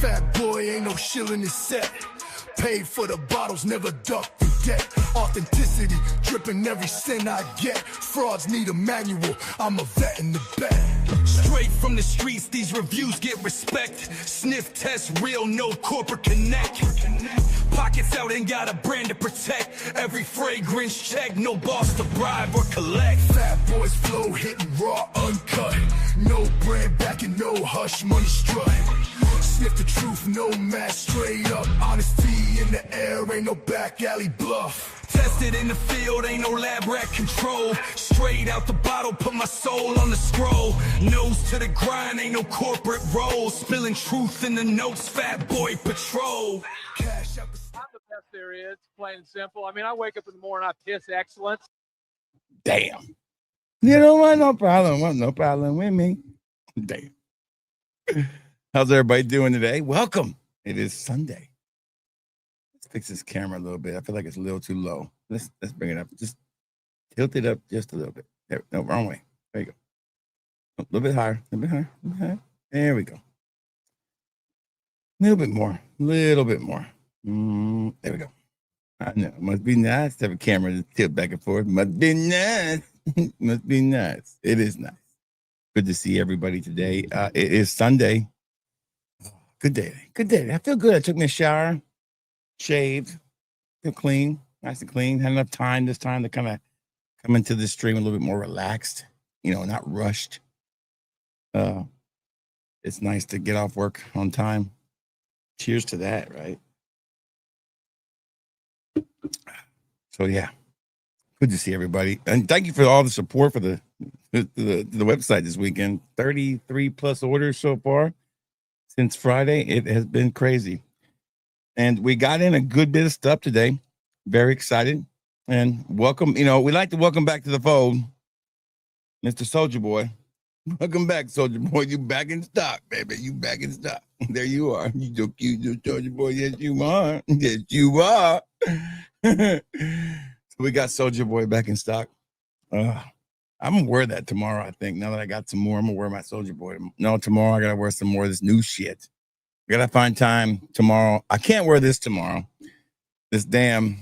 Fat boy, ain't no shilling his set. Paid for the bottles, never duck the debt. Authenticity, dripping every cent I get. Frauds need a manual, I'm a vet in the bag. Straight from the streets, these reviews get respect. Sniff test, real, no corporate connect. Pockets out, ain't got a brand to protect. Every fragrance check, no boss to bribe or collect. Fat boys flow, hitting raw, uncut. No brand backing, no hush, money strut. Sniff the truth, no mask, straight up. Honesty in the air, ain't no back alley bluff. Tested in the field, ain't no lab rat control. Straight out the bottle, put my soul on the scroll. Nose to the grind, ain't no corporate role. Spilling truth in the notes, Fat Boy Patrol. Cash out the... I'm the best there is, plain and simple. I mean, I wake up in the morning, I piss excellence. Damn. You don't want no problem with me. Damn. How's everybody doing today? Welcome. It is Sunday. Let's fix this camera a little bit. I feel like it's a little too low. Let's bring it up. Just tilt it up just a little bit. There, no, wrong way. There you go. A little bit higher. A little bit higher. A little bit higher. There we go. A little bit more. There we go. I know. Must be nice to have a camera to tilt back and forth. Must be nice. Must be nice. It is nice. Good to see everybody today. It is Sunday. Good day. Good day. I feel good. I took me a shower, shaved, feel clean, nice and clean. Had enough time this time to kind of come into the stream a little bit more relaxed, not rushed. It's nice to get off work on time. Cheers to that, right? So yeah, good to see everybody, and thank you for all the support for the website this weekend. 33 plus orders so far since Friday. It has been crazy, and we got in a good bit of stuff today. Very excited, and welcome. We like to welcome back to the fold, Mr. Soulja Boy. Welcome back, Soulja Boy. You back in stock, baby. You back in stock. There you are. You so cute, Soulja Boy. Yes, you are. Yes, you are. So we got Soulja Boy back in stock. I'm gonna wear that tomorrow. I think now that I got some more, I'm gonna wear my Soulja Boy. No, tomorrow I gotta wear some more of this new shit. I gotta find time tomorrow. I can't wear this tomorrow. This damn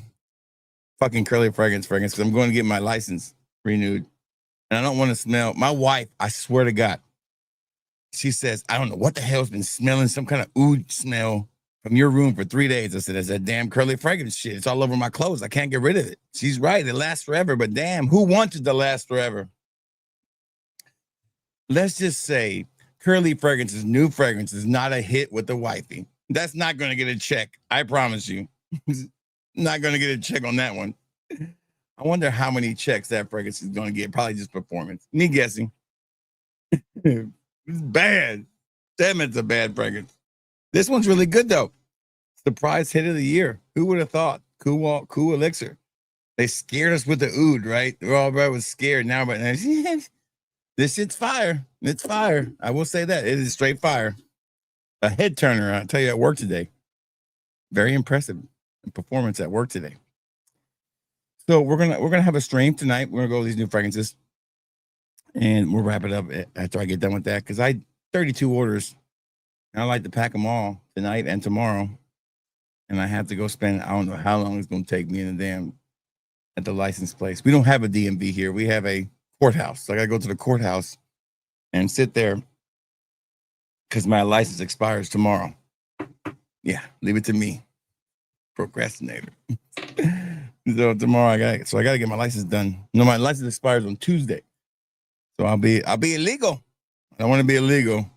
fucking curly fragrance because I'm going to get my license renewed, and I don't want to smell. My wife, I swear to God, she says I don't know what the hell's been smelling. Some kind of oud smell from your room for 3 days. I said, it's that damn curly fragrance shit. It's all over my clothes. I can't get rid of it. She's right. It lasts forever. But damn, who wants it to last forever? Let's just say curly fragrances, new fragrance is not a hit with the wifey. That's not going to get a check. I promise you. Not going to get a check on that one. I wonder how many checks that fragrance is going to get. Probably just performance. Me guessing. It's bad. Damn, it's a bad fragrance. This one's really good, though. Surprise hit of the year. Who would have thought? Cool Elixir. They scared us with the oud, right? We're all right was scared now, but this shit's fire. It's fire. I will say that. It is straight fire. A head turner, I'll tell you, at work today. Very impressive performance at work today. So we're gonna have a stream tonight. We're gonna go over these new fragrances. And we'll wrap it up after I get done with that. Because I 32 orders. I like to pack them all tonight and tomorrow. And I have to go spend, I don't know how long it's going to take me at the license place. We don't have a DMV here. We have a courthouse. So I got to go to the courthouse and sit there because my license expires tomorrow. Yeah, leave it to me. Procrastinator. So tomorrow I got to get my license done. No, my license expires on Tuesday. So I'll be illegal. I want to be illegal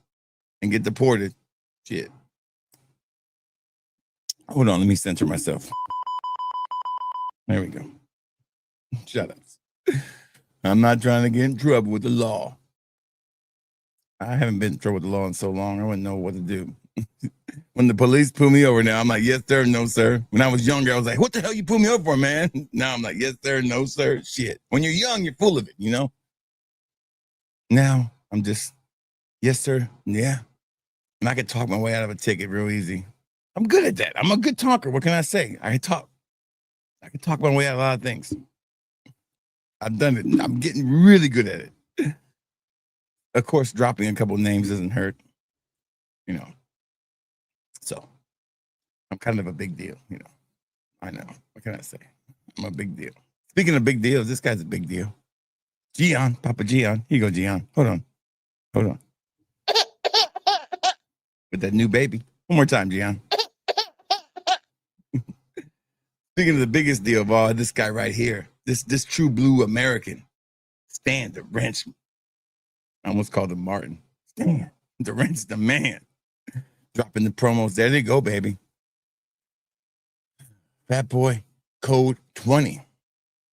and get deported. Shit. Hold on, let me censor myself. There we go. Shut up. I'm not trying to get in trouble with the law. I haven't been in trouble with the law in so long, I wouldn't know what to do. When the police pull me over now, I'm like, yes, sir, no, sir. When I was younger, I was like, what the hell you pull me over for, man? Now I'm like, yes, sir, no, sir. Shit. When you're young, you're full of it, Now I'm just, yes, sir, yeah. And I can talk my way out of a ticket real easy. I'm good at that. I'm a good talker. What can I say? I can talk my way out of a lot of things. I've done it. I'm getting really good at it. Of course, dropping a couple names doesn't hurt. So I'm kind of a big deal, you know. I know. What can I say? I'm a big deal. Speaking of big deals, this guy's a big deal. Gian, Papa Gian. Here you go, Gian. Hold on. Hold on. With that new baby. One more time, Gian. Speaking of the biggest deal of all, this guy right here, this true blue American, Stan the Wrench. I almost called him Martin. Stan the Wrench, the man. Dropping the promos. There they go, baby. Fat Boy code 20.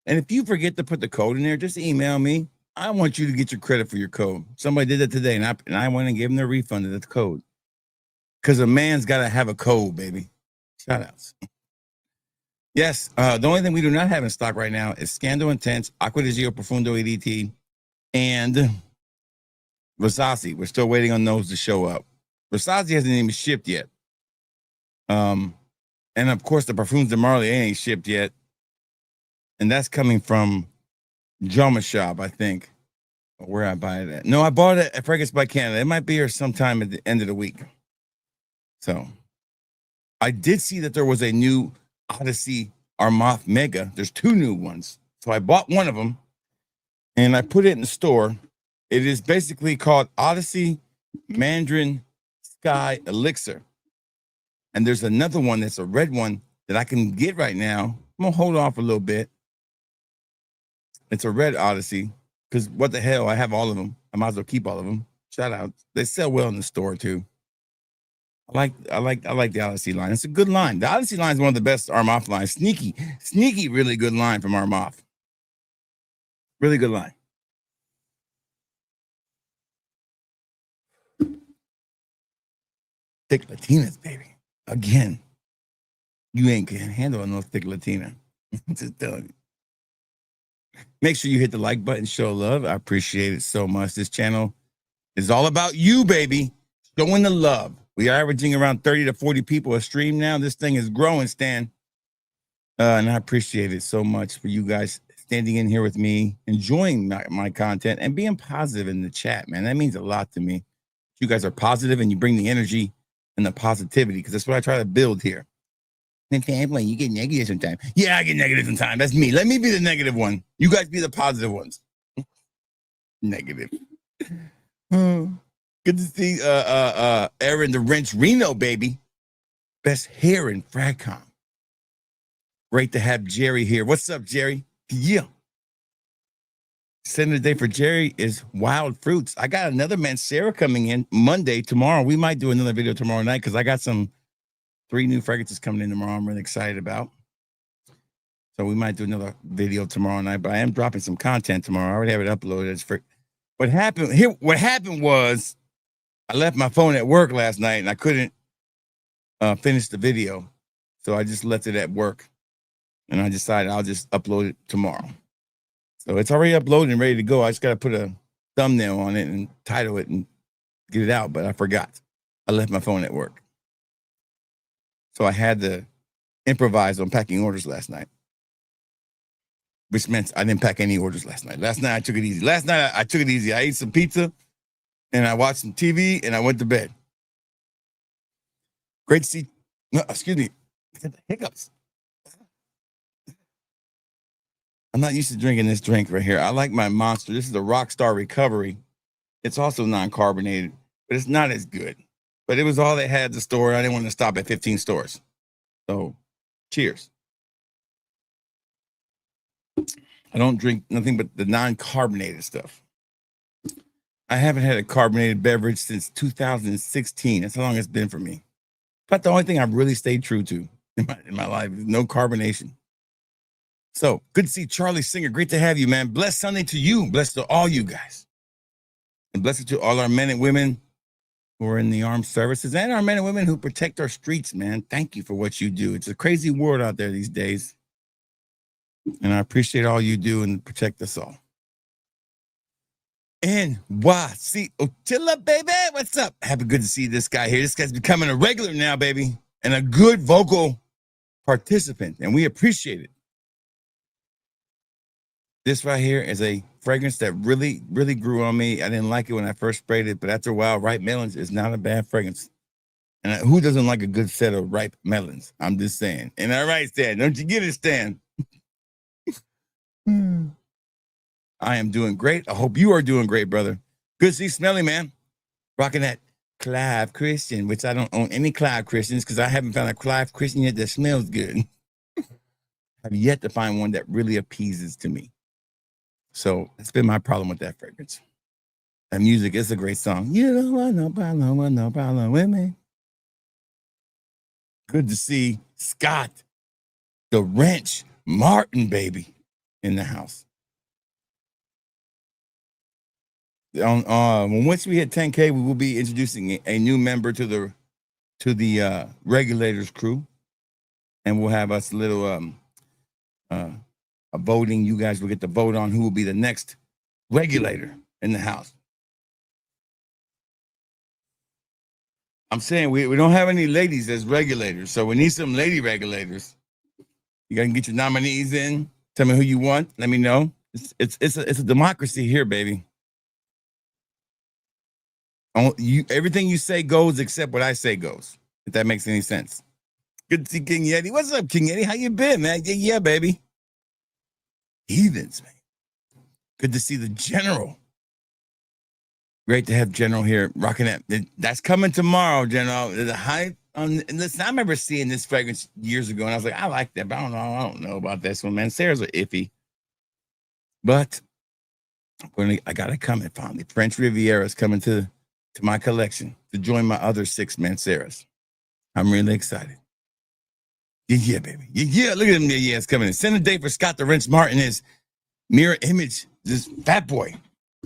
And if you forget to put the code in there, just email me. I want you to get your credit for your code. Somebody did that today, and I went and gave them their refund of the code. Because a man's got to have a code, baby. Shout outs. Yes, the only thing we do not have in stock right now is Scandal Intense, Aqua di Gio Profundo EDT, and Versace. We're still waiting on those to show up. Versace hasn't even shipped yet. And of course, the Parfums de Marley ain't shipped yet. And that's coming from Joma Shop, I think. Where I buy it at. No, I bought it at Fragrance by Canada. It might be here sometime at the end of the week. So I did see that there was a new Odyssey Armoth Mega. There's two new ones. So I bought one of them and I put it in the store. It is basically called Odyssey Mandarin Sky Elixir. And there's another one that's a red one that I can get right now. I'm going to hold off a little bit. It's a red Odyssey because what the hell? I have all of them. I might as well keep all of them. Shout out. They sell well in the store too. I like the Odyssey line. It's a good line. The Odyssey line is one of the best Armoth lines. Sneaky, really good line from Armoth. Really good line. Thick Latinas, baby. Again, you ain't gonna handle no thick Latina. Just telling you. Make sure you hit the like button, show love. I appreciate it so much. This channel is all about you, baby. Showing the love. We are averaging around 30 to 40 people a stream now. This thing is growing, Stan. And I appreciate it so much for you guys standing in here with me, enjoying my content, and being positive in the chat, man. That means a lot to me. You guys are positive and you bring the energy and the positivity, because that's what I try to build here. And family, you get negative sometimes. Yeah, I get negative sometimes. That's me. Let me be the negative one. You guys be the positive ones. Negative. Good to see Aaron the Wrench Reno, baby. Best hair in Fragcom. Great to have Jerry here. What's up, Jerry? Yeah. Setting the day for Jerry is Wild Fruits. I got another Mancera coming in Monday, tomorrow. We might do another video tomorrow night because I got 3 new fragrances coming in tomorrow I'm really excited about. So we might do another video tomorrow night, but I am dropping some content tomorrow. I already have it uploaded. What happened was I left my phone at work last night and I couldn't finish the video. So I just left it at work and I decided I'll just upload it tomorrow. So it's already uploaded and ready to go. I just got to put a thumbnail on it and title it and get it out, but I forgot. I left my phone at work. So I had to improvise on packing orders last night, which meant I didn't pack any orders last night. Last night I took it easy. I ate some pizza and I watched some TV and I went to bed. Great to see. No, excuse me. I got the hiccups. I'm not used to drinking this drink right here. I like my Monster. This is a Rockstar Recovery. It's also non-carbonated, but it's not as good. But it was all they had at the store. I didn't want to stop at 15 stores. So, cheers. I don't drink nothing but the non-carbonated stuff. I haven't had a carbonated beverage since 2016. That's how long it's been for me. But the only thing I've really stayed true to in my life is no carbonation. So, good to see Charlie Singer. Great to have you, man. Blessed Sunday to you. Blessed to all you guys. And blessed to all our men and women who are in the armed services and our men and women who protect our streets, man. Thank you for what you do. It's a crazy world out there these days. And I appreciate all you do and protect us all. NYC Otilla, baby. What's up? Happy good to see this guy here. This guy's becoming a regular now, baby, and a good vocal participant, and we appreciate it. This right here is a fragrance that really, really grew on me. I didn't like it when I first sprayed it, but after a while, Ripe Melons is not a bad fragrance. And who doesn't like a good set of ripe melons? I'm just saying. And all right, Stan, don't you get it, Stan? I am doing great. I hope you are doing great, brother. Good to see Smelly, man. Rocking that Clive Christian, which I don't own any Clive Christians because I haven't found a Clive Christian yet that smells good. I've yet to find one that really appeases to me. So that's been my problem with that fragrance. That music is a great song. You don't want no problem with me. Good to see Scott, the wrench, Martin, baby, in the house. Once we hit 10K, we will be introducing a new member to the regulators crew, and we'll have us a little a voting. You guys will get to vote on who will be the next regulator in the house. I'm saying we don't have any ladies as regulators, so we need some lady regulators. You gotta get your nominees in. Tell me who you want. Let me know. It's a democracy here, baby. Everything you say goes except what I say goes. If that makes any sense. Good to see King Yeti. What's up, King Yeti? How you been, man? Yeah, baby. Heathens, man. Good to see the General. Great to have General here rocking that. That's coming tomorrow, General. The hype. Listen, I remember seeing this fragrance years ago, and I was like, I like that, but I don't know about this one, man. Sarah's are iffy. But I got it coming finally. French Riviera is coming to my collection to join my other 6 Manceras. I'm really excited. Yeah, baby. Yeah, look at him. Yeah, it's coming in. Send a date for Scott the Wrench Martin is Mirror Image. This Fat Boy.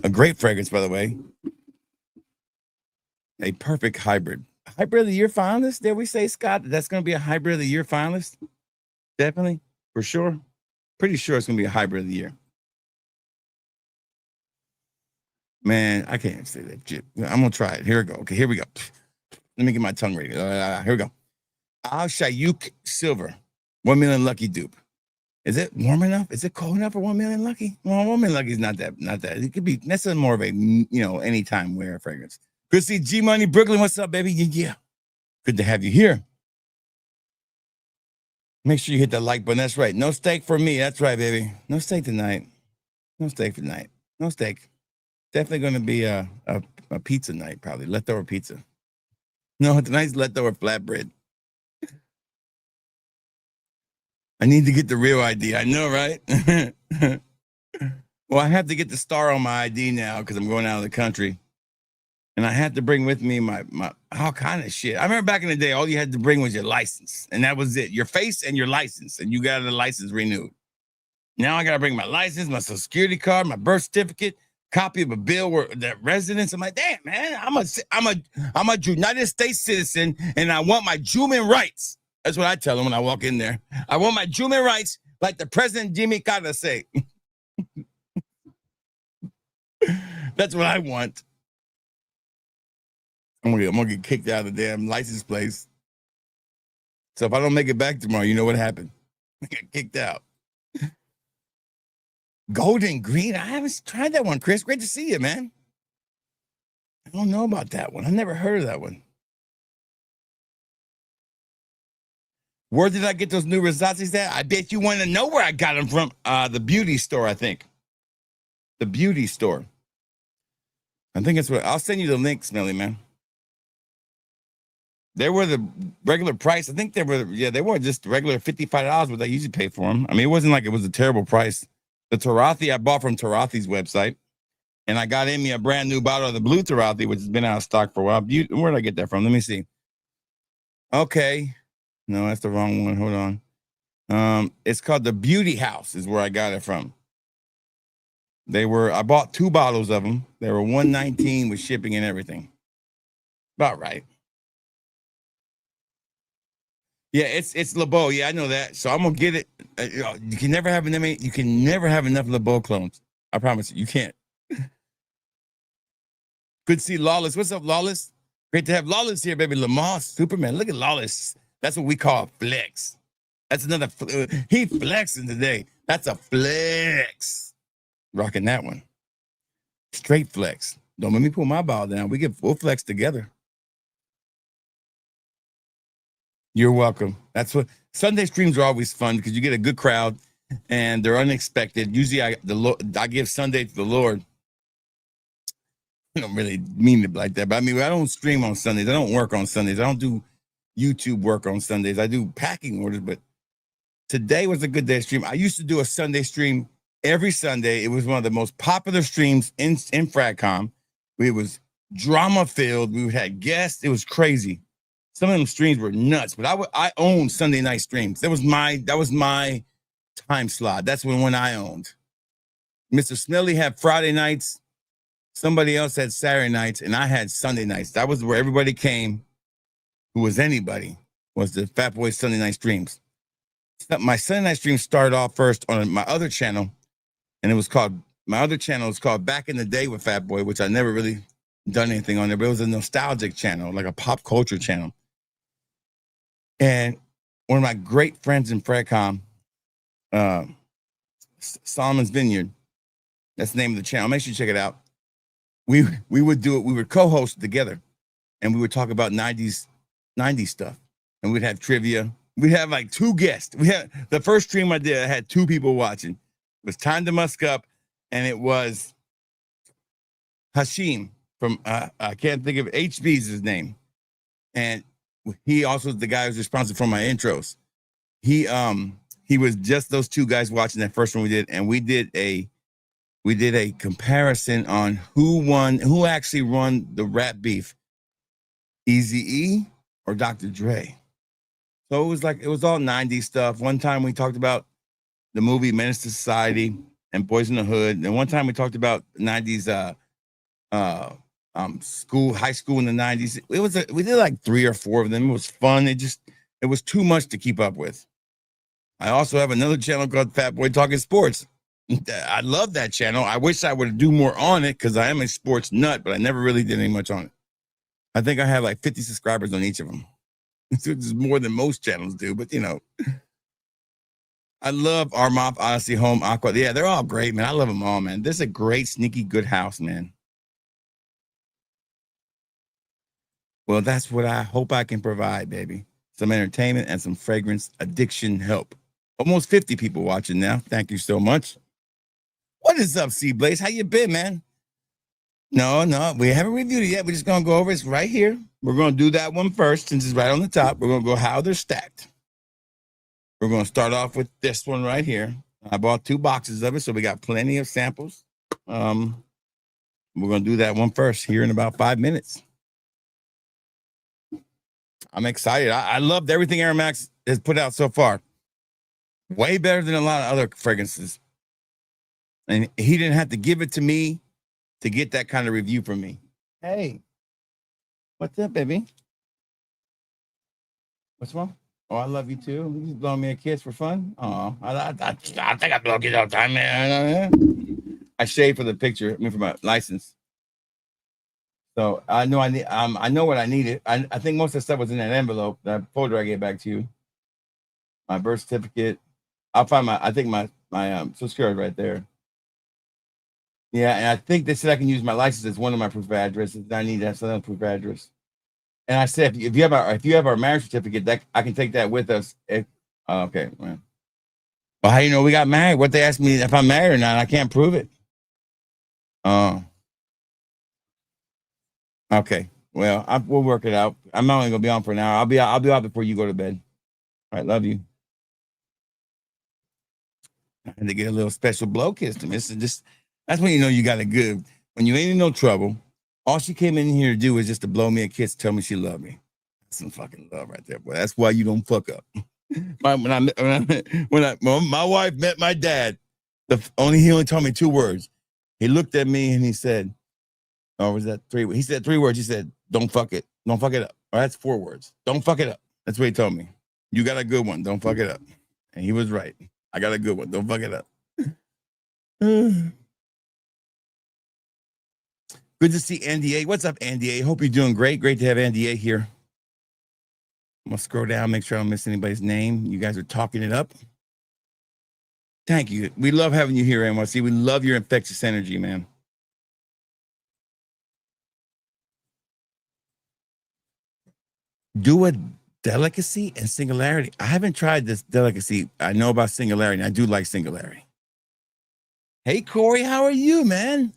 A great fragrance, by the way. A perfect hybrid. Hybrid of the Year finalist? Did we say, Scott, that's going to be a Hybrid of the Year finalist? Definitely. For sure. Pretty sure it's going to be a Hybrid of the Year. Man, I can't say that shit. I'm going to try it. Here we go. Okay, here we go. Let me get my tongue ready. Here we go. Al Shayuk Silver. 1 million lucky dupe. Is it warm enough? Is it cold enough for 1 million lucky? Well, 1 million lucky is not that. It could be, that's more of a, anytime wear fragrance. Good to see G Money Brooklyn. What's up, baby? Yeah. Good to have you here. Make sure you hit that like button. That's right. No steak for me. That's right, baby. No steak tonight. No steak tonight. No steak. Definitely going to be a pizza night, probably. Leftover pizza. No, tonight's leftover flatbread. I need to get the real ID. I know, right? Well, I have to get the star on my ID now because I'm going out of the country. And I had to bring with me my all kind of shit. I remember back in the day, all you had to bring was your license. And that was it. Your face and your license. And you got the license renewed. Now I got to bring my license, my social security card, my birth certificate, copy of a bill where that residence. I'm like, damn, man, I'm a United States citizen and I want my human rights. That's what I tell them when I walk in there. I want my human rights like the President Jimmy Carter say. That's what I want. I'm gonna get kicked out of the damn license place. So if I don't make it back tomorrow, you know what happened. I get kicked out. Golden Green. I haven't tried that one, Chris. Great to see you, man. I don't know about that one. I never heard of that one. Where did I get those new Rosazis at? I bet you want to know where I got them from. The beauty store, I think. The beauty store. I think it's what I'll send you the link, Smelly, man. They were the regular price. I think they were just regular $55 what I usually pay for them. I mean, it wasn't like it was a terrible price. The Turathi I bought from Turathi's website, and I got in me a brand new bottle of the blue Turathi, which has been out of stock for a while. Where did I get that from? Let me see. Okay. No, that's the wrong one. Hold on. It's called the Beauty House is where I got it from. I bought 2 bottles of them. They were $119 with shipping and everything. About right. Yeah, it's LeBeau. Yeah, I know that. So I'm gonna get it. You can never have enough LeBeau clones. I promise you can't. Good to see Lawless. What's up, Lawless? Great to have Lawless here, baby. Lamar Superman. Look at Lawless. That's what we call flex. That's another. He flexing today. That's a flex. Rocking that one. Straight flex. Don't let me pull my ball down. We'll flex together. You're welcome. That's what Sunday streams are always fun because you get a good crowd and they're unexpected. Usually I give Sunday to the Lord. I don't really mean it like that, but I mean, I don't stream on Sundays. I don't work on Sundays. I don't do YouTube work on Sundays. I do packing orders, but today was a good day to stream. I used to do a Sunday stream every Sunday. It was one of the most popular streams in Fragcom. It was drama filled. We had guests. It was crazy. Some of them streams were nuts, but I owned Sunday night streams. That was my time slot. That's when I owned. Mr. Snelly had Friday nights. Somebody else had Saturday nights, and I had Sunday nights. That was where everybody came, who was anybody, was the Fat Boy Sunday night streams. My Sunday night stream started off first on my other channel, and my other channel is called Back in the Day with Fat Boy, which I never really done anything on there, but it was a nostalgic channel, like a pop culture channel. And one of my great friends in Fragcom, Solomon's Vineyard, that's the name of the channel. Make sure you check it out. We would do it. We would co-host together, and we would talk about 90s stuff, and we'd have trivia. We'd have like 2 guests. We had the first stream I did. I had 2 people watching. It was Time to Musk Up, and it was Hashim from I can't think of HB's his name, and he also is the guy who's responsible for my intros. He was just those 2 guys watching that first one we did, and we did a comparison on who actually won the rap beef, Eazy-E or Dr. Dre. So it was all 90s stuff. One time we talked about the movie Menace to Society and Boys in the Hood. And one time we talked about 90s high school in the 90s. We did like 3 or 4 of them. It was fun. It was too much to keep up with. I also have another channel called Fat Boy Talking Sports. I love that channel. I wish I would do more on it because I am a sports nut, but I never really did any much on it. I think I have like 50 subscribers on each of them. This is more than most channels do, but I love Armand, Odyssey, Home, Aqua. Yeah, they're all great, man. I love them all, man. This is a great, sneaky, good house, man. Well, that's what I hope I can provide, baby. Some entertainment and some fragrance addiction help. Almost 50 people watching now. Thank you so much. What is up, C Blaze? How you been, man? No, we haven't reviewed it yet. We're just gonna go over it right here. We're gonna do that one first since it's right on the top. We're gonna go how they're stacked. We're gonna start off with this one right here. I bought 2 boxes of it, so we got plenty of samples. We're gonna do that one first here in about 5 minutes. I'm excited. I loved everything Aromatix has put out so far. Way better than a lot of other fragrances. And he didn't have to give it to me to get that kind of review from me. Hey, what's up, baby? What's wrong? Oh, I love you too. You just blowing me a kiss for fun. Oh, I think I blow kisses all the time, man. I shaved for the picture. I mean, for my license. So I know I know what I needed. I think most of the stuff was in that envelope, that folder I gave back to you. My birth certificate. I'll find my social security right there. Yeah, and I think they said I can use my license as one of my proof of addresses. I need to have some proof of address. And I said, if you have our marriage certificate, that I can take that with us. Okay. Well, how do you know we got married? What they asked me if I'm married or not? I can't prove it. Oh. Okay. Well, we'll work it out. I'm only gonna be on for an hour. I'll be out before you go to bed. All right, love you. I had to get a little special blow kiss to me. That's when you know you got a good. When you ain't in no trouble, all she came in here to do was just to blow me a kiss, tell me she loved me. That's some fucking love right there, boy. That's why you don't fuck up. When my wife met my dad, he only told me 2 words. He looked at me and he said, or was that 3? He said 3 words. He said, "Don't fuck it. Don't fuck it up." Or that's 4 words. Don't fuck it up. That's what he told me. You got a good one. Don't fuck it up. And he was right. I got a good one. Don't fuck it up. Good to see Andy A. What's up, Andy A? Hope you're doing great. Great to have Andy A here. I'm going to scroll down, make sure I don't miss anybody's name. You guys are talking it up. Thank you. We love having you here, NYC. We love your infectious energy, man. Do a Delicacy and Singularity. I haven't tried this Delicacy. I know about Singularity. I do like Singularity. Hey, Corey, how are you, man?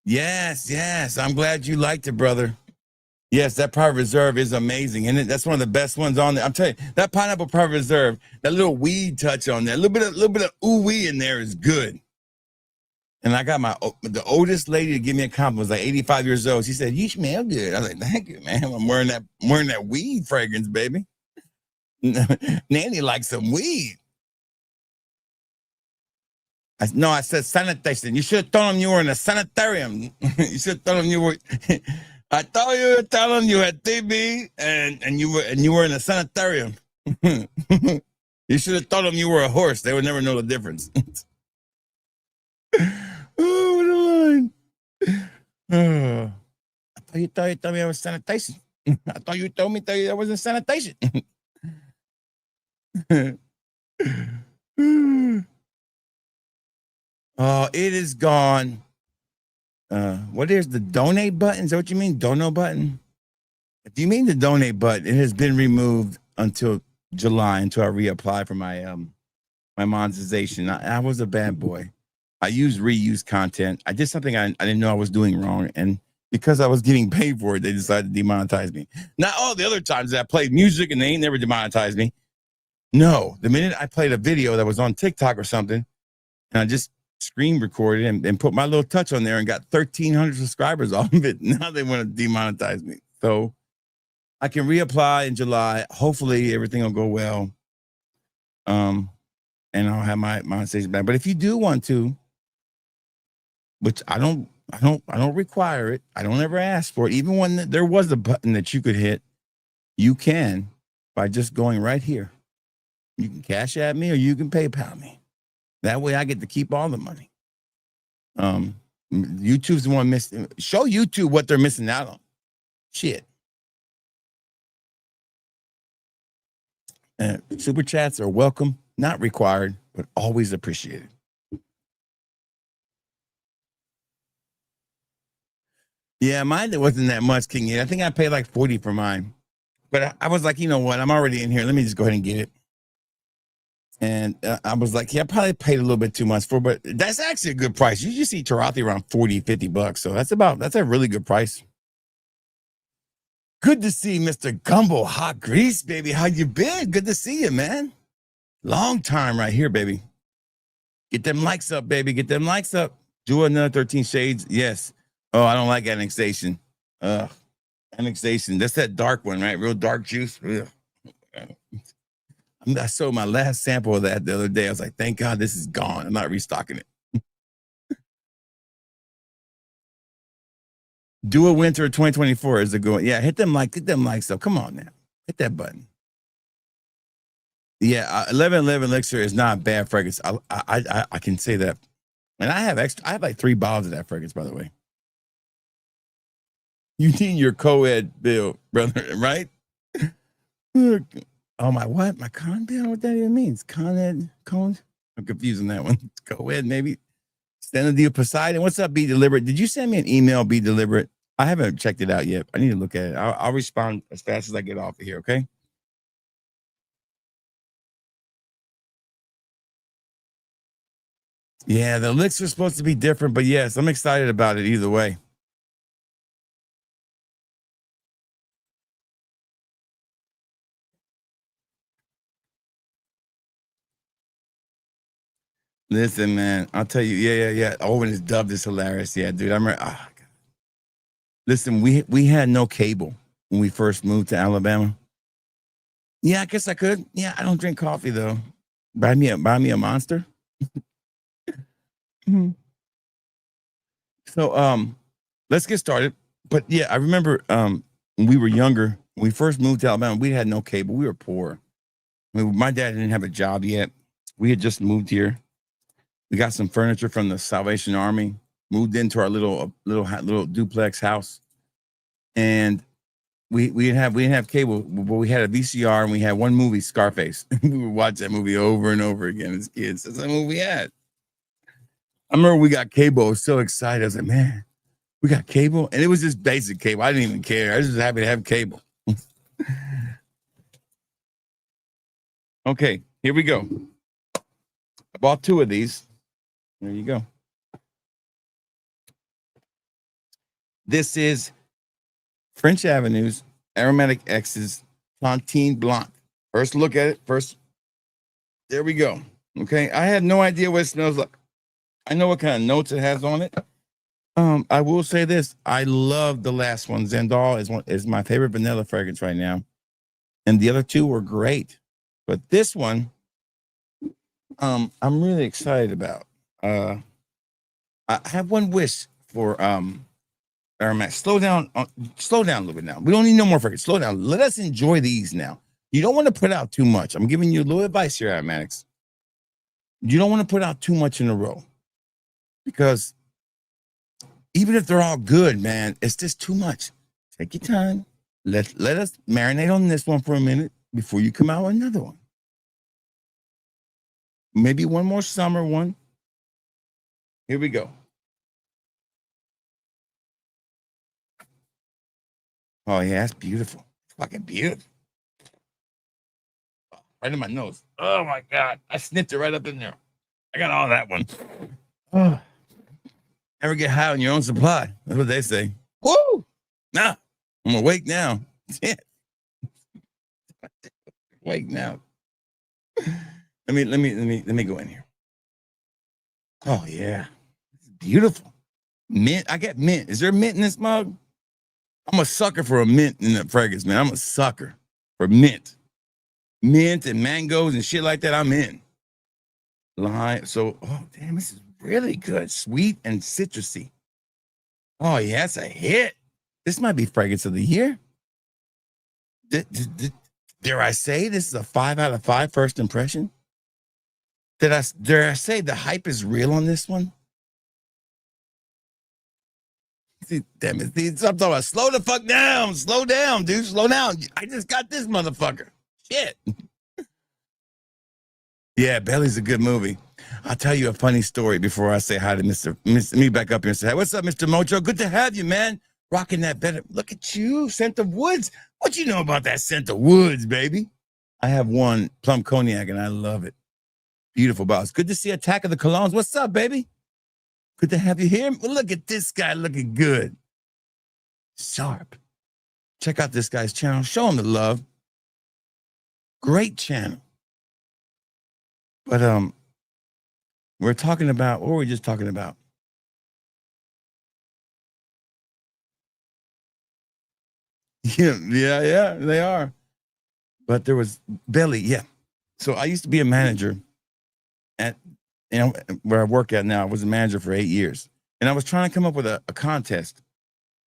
Yes. I'm glad you liked it, brother. Yes, that Private Reserve is amazing. And that's one of the best ones on there. I'm telling you, that Pineapple Private Reserve, that little weed touch on there, a little bit of ooh-wee in there is good. And I got the oldest lady to give me a compliment, was like 85 years old. She said, "You smell good." I was like, "Thank you, man. I'm wearing that weed fragrance, baby." Nanny likes some weed. I said sanitation. You should have told him you were in a sanitarium. You should have told him you were. I thought you were telling him you had TB and you were in a sanitarium. You should have told them you were a horse. They would never know the difference. Oh, what a line. I thought you told me I was sanitation. I thought you told me I was in sanitation. Oh, it is gone. What is the donate button? Is that what you mean? Dono button? If you mean the donate button, it has been removed until July, until I reapply for my my monetization. I was a bad boy. I used reused content. I did something I didn't know I was doing wrong. And because I was getting paid for it, they decided to demonetize me. Not all the other times that I played music and they ain't never demonetized me. No, the minute I played a video that was on TikTok or something, and I just screen recorded and put my little touch on there and got 1,300 subscribers off of it. Now they want to demonetize me. So I can reapply in July. Hopefully everything will go well. And I'll have my monetization back. But if you do want to, which I don't require it. I don't ever ask for it. Even when there was a button that you could hit, you can by just going right here. You can Cash App me or you can PayPal me. That way I get to keep all the money. YouTube's the one missing. Show YouTube what they're missing out on. Shit. Super chats are welcome, not required, but always appreciated. Yeah, mine wasn't that much, King. I think I paid like 40 for mine. But I was like, you know what? I'm already in here. Let me just go ahead and get it. And I was like, yeah, I probably paid a little bit too much for, but that's actually a good price. You just see Turathi around 40, 50 bucks. So that's a really good price. Good to see Mr. Gumbo Hot Grease, baby. How you been? Good to see you, man. Long time right here, baby. Get them likes up, baby. Get them likes up. Do another 13 Shades. Yes. Oh, I don't like annexation. Annexation. That's that dark one, right? Real dark juice. Ugh. I sold my last sample of that the other day. I was like, thank God this is gone. I'm not restocking it. Do a winter 2024 is a good one. Yeah, hit them likes up. Come on now. Hit that button. Yeah, 1111 Elixir is not a bad fragrance. I can say that. And I have like 3 bottles of that fragrance, by the way. You need your co-ed bill, brother, right? Oh, my what? My con bill? What that even means? Con-ed? Con? I'm confusing that one. Co-ed, maybe. Stand the Poseidon. What's up, Be Deliberate? Did you send me an email, Be Deliberate? I haven't checked it out yet. I need to look at it. I'll respond as fast as I get off of here, okay? Yeah, the licks are supposed to be different, but yes, I'm excited about it either way. Listen, man, I'll tell you, yeah. Owen is dubbed is hilarious. Yeah, dude. I'm right. Oh, listen, we had no cable when we first moved to Alabama. Yeah, I guess I could. Yeah, I don't drink coffee though. Buy me a Monster. So let's get started. But yeah, I remember when we were younger, when we first moved to Alabama, we had no cable. We were poor. I mean, my dad didn't have a job yet. We had just moved here. We got some furniture from the Salvation Army, moved into our little duplex house. And we didn't have cable, but we had a VCR and we had one movie, Scarface. We would watch that movie over and over again as kids. That's the movie we had. I remember we got cable. I was so excited. I was like, man, we got cable. And it was just basic cable. I didn't even care. I was just happy to have cable. Okay, here we go. I bought 2 of these. There you go. This is French Avenue's Aromatic X's Platine Blanc. First look at it. First, there we go. Okay, I had no idea what it smells like. I know what kind of notes it has on it. I will say this: I love the last one. Zendal is my favorite vanilla fragrance right now, and the other 2 were great, but this one, I'm really excited about. I have one wish for Aromatic. Slow down a little bit now. We don't need no more fragrance. Slow down. Let us enjoy these now. You don't want to put out too much. I'm giving you a little advice here, Aromatics. You don't want to put out too much in a row, because even if they're all good, man, it's just too much. Take your time. Let us marinate on this one for a minute before you come out with another one. Maybe one more summer one. Here we go. Oh, yeah, that's beautiful. Fucking beautiful. Right in my nose. Oh, my God. I sniffed it right up in there. I got all that one. Oh. Never get high on your own supply. That's what they say. Woo! Nah, I'm awake now. Awake now. Let me go in here. Oh yeah, it's beautiful. Mint. I got mint. Is there mint in this mug? I'm a sucker for a mint in the fragrance, man. I'm a sucker for mint. Mint and mangoes and shit like that. I'm in. Lime. So, oh damn, this is really good. Sweet and citrusy. Oh yeah, it's a hit. This might be fragrance of the year. Dare I say this is a 5 out of 5 first impression? Dare I say the hype is real on this one? See, damn it. See, I'm talking about slow the fuck down. Slow down, dude. Slow down. I just got this motherfucker. Shit. Yeah, Belly's a good movie. I'll tell you a funny story before I say hi to Mr. Me back up here and say, hey, what's up, Mr. Mojo? Good to have you, man. Rocking that better. Look at you, scent of woods. What you know about that scent of woods, baby? I have one plum cognac and I love it. Beautiful boss. Good to see Attack of the Colognes. What's up, baby? Good to have you here. Look at this guy looking good. Sharp. Check out this guy's channel. Show him the love. Great channel. But we're talking about, what were we just talking about? Yeah, they are. But there was Belly, yeah. So I used to be a manager at, where I work at now. I was a manager for 8 years. And I was trying to come up with a contest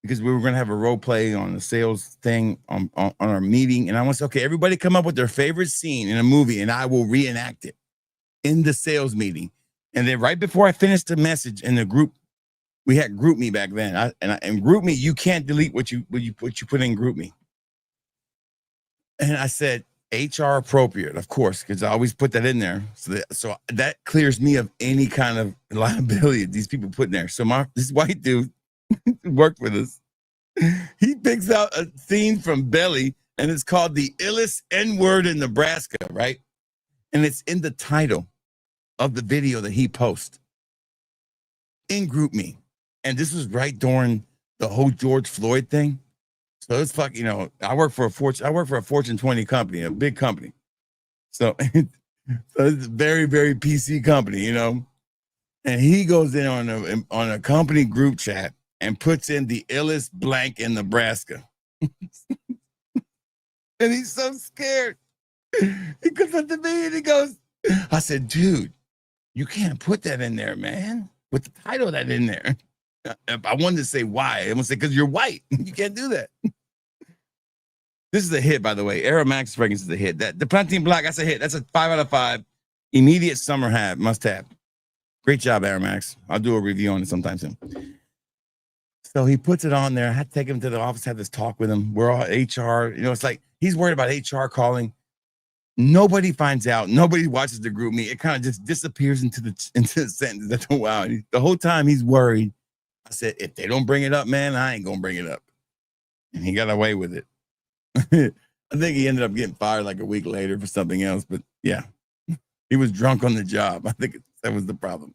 because we were going to have a role play on the sales thing on our meeting. And I was, okay, everybody come up with their favorite scene in a movie and I will reenact it in the sales meeting. And then right before I finished the message in the group, we had Group Me back then. And Group Me, you can't delete what you put in Group Me. And I said, HR appropriate, of course, because I always put that in there. So that clears me of any kind of liability these people put in there. So this white dude worked with us. He picks out a scene from Belly, and it's called The Illest N-Word in Nebraska, right? And it's in the title of the video that he posts in Group Me. And this was right during the whole George Floyd thing. So it's I work for a Fortune 20 company, a big company. So it's a very, very PC company, And he goes in on a company group chat and puts in the illest blank in Nebraska. And he's so scared. He comes up to me and he goes, I said, dude, you can't put that in there, man. Put the title of that in there. I wanted to say why. I want to say, because you're white. You can't do that. This is a hit, by the way. Aromatix fragrance is a hit. The Platine Blanc, that's a hit. That's a 5 out of 5. Immediate summer must have. Great job, Aromatix. I'll do a review on it sometime soon. So he puts it on there. I had to take him to the office, have this talk with him. We're all HR. It's like he's worried about HR calling. Nobody finds out. Nobody watches the Group Me. It kind of just disappears into the sentence. That's wow. The whole time he's worried. I said, if they don't bring it up, man, I ain't gonna bring it up. And he got away with it. I think he ended up getting fired like a week later for something else. But yeah, he was drunk on the job. I think that was the problem.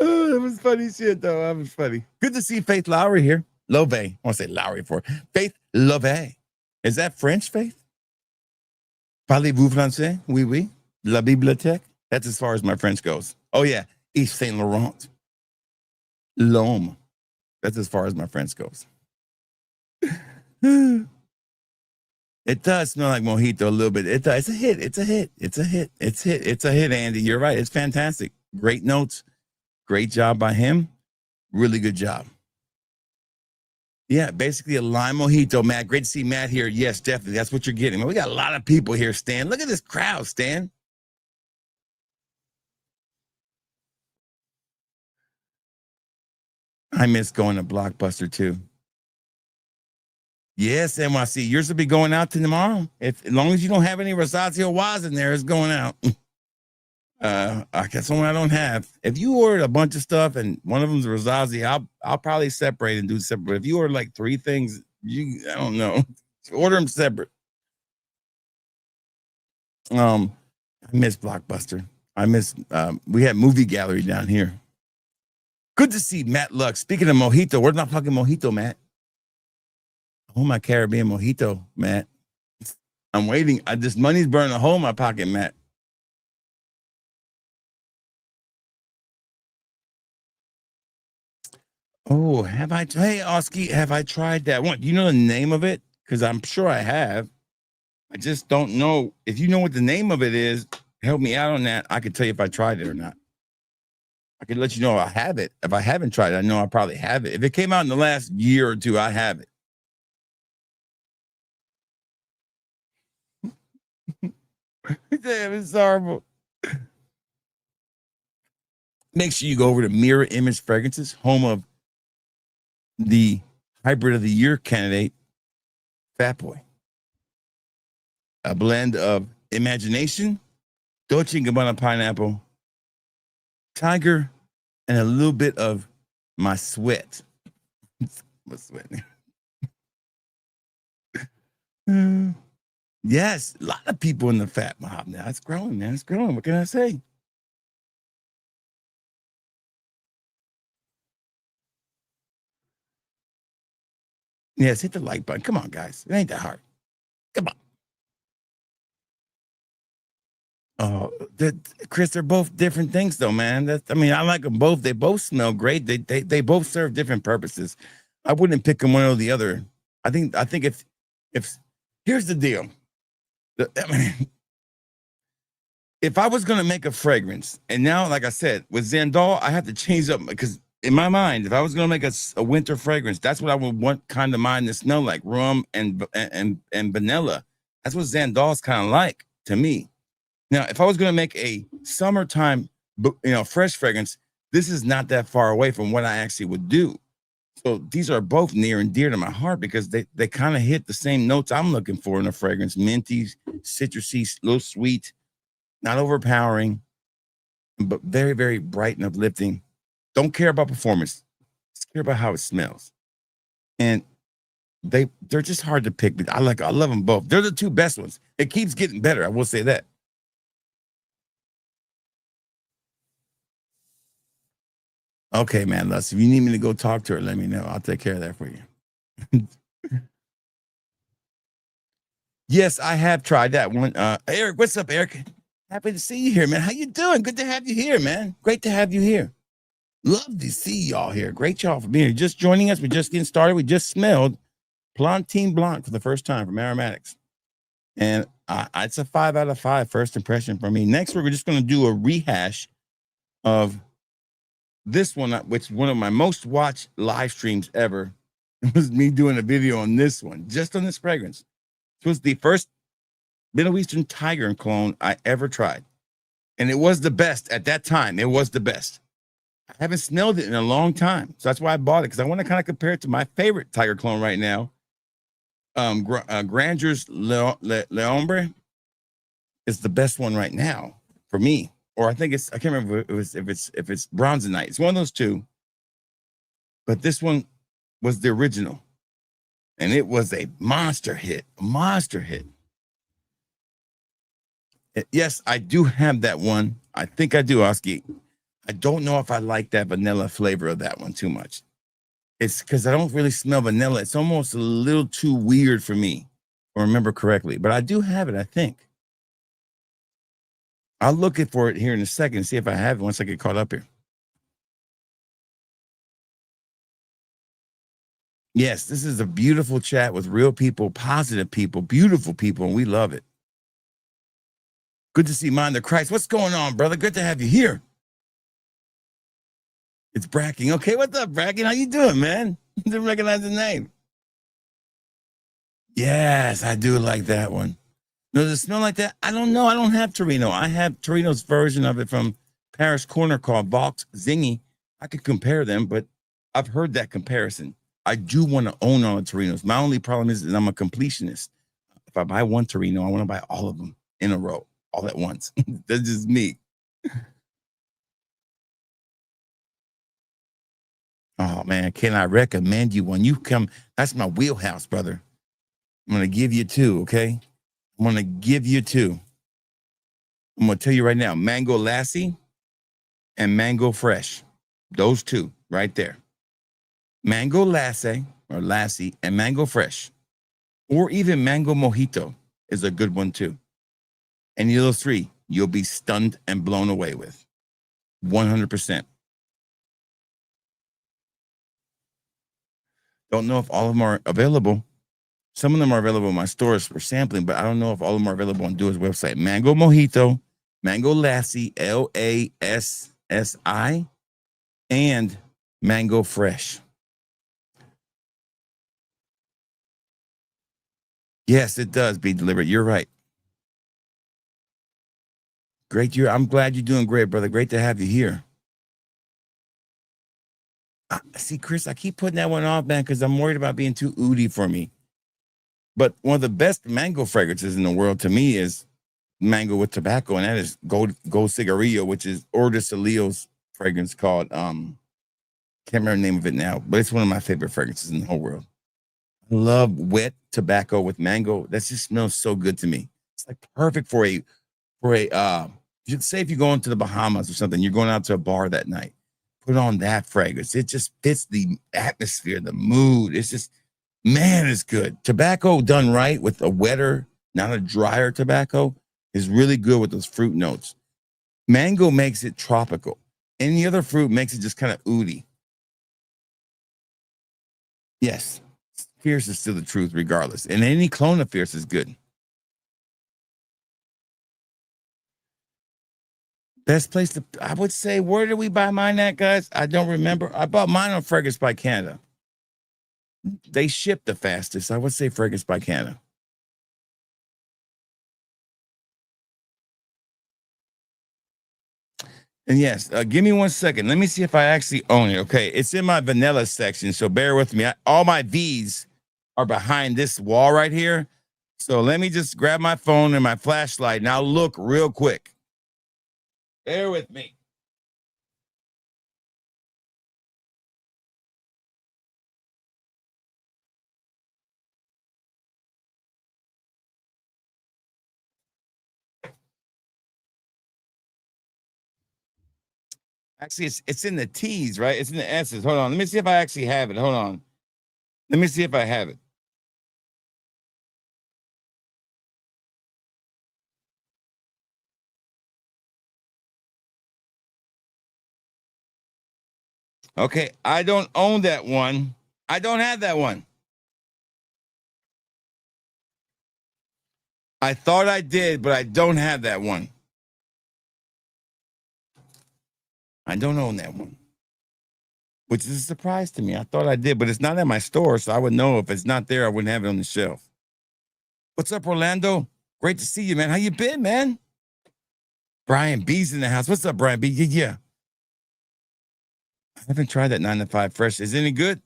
Oh, it was funny shit, though. That was funny. Good to see Faith Lowry here. Love. I want to say Lowry for Faith Love. Is that French, Faith? Parlez-vous français? Oui, oui. La bibliothèque? That's as far as my French goes. Oh, yeah. Yves Saint Laurent. L'Homme. That's as far as my French goes. It does smell like mojito a little bit. It does. It's a hit. It's a hit. It's a hit. It's a hit, Andy. You're right. It's fantastic. Great notes. Great job by him. Really good job. Yeah, basically a lime mojito, Matt. Great to see Matt here. Yes, definitely. That's what you're getting. We got a lot of people here, Stan. Look at this crowd, Stan. I miss going to Blockbuster too. Yes, NYC. Yours will be going out tomorrow. As long as you don't have any Rosazio Waz in there, it's going out. I guess one I don't have. If you ordered a bunch of stuff and one of them's Rosazzi, I'll probably separate and do separate. But if you order like 3 things, I don't know. Order them separate. I miss Blockbuster. I miss we had movie gallery down here. Good to see Matt Lux. Speaking of mojito, where's my fucking mojito, Matt? Oh, my Caribbean mojito, Matt. I'm waiting. This money's burning a hole in my pocket, Matt. Oh, hey, Oski, have I tried that one? Do you know the name of it? Because I'm sure I have. I just don't know. If you know what the name of it is, help me out on that. I could tell you if I tried it or not. I could let you know I have it. If I haven't tried it, I know I probably have it. If it came out in the last year or 2, I have it. Damn, it's horrible. Make sure you go over to Mirror Image Fragrances, home of the Hybrid of the Year candidate, Fat Boy. A blend of imagination, Dolce & Gabbana pineapple, tiger, and a little bit of my sweat. My sweat. Yes, a lot of people in the fat mob now. It's growing, man. It's growing. What can I say? Yes, hit the like button. Come on, guys. It ain't that hard. Come on. Oh, Chris, they're both different things, though, man. I like them both. They both smell great. They both serve different purposes. I wouldn't pick them one or the other. I think if here's the deal. If I was gonna make a fragrance, and now, like I said, with Zandal, I have to change up because in my mind, if I was gonna make a winter fragrance, that's what I would want kind of mine to smell like, rum and vanilla. That's what Zandal's kind of like to me. Now, if I was going to make a summertime, fresh fragrance, this is not that far away from what I actually would do. So these are both near and dear to my heart because they kind of hit the same notes I'm looking for in a fragrance: minty, citrusy, a little sweet, not overpowering, but very, very bright and uplifting. Don't care about performance; just care about how it smells. And they're just hard to pick. But I love them both. They're the 2 best ones. It keeps getting better. I will say that. Okay, man, Les, if you need me to go talk to her, let me know. I'll take care of that for you. Yes, I have tried that one. Eric, what's up, Eric? Happy to see you here, man. How you doing? Good to have you here, man. Great to have you here. Love to see y'all here. Great y'all for being here. Just joining us. We're just getting started. We just smelled Platine Blanc for the first time from Aromatix. And it's a 5 out of 5 first impression for me. Next, we're just going to do a rehash of this one, which is one of my most watched live streams ever. It was me doing a video on this one, just on this fragrance. It was the first Middle Eastern tiger cologne I ever tried. And it was the best at that time. It was the best. I haven't smelled it in a long time. So that's why I bought it, because I want to kind of compare it to my favorite tiger cologne right now. Granger's L'Ombre is the best one right now for me. Or I think I can't remember if it's Bronzonite. It's one of those 2. But this one was the original. and it was a monster hit. Yes, I do have that one. I think I do, Oski. I don't know if I like that vanilla flavor of that one too much. It's because I don't really smell vanilla. It's almost a little too weird for me, if I remember correctly. But I do have it, I think. I'll look for it here in a second and see if I have it once I get caught up here. Yes, this is a beautiful chat with real people, positive people, beautiful people, and we love it. Good to see Mind the Christ. What's going on, brother? Good to have you here. It's Bracking. Okay, what's up, Bracking? How you doing, man? Didn't recognize the name. Yes, I do like that one. Does it smell like that? I don't know. I don't have Torino. I have Torino's version of it from Paris Corner called Vox Zingy. I could compare them, but I've heard that comparison. I do want to own all the Torinos. My only problem is that I'm a completionist. If I buy one Torino, I want to buy all of them in a row, all at once. That's just me. Oh, man, can I recommend you one? You come, that's my wheelhouse, brother. I'm going to give you two, okay? I'm going to give you two. I'm going to tell you right now, Mango Lassie and Mango Fresh. Those two right there. Mango Lassie or Lassie and Mango Fresh, or even Mango Mojito is a good one too. Any of those three, you'll be stunned and blown away with. 100%. Don't know if all of them are available. Some of them are available in my stores for sampling, but I don't know if all of them are available on Dua's website. Mango Mojito, Mango Lassie, Lassi, and Mango Fresh. Yes, it does be delivered. You're right. Great. I'm glad you're doing great, brother. Great to have you here. See, Chris, I keep putting that one off, man, because I'm worried about being too oody for me. But one of the best mango fragrances in the world to me is mango with tobacco, and that is Gold Cigarillo, which is Ordesalillo's fragrance called, can't remember the name of it now, but it's one of my favorite fragrances in the whole world. I love wet tobacco with mango. That just smells so good to me. It's like perfect for a say if you're going to the Bahamas or something, you're going out to a bar that night, put on that fragrance. It just fits the atmosphere, the mood. It's just, man, it's good. Tobacco done right with a wetter, not a drier tobacco is really good with those fruit notes. Mango makes it tropical. Any other fruit makes it just kind of oody. Yes, Fierce is still the truth regardless. And any clone of Fierce is good. Best place to, I would say, where did we buy mine at, guys? I don't remember. I bought mine on Fragrance by Canada. They ship the fastest. I would say Fragrance by Canada. And yes, give me 1 second. Let me see if I actually own it. Okay, it's in my vanilla section, so bear with me. All my V's are behind this wall right here. So let me just grab my phone and my flashlight, and I'll look real quick. Bear with me. Actually, it's in the T's, right? It's in the S's. Hold on. Let me see if I actually have it. Hold on. Let me see if I have it. Okay, I don't own that one. I don't have that one. I thought I did, but I don't have that one. I don't own that one, which is a surprise to me. I thought I did, but it's not at my store, so I would know if it's not there. I wouldn't have it on the shelf. What's up, Orlando? Great to see you, man. How you been, man? Brian B's in the house. What's up, Brian B? Yeah. I haven't tried that 9 to 5 fresh. Is it any good?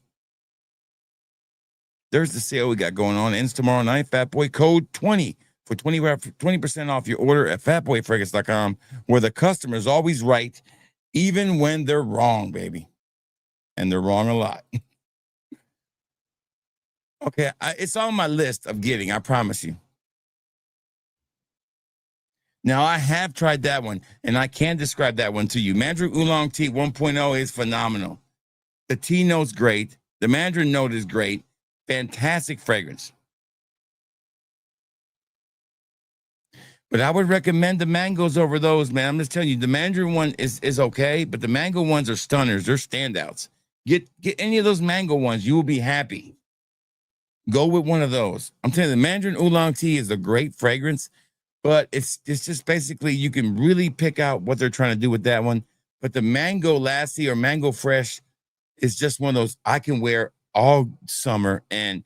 There's the sale we got going on. Ends tomorrow night. Fatboy code 20 for 20% off your order at fatboyfragrance.com, where the customer is always right, even when they're wrong, baby. And they're wrong a lot. Okay, it's on my list of getting, I promise you. Now, I have tried that one, and I can describe that one to you. Mandarin Oolong Tea 1.0 is phenomenal. The tea note's great. The Mandarin note is great. Fantastic fragrance. But I would recommend the mangoes over those, man. I'm just telling you, the Mandarin one is okay, but the mango ones are stunners. They're standouts. Get any of those mango ones. You will be happy. Go with one of those. I'm telling you, the Mandarin Oolong Tea is a great fragrance, but it's just basically you can really pick out what they're trying to do with that one. But the Mango Lassie or Mango Fresh is just one of those I can wear all summer and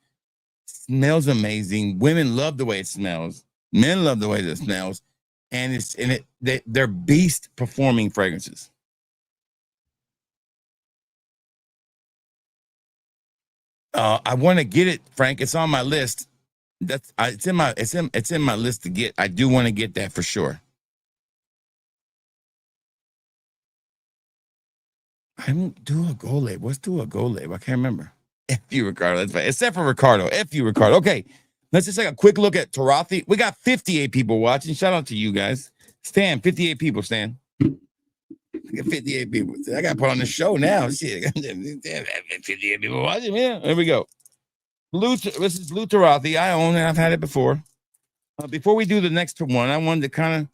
smells amazing. Women love the way it smells. Men love the way it smells, and they're beast performing fragrances. I want to get it, Frank. It's on my list. It's in my list to get. I do want to get that for sure. I don't do a gold label. What's do a gold label? I can't remember. F you, Ricardo. That's fine. Except for Ricardo. F you, Ricardo. Okay. Let's just take a quick look at Turathi. We got 58 people watching. Shout out to you guys. Stan, 58 people, Stan. I got 58 people. I got to put on the show now. Shit. 58 people watching. Yeah. There we go. This is Blue Turathi. I own it. I've had it before. Before we do the next one, I wanted to kind of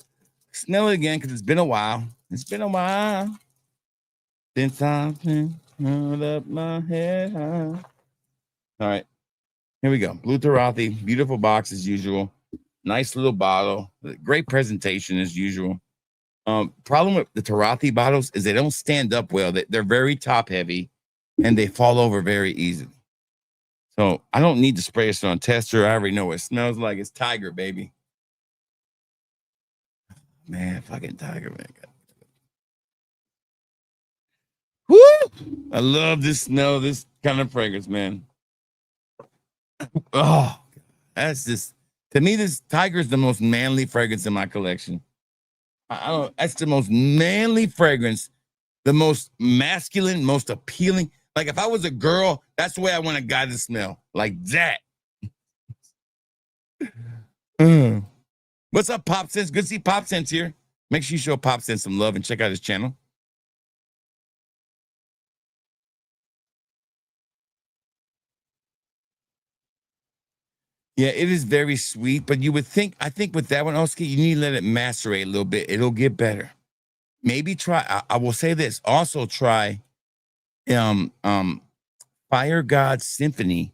smell it again because it's been a while. It's been a while since I've been up my head high. All right. Here we go. Blue Turathi, beautiful box as usual. Nice little bottle. Great presentation as usual. Problem with the Turathi bottles is they don't stand up well. They're very top heavy and they fall over very easily. So I don't need to spray this on tester. I already know what it smells like. It's Tiger, baby. Man, fucking Tiger, man. Woo! I love this smell, this kind of fragrance, man. Oh, that's just, to me, this Tiger is the most manly fragrance in my collection. I don't, that's the most manly fragrance, the most masculine, most appealing. Like if I was a girl, that's the way I want a guy to smell, like that. What's up, Pop Sense? Good to see Pop Sense here. Make sure you show Pop Sense some love and check out his channel. Yeah, it is very sweet, but you would think, I think with that one, Oski, you need to let it macerate a little bit. It'll get better. Maybe try, I will say this, also try Fire God Symphony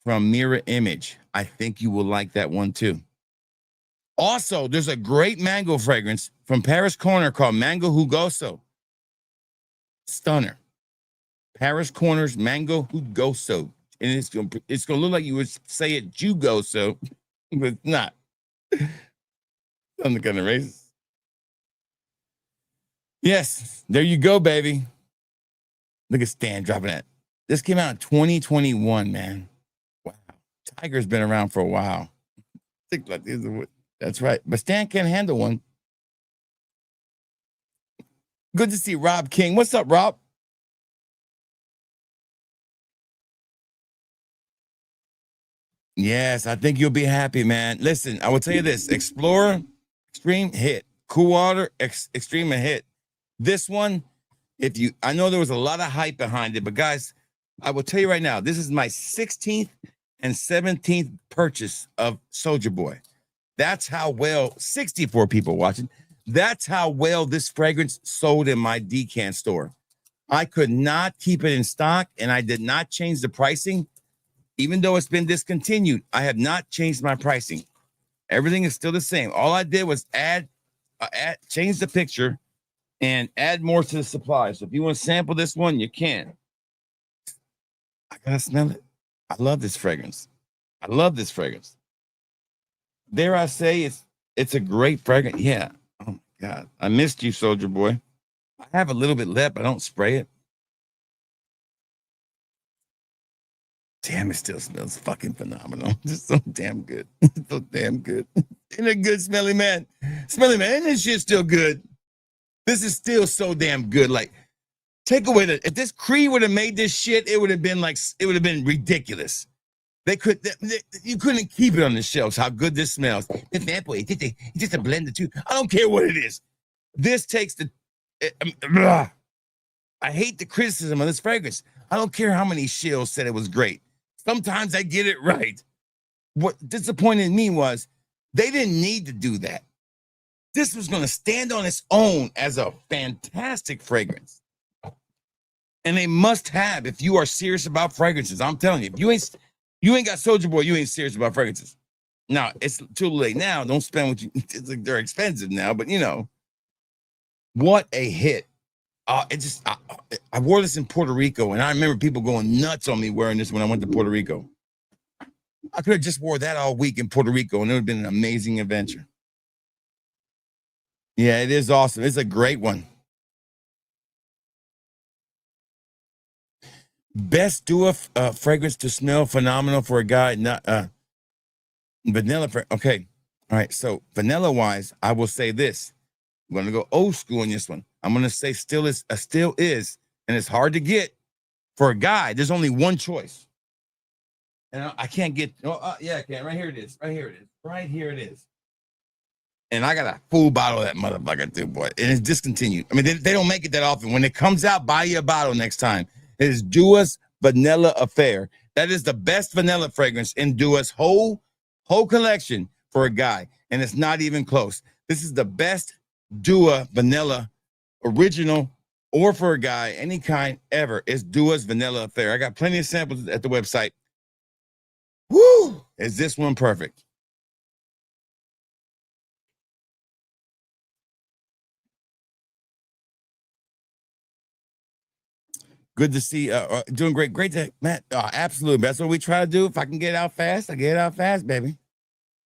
from Mirror Image. I think you will like that one too. Also, there's a great mango fragrance from Paris Corner called Mango Hugoso. Stunner. Paris Corner's Mango Hugoso. And it's gonna look like you would say it Jugoso, but it's not. I'm the kind of racist. Yes, there you go, baby. Look at Stan dropping that. This came out in 2021, man. Wow. Tiger's been around for a while. That's right. But Stan can't handle one. Good to see Rob King. What's up, Rob? Yes, I think you'll be happy, man. Listen, I will tell you this. Explorer, Extreme hit. Cool Water, Extreme a hit. This one, I know there was a lot of hype behind it, but guys, I will tell you right now, this is my 16th and 17th purchase of Soulja Boy. That's how well, 64 people watching. That's how well this fragrance sold in my Decan store. I could not keep it in stock, and I did not change the pricing. Even though it's been discontinued, I have not changed my pricing. Everything is still the same. All I did was change the picture and add more to the supply. So if you want to sample this one, you can. I gotta smell it. I love this fragrance. I love this fragrance. Dare I say it's a great fragrance? Yeah. Oh my God. I missed you, Soulja Boy. I have a little bit left. I don't spray it. Damn, it still smells fucking phenomenal. Just so damn good. So damn good. Ain't a good smelly man. Smelly man, ain't this shit still good? This is still so damn good. Like, take away if this Cree would have made this shit, it would have been ridiculous. You couldn't keep it on the shelves. How good this smells. It's just a blend of two. I don't care what it is. This takes the. I hate the criticism of this fragrance. I don't care how many shills said it was great. Sometimes I get it right. What disappointed me was they didn't need to do that. This was going to stand on its own as a fantastic fragrance. And a must have if you are serious about fragrances. I'm telling you, if you ain't got Soulja Boy, you ain't serious about fragrances. Now, it's too late now. Don't spend what you, it's like they're expensive now, but what a hit. I wore this in Puerto Rico, and I remember people going nuts on me wearing this when I went to Puerto Rico. I could have just wore that all week in Puerto Rico, and it would have been an amazing adventure. Yeah, it is awesome. It's a great one. Best duo fragrance to smell phenomenal for a guy. Not vanilla. Okay, all right. So vanilla wise, I will say this. I'm gonna go old school in this one. I'm gonna say still is, and it's hard to get for a guy. There's only one choice, and I can't get. Yeah, I can. Right here it is. Right here it is. Right here it is. And I got a full bottle of that motherfucker too, boy. And it's discontinued. I mean, they don't make it that often. When it comes out, buy you a bottle next time. It is Dua's Vanilla Affair. That is the best vanilla fragrance in Dua's whole collection for a guy. And it's not even close. This is the best Dua Vanilla original or for a guy, any kind ever. It's Dua's Vanilla Affair. I got plenty of samples at the website. Woo! Is this one perfect? Good to see. Doing great. Great to Matt. Absolutely. That's what we try to do. If I can get out fast, I get out fast, baby.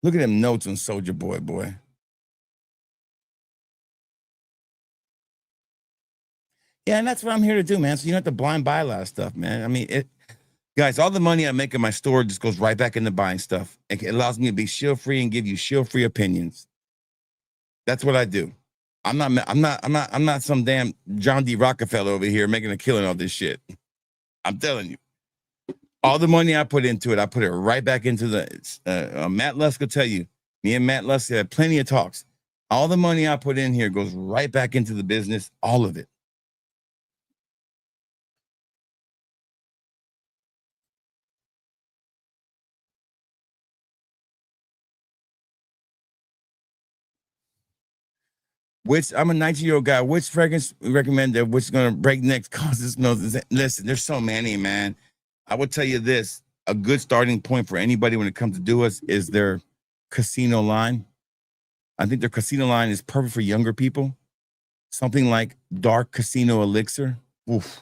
Look at them notes on Soulja Boy, boy. Yeah, and that's what I'm here to do, man. So you don't have to blind buy a lot of stuff, man. I mean, guys, all the money I make in my store just goes right back into buying stuff. It allows me to be shield free and give you shield free opinions. That's what I do. I'm not some damn John D. Rockefeller over here making a killing off this shit. I'm telling you. All the money I put into it, I put it right back into the Matt Lusk will tell you. Me and Matt Lusk had plenty of talks. All the money I put in here goes right back into the business, all of it. Which I'm a 19-year-old guy. Which fragrance we recommend that which is gonna break next causes noses? Listen, there's so many, man. I will tell you this: a good starting point for anybody when it comes to Duas is their casino line. I think their casino line is perfect for younger people. Something like Dark Casino Elixir. Oof.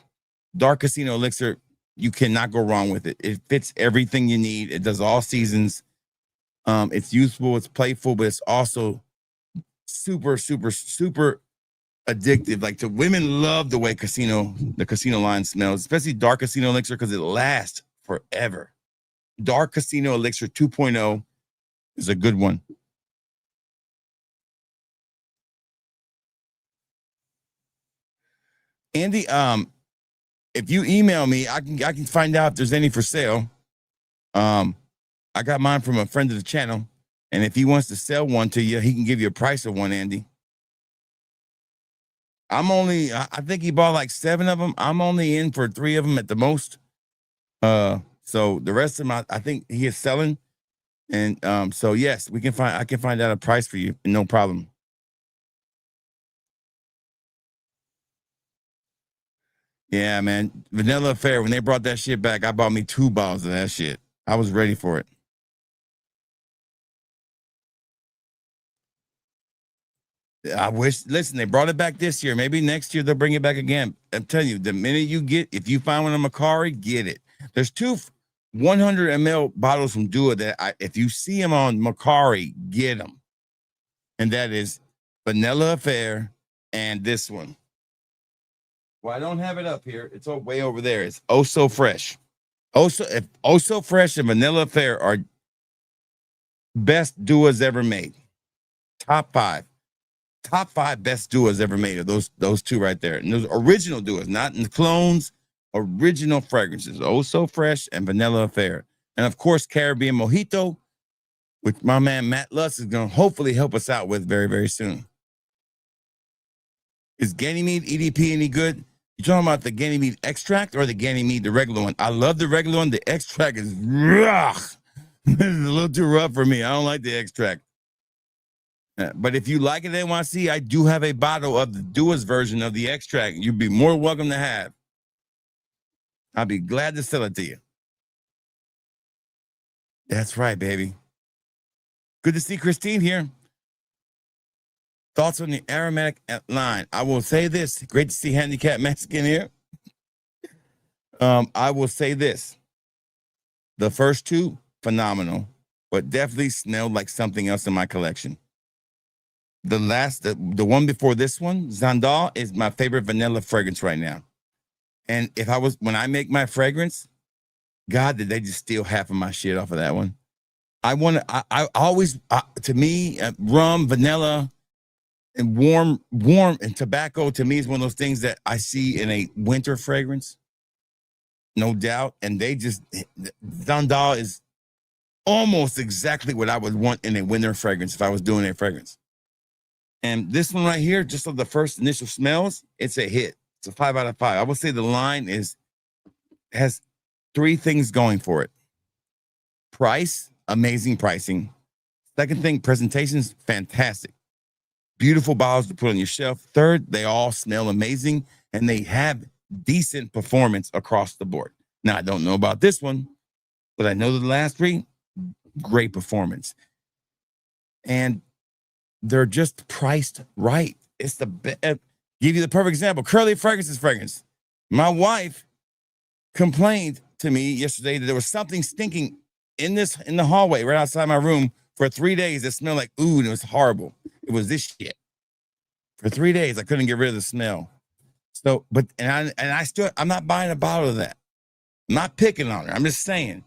Dark Casino Elixir, you cannot go wrong with it. It fits everything you need. It does all seasons. It's useful, it's playful, but it's also super, super, super addictive. Like, the women love the way the casino line smells, especially Dark Casino Elixir, because it lasts forever. Dark Casino Elixir 2.0 is a good one. Andy, if you email me, I can find out if there's any for sale. I got mine from a friend of the channel, and if he wants to sell one to you, he can give you a price of one, Andy. I think he bought like 7 of them. I'm only in for 3 of them at the most. So the rest of them, I think he is selling. And so yes, I can find out a price for you, no problem. Yeah, man. Vanilla Affair, when they brought that shit back, I bought me 2 bottles of that shit. I was ready for it. I wish, listen, they brought it back this year. Maybe next year they'll bring it back again. I'm telling you, the minute if you find one of Macari, get it. There's 2 100 ml bottles from Dua that if you see them on Macari, get them. And that is Vanilla Affair and this one. Well, I don't have it up here. It's way over there. It's Oh So Fresh. Oh So Fresh and Vanilla Affair are best Duas ever made. Top 5 best Duas ever made are those 2 right there. And those original Duas, not in the clones, original fragrances. Oh So Fresh and Vanilla Affair. And of course, Caribbean Mojito, which my man Matt Lutz is going to hopefully help us out with very, very soon. Is Ganymede EDP any good? You talking about the Ganymede extract or the Ganymede, the regular one? I love the regular one. The extract is rough. It's a little too rough for me. I don't like the extract. But if you like it, NYC, I do have a bottle of the Dua's version of the extract. You'd be more welcome to have. I'll be glad to sell it to you. That's right, baby. Good to see Christine here. Thoughts on the aromatic line? I will say this. Great to see Handicap Mexican here. I will say this. The first two, phenomenal, but definitely smelled like something else in my collection. The one before this one, Zandal, is my favorite vanilla fragrance right now. And when I make my fragrance, God, did they just steal half of my shit off of that one? I always, to me, rum, vanilla, and warm and tobacco to me is one of those things that I see in a winter fragrance, no doubt. And Zandal is almost exactly what I would want in a winter fragrance if I was doing a fragrance. And this one right here, just of the first initial smells, it's a hit. It's a 5 out of 5. I would say the line has three things going for it. Price, amazing pricing. Second thing, presentation's fantastic. Beautiful bottles to put on your shelf. Third, they all smell amazing and they have decent performance across the board. Now, I don't know about this one, but I know the last three, great performance. And they're just priced right. It's the best. Give you the perfect example. Curly Fragrances fragrance. My wife complained to me yesterday that there was something stinking in the hallway right outside my room for 3 days that smelled like ooh, and it was horrible. It was this shit. For 3 days, I couldn't get rid of the smell. So, I'm not buying a bottle of that. I'm not picking on her. I'm just saying,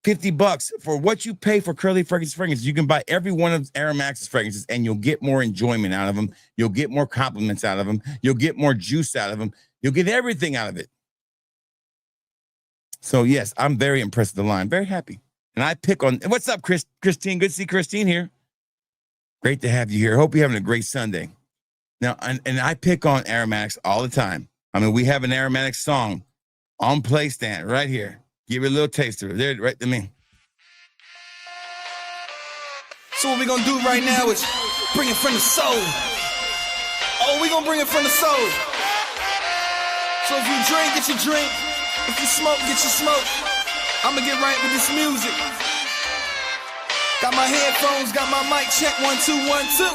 $50 for what you pay for Curly fragrances. You can buy every one of Aromatix's fragrances, and you'll get more enjoyment out of them. You'll get more compliments out of them. You'll get more juice out of them. You'll get everything out of it. So yes, I'm very impressed with the line. Very happy. And I pick on. What's up, Christine? Good to see Christine here. Great to have you here. Hope you're having a great Sunday. Now, and I pick on Aromatix all the time. I mean, we have an Aromatix song on play stand right here. Give it a little taster. There, right to me. So what we're gonna do right now is bring it from the soul. Oh, we're gonna bring it from the soul. So if you drink, get your drink. If you smoke, get your smoke. I'ma get right with this music. Got my headphones, got my mic check, 1 2 1 2.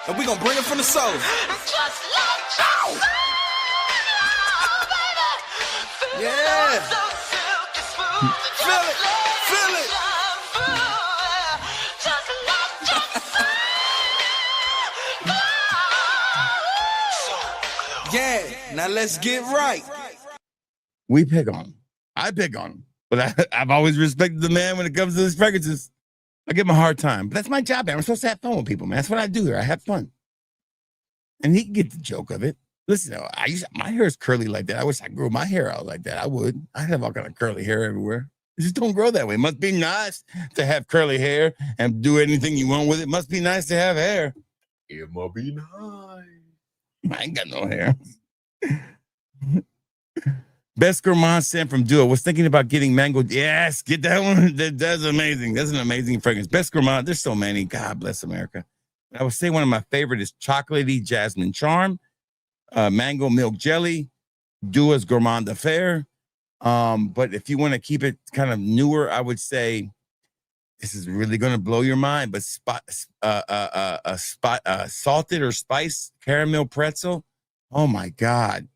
And we gonna bring it from the soul. Just like ow. Yeah. Feel it, feel it. Yeah, now let's get right. We pick on him. I pick on him. But I've always respected the man when it comes to his fragrances. I give him a hard time. But that's my job, man. I'm supposed to have fun with people, man. That's what I do here. I have fun. And he can get the joke of it. Listen, my hair is curly like that. I wish I grew my hair out like that. I would. I have all kind of curly hair everywhere. It just don't grow that way. It must be nice to have curly hair and do anything you want with it. Must be nice to have hair. It must be nice. I ain't got no hair. Best Gourmand scent from Duo. Was thinking about getting mango. Yes, get that one. That's amazing. That's an amazing fragrance. Best Gourmand. There's so many. God bless America. I would say one of my favorite is chocolatey jasmine charm, mango milk jelly, Duo's Gourmand Affair. But if you want to keep it kind of newer, I would say this is really going to blow your mind. But salted or spiced caramel pretzel. Oh my God.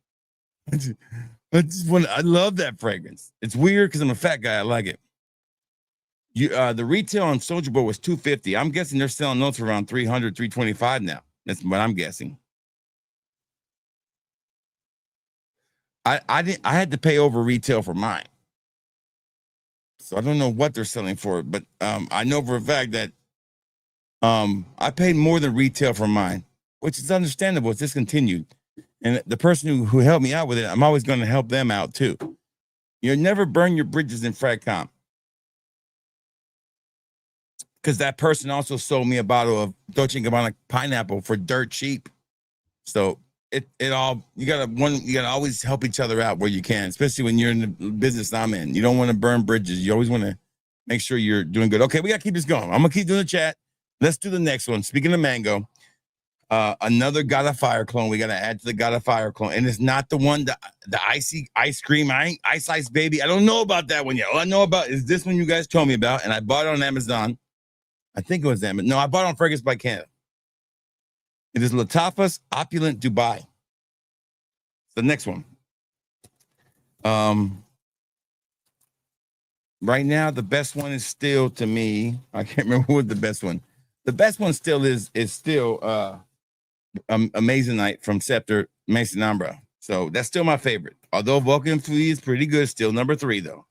I love that fragrance. It's weird because I'm a fat guy. I like it. The retail on Soulja Boy was $250. I'm guessing they're selling those for around $300, $325 now. That's what I'm guessing. I had to pay over retail for mine, so I don't know what they're selling for it. But I know for a fact that I paid more than retail for mine, which is understandable. It's discontinued. And the person who helped me out with it, I'm always going to help them out too. You'll never burn your bridges in frag comp. Because that person also sold me a bottle of Dolce & Gabbana pineapple for dirt cheap. So it all you gotta always help each other out where you can, especially when you're in the business I'm in. You don't want to burn bridges. You always want to make sure you're doing good. Okay, we gotta keep this going. I'm gonna keep doing the chat. Let's do the next one. Speaking of mango, another Got a Fire clone. We gotta add to the Got a Fire clone, and it's not the one the icy ice cream. I ain't ice baby. I don't know about that one yet. All I know about is this one you guys told me about, and I bought it on Amazon. I think it was Amazon. No, I bought it on Fragrance by Canada. It is Lattafa's Opulent Dubai. The next one. Right now, the best one is still, to me, I can't remember what the best one. The best one still is still Amazing Night from Scepter Mason Ambra. So that's still my favorite. Although Vulcan Flea is pretty good, still number 3 though.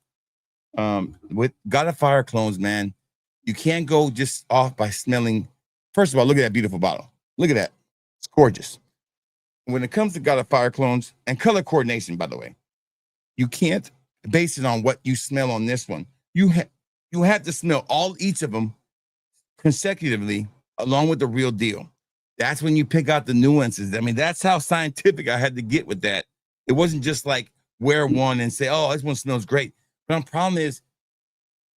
With Got a Fire clones, man, you can't go just off by smelling. First of all, look at that beautiful bottle. Look at that. It's gorgeous. When it comes to Got a Fire clones and color coordination, by the way, you can't base it on what you smell on this one. You have to smell each of them consecutively along with the real deal. That's when you pick out the nuances. I mean, that's how scientific I had to get with that. It wasn't just like wear one and say, oh, this one smells great. But the problem is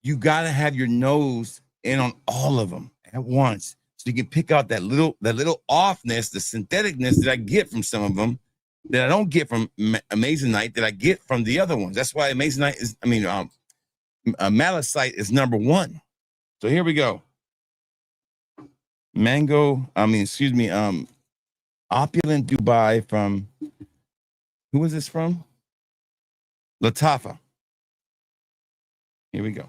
you got to have your nose in on all of them at once. So you can pick out that little offness, the syntheticness that I get from some of them that I don't get from Amazing Night that I get from the other ones. That's why Amazing Night is, Malicite is number 1. So here we go. Opulent Dubai from, who is this from? Lattafa. Here we go.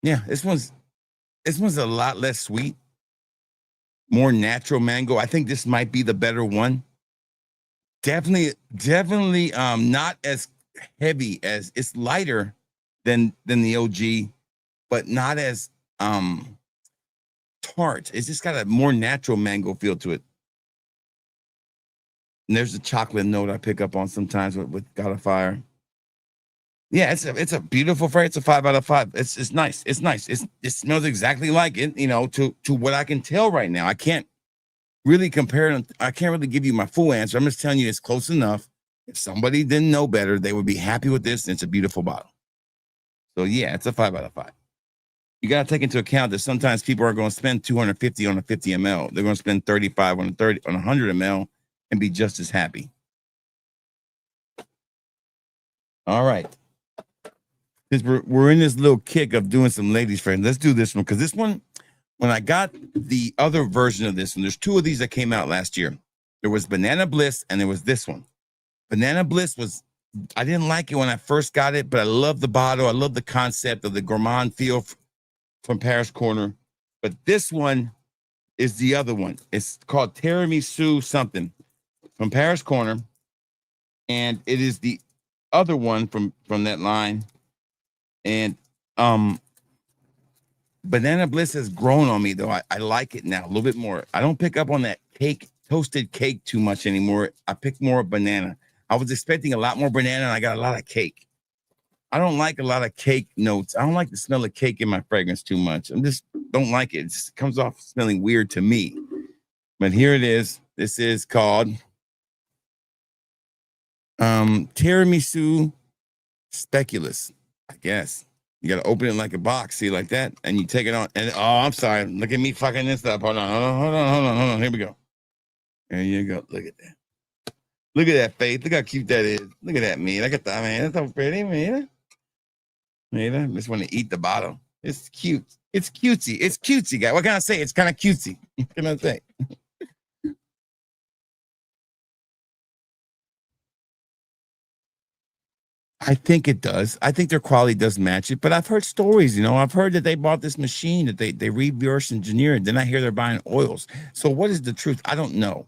Yeah, this one's a lot less sweet, more natural mango. I think this might be the better one. Definitely not as heavy as, it's lighter than the OG, but not as tart. It's just got a more natural mango feel to it. And there's a chocolate note I pick up on sometimes with Got a Fire. Yeah, it's a beautiful fragrance. It's a 5 out of 5. It's nice. It's nice. It smells exactly like it, to what I can tell right now. I can't really compare it. I can't really give you my full answer. I'm just telling you it's close enough. If somebody didn't know better, they would be happy with this. And it's a beautiful bottle. So yeah, it's a 5 out of 5. You got to take into account that sometimes people are going to spend $250 on a 50 ml. They're going to spend $35 on a 100 ml and be just as happy. All right. Because we're in this little kick of doing some ladies' friends. Let's do this one. Because this one, when I got the other version of this one, there's 2 of these that came out last year. There was Banana Bliss and there was this one. Banana Bliss I didn't like it when I first got it, but I love the bottle. I love the concept of the gourmand feel from Paris Corner. But this one is the other one. It's called Tiramisu something from Paris Corner. And it is the other one from that line. And Banana Bliss has grown on me, though. I like it now a little bit more. I don't pick up on that toasted cake too much anymore. I pick more banana. I was expecting a lot more banana, and I got a lot of cake. I don't like a lot of cake notes. I don't like the smell of cake in my fragrance too much. I just don't like it. It just comes off smelling weird to me. But here it is. This is called Tiramisu Speculous, I guess. You got to open it like a box, see, like that, and you take it on. And I'm sorry, look at me fucking this up. Hold on. Here we go. There you go. Look at that. Look at that face. Look how cute that is. Look at that, man. Look at that, man. That's so pretty, man. I just want to eat the bottle. It's cute. It's cutesy. It's cutesy, guy. What can I say? It's kind of cutesy. What can I say? I think it does. I think their quality does match it, but I've heard stories, I've heard that they bought this machine that they reverse engineered. Then I hear they're buying oils. So what is the truth? I don't know.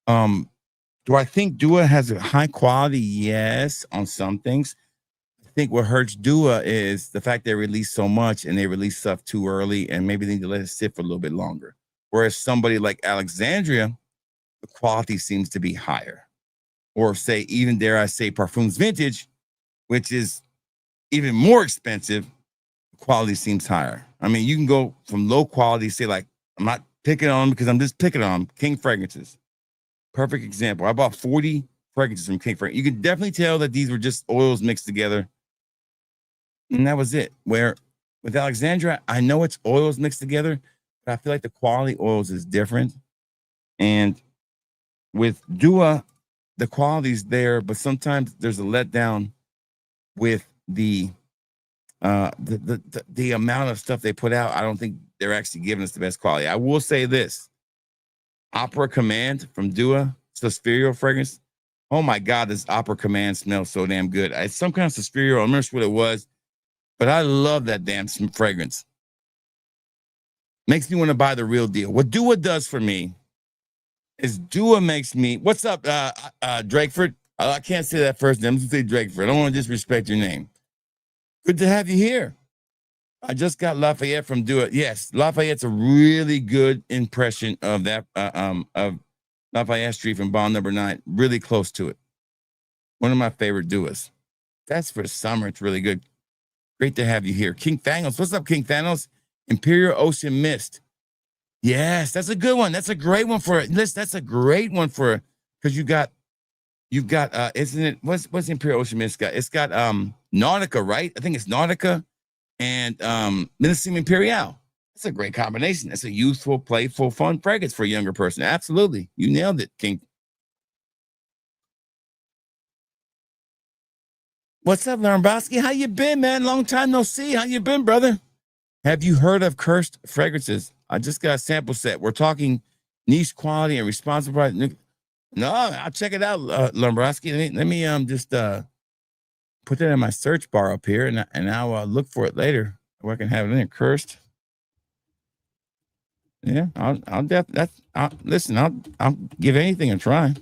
Do I think Dua has a high quality? Yes, on some things. I think what hurts Dua is the fact they release so much and they release stuff too early and maybe they need to let it sit for a little bit longer. Whereas somebody like Alexandria, the quality seems to be higher. Or say, even dare I say, Parfums Vintage, which is even more expensive, the quality seems higher. I mean, you can go from low quality, say like, I'm not picking on them because I'm just picking on them. King Fragrances. Perfect example. I bought 40 fragrances from King Frank. You can definitely tell that these were just oils mixed together. And that was it. Where with Alexandra, I know it's oils mixed together, but I feel like the quality oils is different. And with Dua, the quality's there, but sometimes there's a letdown with the amount of stuff they put out. I don't think they're actually giving us the best quality. I will say this. Opera Command from Dua, Suspiria fragrance. Oh my God, this Opera Command smells so damn good. It's some kind of Suspiria. I don't remember what it was, but I love that damn fragrance. Makes me want to buy the real deal. What Dua does for me is Dua makes me. What's up, Drakeford? I can't say that first name. I'm just say Drakeford. I don't want to disrespect your name. Good to have you here. I just got Lafayette from Dua. Yes, Lafayette's a really good impression of that of Lafayette Street from Bond Number 9. Really close to it. One of my favorite Duas. That's for summer. It's really good. Great to have you here. King Thanos. What's up, King Thanos? Imperial Ocean Mist. Yes, that's a good one. That's a great one for it. That's a great one for, because you've got isn't it, what's Imperial Ocean Mist got? It's got Nautica, right? I think it's Nautica and Menacing Imperial. That's a great combination. That's a youthful, playful, fun fragrance for a younger person. Absolutely. You nailed it, King. What's up, Lambowski? How you been, man? Long time no see. How you been, brother? Have you heard of Cursed Fragrances? I just got a sample set. We're talking niche quality and responsible price. No, I'll check it out, Lombrowski. Let me just put that in my search bar up here, and I'll look for it later. Or I can have it in there. Cursed. Yeah, listen. I'll give anything a try.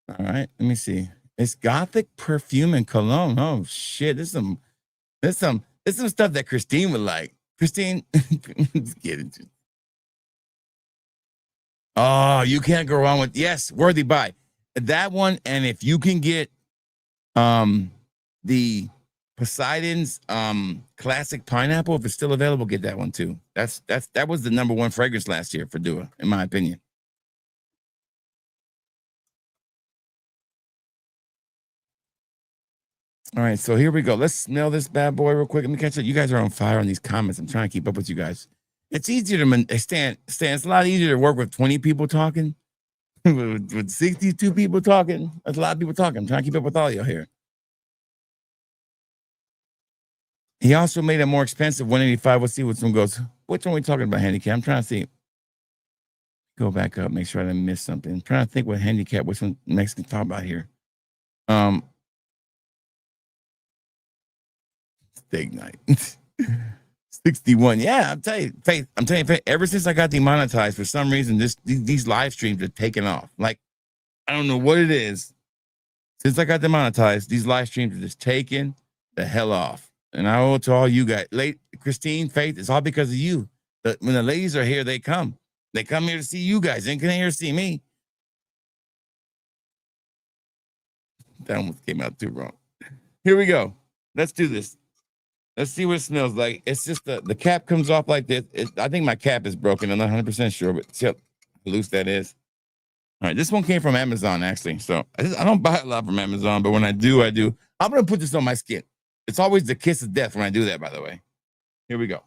All right, let me see. It's Gothic perfume and cologne. Oh shit, there's some stuff that Christine would like. Christine, get it. Oh, you can't go wrong with, yes, worthy buy. That one, and if you can get the Poseidon's classic pineapple, if it's still available, get that one too. That was the #1 fragrance last year for Dua, in my opinion. All right, so here we go. Let's smell this bad boy real quick. Let me catch it. You guys are on fire on these comments. I'm trying to keep up with you guys. It's easier to stand. It's a lot easier to work with 20 people talking, with 62 people talking. That's a lot of people talking. I'm trying to keep up with all y'all here. He also made it more expensive, $185. Let's see which one goes. Which one are we talking about, handicap? I'm trying to see. Go back up, make sure I didn't miss something. I'm trying to think what handicap, which one next to talk about here. Steak night. 61. Yeah, I'm telling you, Faith. Ever since I got demonetized, for some reason, these live streams are taking off. Like, I don't know what it is. Since I got demonetized, these live streams are just taking the hell off. And I owe it to all you guys. Christine, Faith, it's all because of you. When the ladies are here, they come. They come here to see you guys. They come here to see me. That almost came out too wrong. Here we go. Let's do this. Let's see what it smells like. It's just the cap comes off like this. I think my cap is broken. I'm not 100% sure, but see how loose that is. All right, this one came from Amazon, actually. So I don't buy a lot from Amazon, but when I do, I do. I'm going to put this on my skin. It's always the kiss of death when I do that, by the way. Here we go.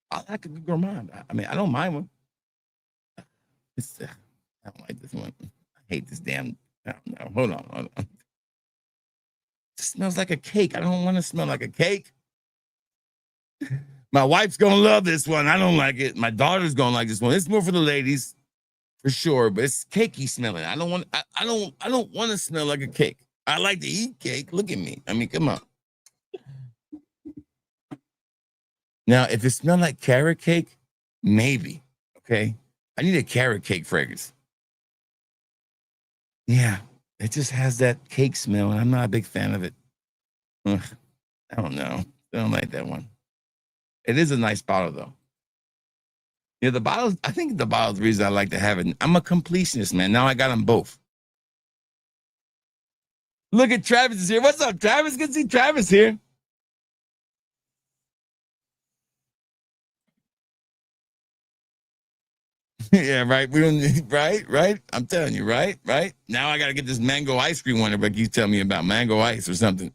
I like a good Gourmand. I mean, I don't mind one. I don't like this one. I hate this damn. No, hold on. It smells like a cake. I don't want to smell like a cake. My wife's gonna love this one. I don't like it. My daughter's gonna like this one. It's more for the ladies, for sure. But it's cakey smelling. I don't want to smell like a cake. I like to eat cake. Look at me. I mean, come on. Now, if it smelled like carrot cake, maybe. Okay, I need a carrot cake fragrance. Yeah. It just has that cake smell, and I'm not a big fan of it. Ugh, I don't know. I don't like that one. It is a nice bottle, though. Yeah, the bottles. I think the bottles the reason I like to have it. I'm a completionist, man. Now I got them both. Look at Travis is here. What's up, Travis? Good to see Travis here. Yeah, right. We don't right. I'm telling you, right. Now I gotta get this mango ice cream one. But you tell me about mango ice or something.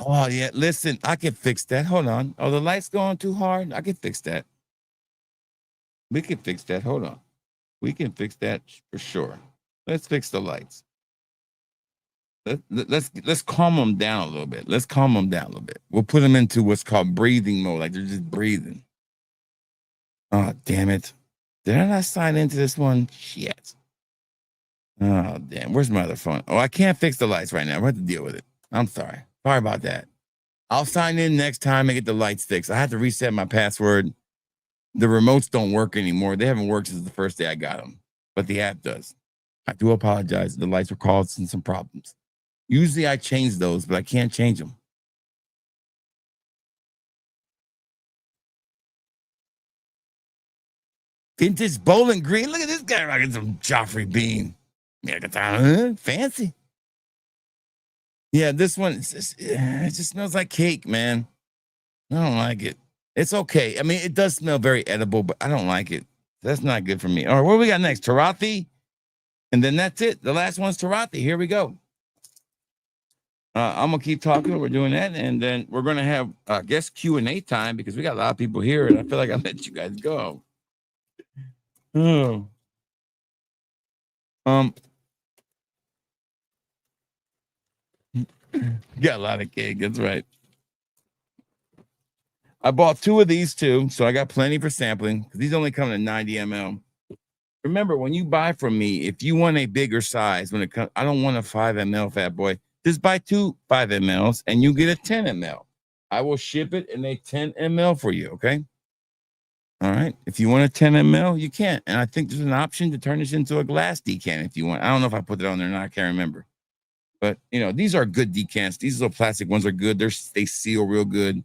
Oh yeah, listen, I can fix that. Hold on. Oh, the light's going too hard. I can fix that. We can fix that. Hold on. We can fix that for sure. Let's fix the lights. Let's calm them down a little bit. Let's calm them down a little bit. We'll put them into what's called breathing mode, like they're just breathing. Oh, damn it. Did I not sign into this one? Shit. Oh, damn. Where's my other phone? Oh, I can't fix the lights right now. I'm going to have to deal with it. I'm sorry. Sorry about that. I'll sign in next time and get the lights fixed. I have to reset my password. The remotes don't work anymore. They haven't worked since the first day I got them, but the app does. I do apologize. The lights were causing some problems. Usually I change those, but I can't change them. Vintage Bowling Green. Look at this guy rocking some Joffrey Bean. Yeah, fancy. Yeah, this one, it just smells like cake, man. I don't like it. It's okay. I mean, it does smell very edible, but I don't like it. That's not good for me. All right, what do we got next? Turathi? And then that's it. The last one's Turathi. Here we go. I'm going to keep talking. We're doing that. And then we're going to have, I guess, Q&A time because we got a lot of people here, and I feel like I let you guys go. Oh. Got a lot of cake. That's right. I bought 2 of these too, so I got plenty for sampling because these only come in 90 ml. Remember, when you buy from me, if you want a bigger size, when it comes, I don't want a 5 ml, fat boy. Just buy 2 5 mls and you get a 10 ml. I will ship it in a 10 ml for you. Okay. All right. If you want a 10 ml, you can. And I think there's an option to turn this into a glass decan if you want. I don't know if I put it on there or not. I can't remember. But you know, these are good decants. These little plastic ones are good. They seal real good.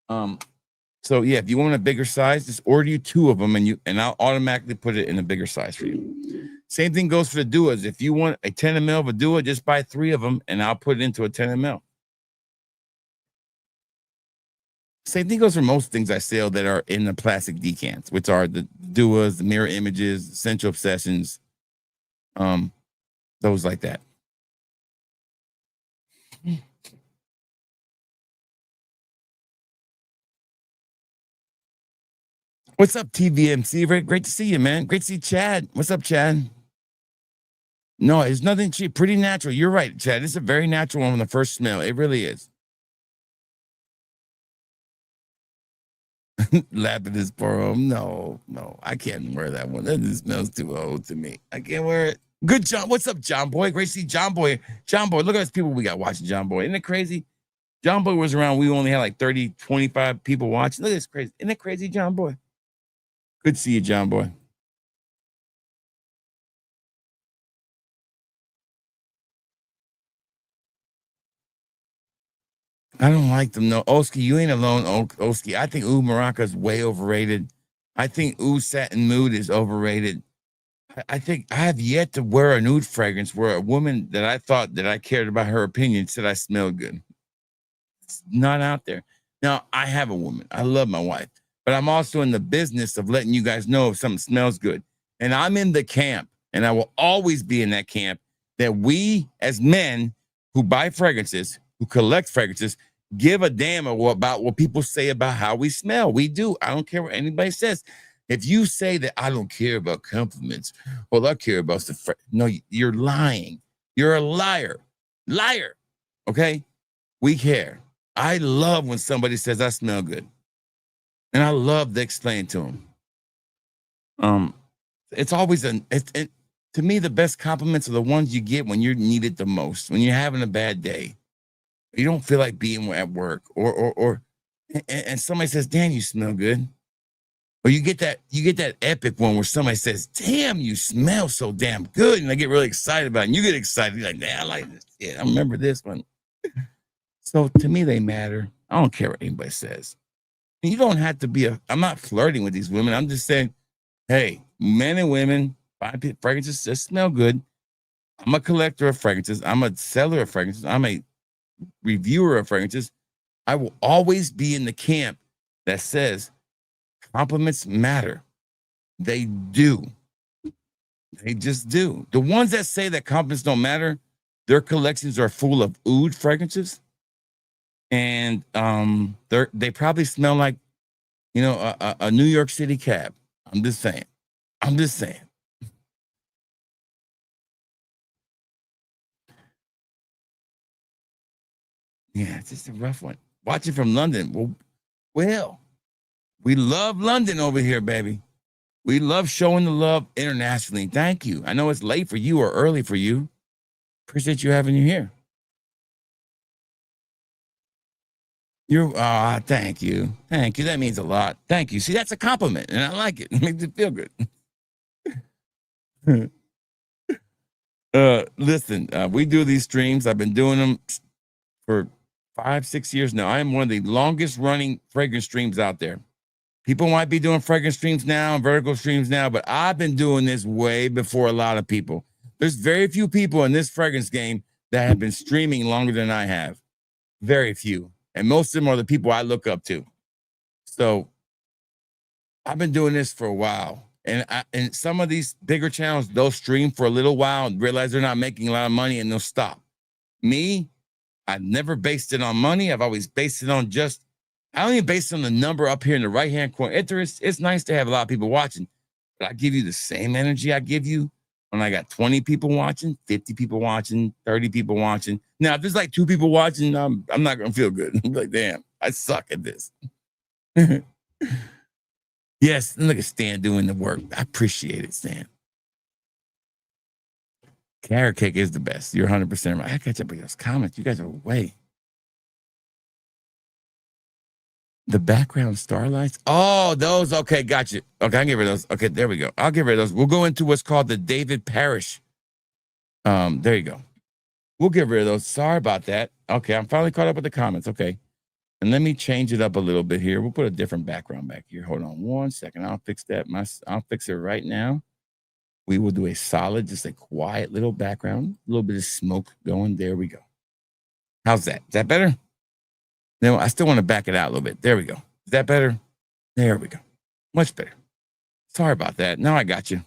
So yeah, if you want a bigger size, just order you 2 of them and I'll automatically put it in a bigger size for you. Same thing goes for the Duas. If you want a 10 ml of a Dua, just buy 3 of them and I'll put it into a 10 ml. Same thing goes for most things I sell that are in the plastic decants, which are the Duas, the mirror images, Central Obsessions, those like that. What's up, TVMC? Very great to see you, man. Great to see Chad. What's up, Chad? No, it's nothing cheap. Pretty natural. You're right, Chad. It's a very natural one on the first smell. It really is. Lapidus Poro. No, I can't wear that one. That just smells too old to me. I can't wear it. Good John. What's up, John Boy? Great to see John Boy. John Boy, look at those people we got watching John Boy. Isn't it crazy? John Boy was around. We only had like 30, 25 people watching. Look at this crazy. Isn't it crazy, John Boy? Good to see you, John Boy. I don't like them. No, Oski, you ain't alone, Oski. I think Oud Maraca is way overrated. I think Oud Satin Mood is overrated. I think I have yet to wear a nude fragrance where a woman that I thought that I cared about her opinion said I smelled good. It's not out there. Now, I have a woman. I love my wife, but I'm also in the business of letting you guys know if something smells good. And I'm in the camp, and I will always be in that camp, that we as men who buy fragrances, who collect fragrances, give a damn about what people say about how we smell. We do. I don't care what anybody says. If you say that I don't care about compliments, well, I care about the no, you're lying. You're a liar. Liar. Okay? We care. I love when somebody says I smell good. And I love to explain to them. It's always to me, the best compliments are the ones you get when you're needed the most, when you're having a bad day. You don't feel like being at work, and somebody says, "Damn, you smell good," or you get that epic one where somebody says, "Damn, you smell so damn good," and I get really excited about it. And you get excited, you're like, "Damn, I like this. Yeah, I remember this one." So to me, they matter. I don't care what anybody says. You don't have to be I'm not flirting with these women. I'm just saying, hey, men and women buy fragrances just smell good. I'm a collector of fragrances. I'm a seller of fragrances. I'm a reviewer of fragrances. I will always be in the camp that says compliments matter. They do. They just do. The ones that say that compliments don't matter, their collections are full of oud fragrances. And they probably smell like, you know, a New York City cab. I'm just saying. Yeah, it's just a rough one. Watching from London. Well, we love London over here, baby. We love showing the love internationally. Thank you. I know it's late for you or early for you. Appreciate you having you here. Thank you. Thank you. That means a lot. Thank you. See, that's a compliment, and I like it. It makes it feel good. Listen, we do these streams. I've been doing them for 5-6 years now. I am one of the longest running fragrance streams out there. People might be doing fragrance streams now and vertical streams now, but I've been doing this way before a lot of people. There's very few people in this fragrance game that have been streaming longer than I have. Very few. And most of them are the people I look up to. So I've been doing this for a while. And some of these bigger channels, they'll stream for a little while and realize they're not making a lot of money and they'll stop. Me, I've never based it on money. I've always based it on I don't even base it on the number up here in the right-hand corner. It's nice to have a lot of people watching, but I give you the same energy I give you when I got 20 people watching, 50 people watching, 30 people watching. Now, if there's like 2 people watching, I'm not going to feel good. I'm like, damn, I suck at this. Yes, look at Stan doing the work. I appreciate it, Stan. Carrot cake is the best. You're 100% right. I catch up with those comments. You guys are way. The background starlights. Oh, those. Okay, got you. Okay, I'll get rid of those. Okay, there we go. I'll get rid of those. We'll go into what's called the David Parrish. There you go. We'll get rid of those. Sorry about that. Okay, I'm finally caught up with the comments. Okay. And let me change it up a little bit here. We'll put a different background back here. Hold on 1 second. I'll fix that. I'll fix it right now. We will do a solid, just a quiet little background. A little bit of smoke going. There we go. How's that? Is that better? No, I still want to back it out a little bit. There we go. Is that better? There we go. Much better. Sorry about that. Now I got you.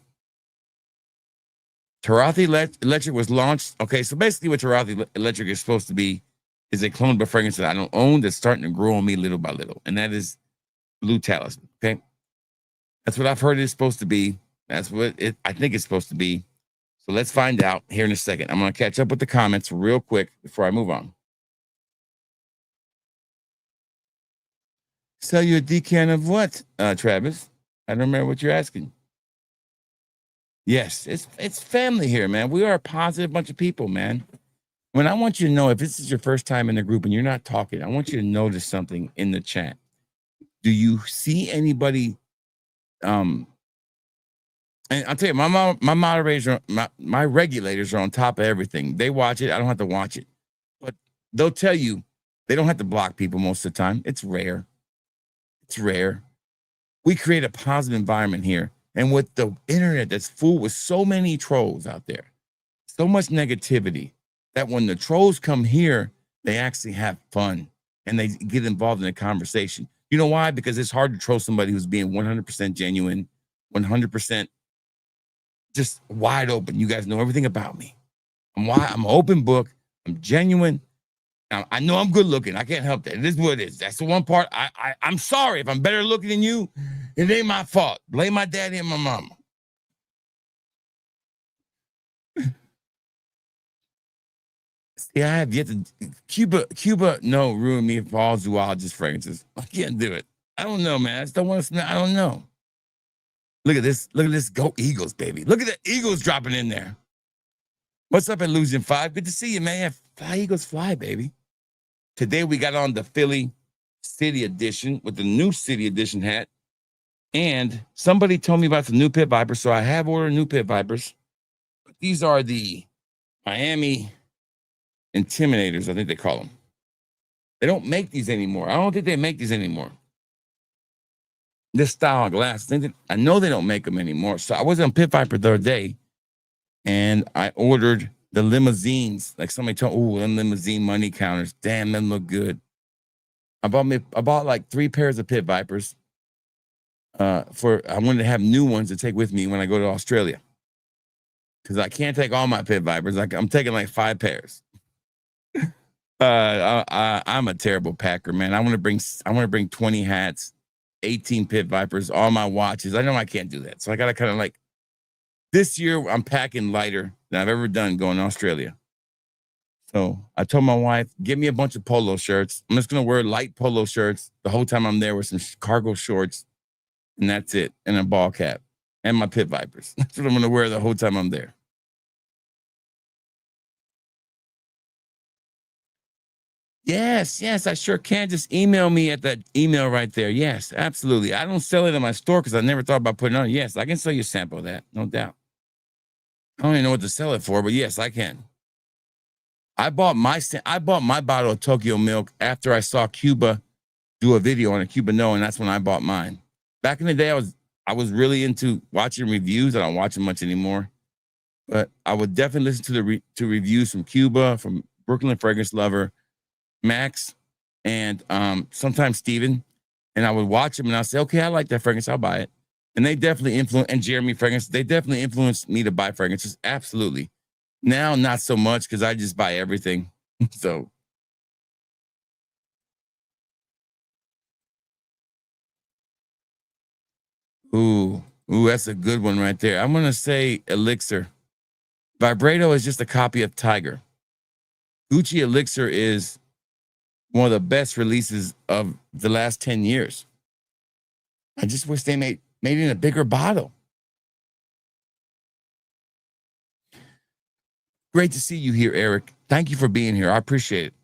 Turathi Electric was launched. Okay, so basically what Turathi Electric is supposed to be is a clone of a fragrance that I don't own that's starting to grow on me little by little, and that is Blue Talisman. Okay, that's what I've heard it's supposed to be. That's what I think it's supposed to be. So let's find out here in a second. I'm going to catch up with the comments real quick before I move on. Sell you a decan of what, Travis? I don't remember what you're asking. Yes, it's family here, man. We are a positive bunch of people, man. When I want you to know, if this is your first time in the group and you're not talking, I want you to notice something in the chat. Do you see anybody? And I'll tell you, my moderators, my regulators are on top of everything. They watch it. I don't have to watch it, but they'll tell you they don't have to block people most of the time. It's rare. It's rare. We create a positive environment here. And with the internet that's full with so many trolls out there, so much negativity, that when the trolls come here, they actually have fun and they get involved in a conversation. You know why? Because it's hard to troll somebody who's being 100% genuine, 100% just wide open. You guys know everything about me. I'm an open book. I'm genuine. I know I'm good looking. I can't help that. It is what it is. That's the one part. I'm sorry if I'm better looking than you. It ain't my fault. Blame my daddy and my mama. See, I have yet to Cuba. No, ruin me for all zoologist fragrances. I can't do it. I don't know, man. I just don't want to smell. I don't know. Look at this. Look at this. Go Eagles, baby. Look at the Eagles dropping in there. What's up, Illusion 5? Good to see you, man. Fly Eagles fly, baby. Today we got on the Philly City Edition with the new City Edition hat. And somebody told me about the new Pit Vipers, so I have ordered new Pit Vipers. These are the Miami Intimidators, I think they call them. They don't make these anymore. I don't think they make these anymore. This style of glass. I know they don't make them anymore. So I was on Pit Viper the other day, and I ordered the limousines. Like somebody told, oh, them limousine money counters. Damn, them look good. I bought like 3 pairs of Pit Vipers. I wanted to have new ones to take with me when I go to Australia. Because I can't take all my Pit Vipers. I'm taking like 5 pairs. I'm a terrible packer, man. I want to bring 20 hats, 18 Pit Vipers, all my watches. I know I can't do that. So I got to kind of like, this year I'm packing lighter than I've ever done going to Australia. So I told my wife, give me a bunch of polo shirts. I'm just going to wear light polo shirts the whole time I'm there with some cargo shorts. And that's it. And a ball cap and my Pit Vipers. That's what I'm going to wear the whole time I'm there. Yes, I sure can. Just email me at that email right there. Yes, absolutely. I don't sell it in my store because I never thought about putting it on. Yes, I can sell you a sample of that. No doubt. I don't even know what to sell it for, but yes, I can. I bought my bottle of Tokyo Milk after I saw Cuba do a video on a Cuba No, and that's when I bought mine. Back in the day, I was really into watching reviews. I don't watch them much anymore, but I would definitely listen to reviews from Cuba, from Brooklyn Fragrance Lover, Max, and sometimes Steven, and I would watch them and I'll say, okay, I like that fragrance, I'll buy it. And they definitely and Jeremy Fragrance, they definitely influenced me to buy fragrances. Absolutely. Now, not so much because I just buy everything. So. Ooh, that's a good one right there. I'm going to say Elixir. Vibrato is just a copy of Tiger. Gucci Elixir is one of the best releases of the last 10 years. I just wish they made it in a bigger bottle. Great to see you here, Eric. Thank you for being here. I appreciate it.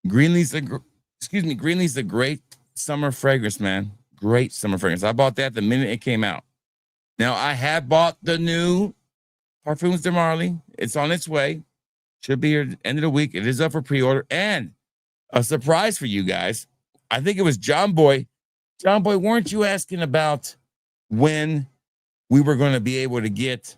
Greenleaf's a great summer fragrance, man. Great summer fragrance. I bought that the minute it came out. Now, I have bought the new Parfums de Marly. It's on its way. Should be here at the end of the week. It is up for pre-order. And a surprise for you guys. I think it was John Boy. John Boy, weren't you asking about when we were going to be able to get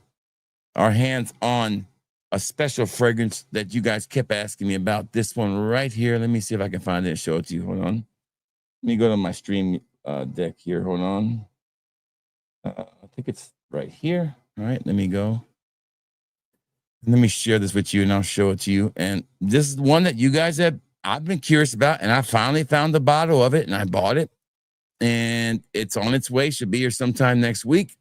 our hands on a special fragrance that you guys kept asking me about? This one right here. Let me see if I can find it and show it to you. Hold on. Let me go to my stream deck here. Hold on. I think it's right here. All right, let me go. Let me share this with you and I'll show it to you. And this is one that you guys I've been curious about, and I finally found the bottle of it and I bought it. And it's on its way. Should be here sometime next week.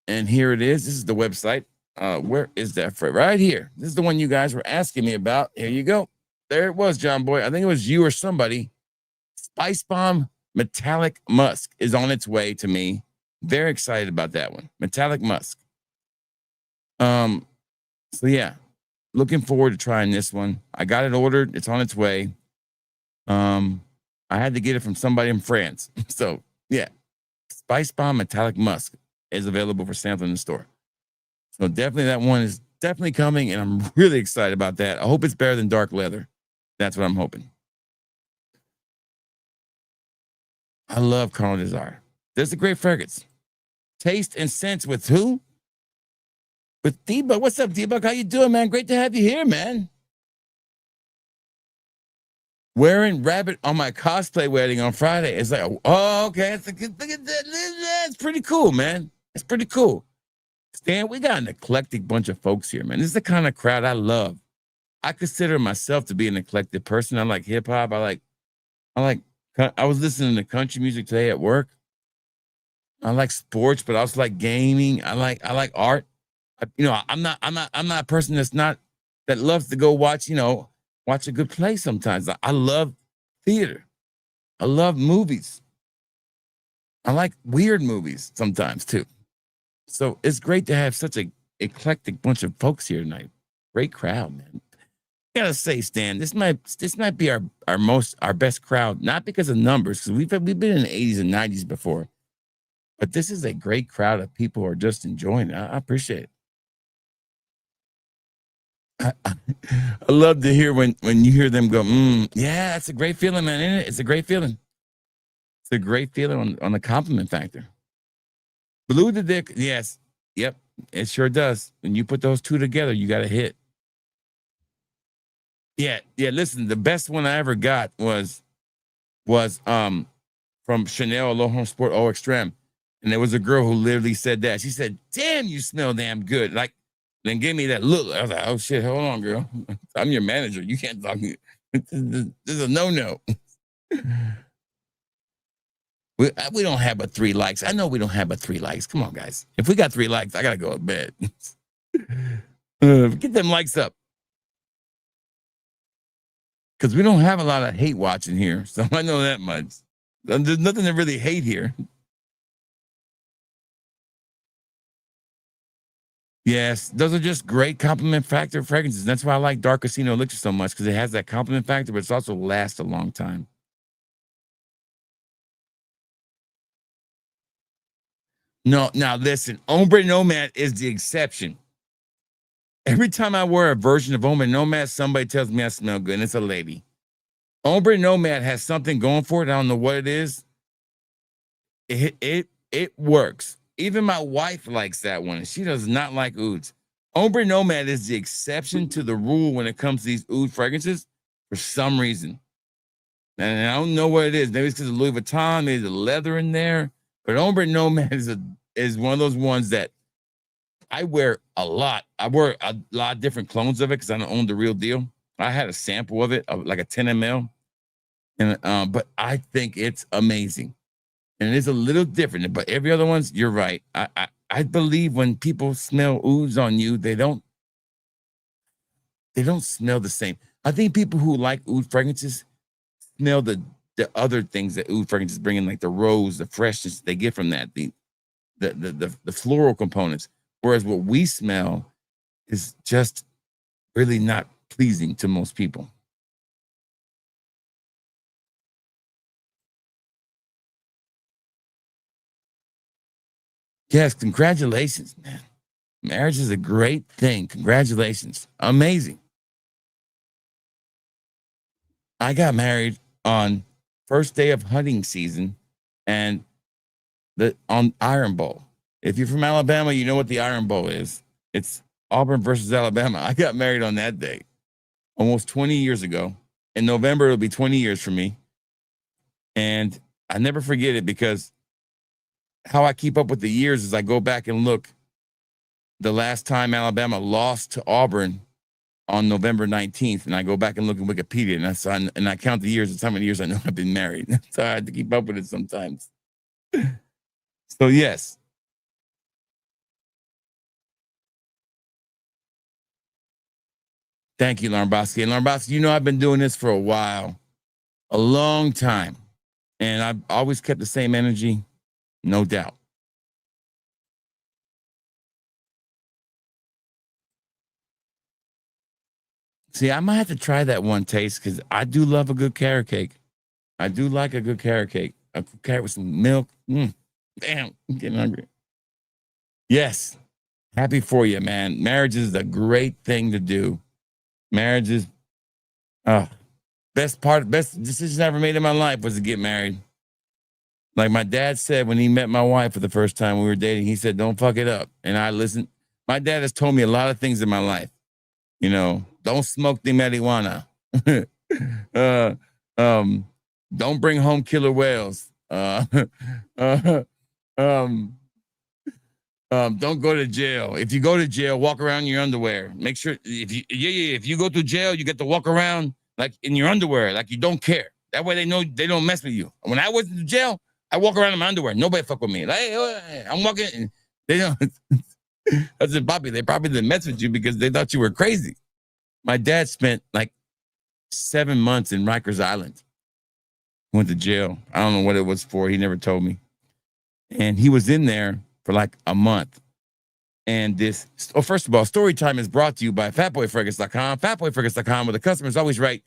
And here it is. This is the website. Where is that for? Right here. This is the one you guys were asking me about. Here you go. There it was, John Boy. I think it was you or somebody. Spice Bomb Metallic Musk is on its way to me. Very excited about that one. Metallic Musk. So yeah, looking forward to trying this one. I got it ordered. It's on its way. I had to get it from somebody in France. So yeah, Spice Bomb Metallic Musk is available for sample in the store. So definitely that one is definitely coming, and I'm really excited about that. I hope it's better than Dark Leather. That's what I'm hoping. I love Carnal Desire. There's a great fragrance. Taste and Sense with who? With D-Buck. What's up, D-Buck? How you doing, man? Great to have you here, man. Wearing rabbit on my cosplay wedding on Friday. It's like, oh, okay. Look at that. That's pretty cool, man. It's pretty cool. Stan, we got an eclectic bunch of folks here, man. This is the kind of crowd I love. I consider myself to be an eclectic person. I like hip hop. I was listening to country music today at work. I like sports, but I also like gaming. I like art. I'm not a person that loves to go watch a good play sometimes. I love theater. I love movies. I like weird movies sometimes too. So it's great to have such a eclectic bunch of folks here tonight. Great crowd, man. I gotta say, Stan, this might be our best crowd, not because of numbers, because we've been in the 80s and 90s before. But this is a great crowd of people who are just enjoying it. I appreciate it. I love to hear when you hear them go, yeah, it's a great feeling, man, isn't it? It's a great feeling. It's a great feeling on the compliment factor. Blue the dick, yes. Yep, it sure does. When you put those two together, you got a hit. Yeah. Listen, the best one I ever got was from Chanel Low Home Sport Eau Extreme. And there was a girl who literally said that. She said, damn, you smell damn good. Like, then gave me that look. I was like, oh shit, hold on, girl. I'm your manager. You can't talk. This is a no-no. We don't have but 3 likes. I know we don't have but 3 likes. Come on, guys. If we got 3 likes, I gotta go to bed. Get them likes up. Because we don't have a lot of hate watching here. So I know that much. There's nothing to really hate here. Yes, those are just great compliment factor fragrances. That's why I like Dark Casino Elixir so much, because it has that compliment factor, but it's also lasts a long time. No, now listen, Ombre Nomad is the exception. Every time I wear a version of Ombre Nomad, somebody tells me I smell good, and it's a lady. Ombre Nomad has something going for it. I don't know what it is. It works. Even my wife likes that one. She does not like ouds. Ombre Nomad is the exception to the rule when it comes to these oud fragrances for some reason. And I don't know what it is. Maybe it's because of Louis Vuitton, maybe the leather in there. But Ombre Nomad is one of those ones that I wear a lot. I wear a lot of different clones of it because I don't own the real deal. I had a sample of it, like a 10 ml. And but I think it's amazing. And it is a little different, but every other one's, you're right. I believe when people smell ouds on you, they don't smell the same. I think people who like oud fragrances smell the other things that oud fragrances bring in, like the rose, the freshness they get from that, the floral components. Whereas what we smell is just really not pleasing to most people. Yes, congratulations, man. Marriage is a great thing. Congratulations. Amazing. I got married on first day of hunting season and on Iron Bowl. If you're from Alabama, you know what the Iron Bowl is. It's Auburn versus Alabama. I got married on that day almost 20 years ago. In November, it'll be 20 years for me. And I never forget it because how I keep up with the years is I go back and look the last time Alabama lost to Auburn on November 19th, and I go back and look in Wikipedia, and I count the years. That's how many years I know I've been married. So I had to keep up with it sometimes. So yes. Thank you, Larnbowski. And Larnbowski, you know I've been doing this for a while, a long time, and I've always kept the same energy, no doubt. See, I might have to try that one taste because I do love a good carrot cake. I do like a good carrot cake. A carrot with some milk. Damn, I'm getting hungry. Yes. Happy for you, man. Marriage is a great thing to do. Marriage is best decision I ever made in my life was to get married. Like my dad said when he met my wife for the first time we were dating, he said, don't fuck it up. And I listened. My dad has told me a lot of things in my life. You know, don't smoke the marijuana. Don't bring home killer whales. Don't go to jail. If you go to jail, walk around in your underwear. Make sure if you go to jail, you get to walk around like in your underwear, like you don't care. That way they know they don't mess with you. When I was in jail, I walk around in my underwear. Nobody fuck with me. Like, hey, I'm walking. And they don't. I said, Bobby, they probably didn't mess with you because they thought you were crazy. My dad spent like 7 months in Rikers Island. Went to jail. I don't know what it was for. He never told me. And he was in there for like a month. And first of all, Storytime is brought to you by fatboyfragrance.com. Fatboyfragrance.com, where the customer is always right.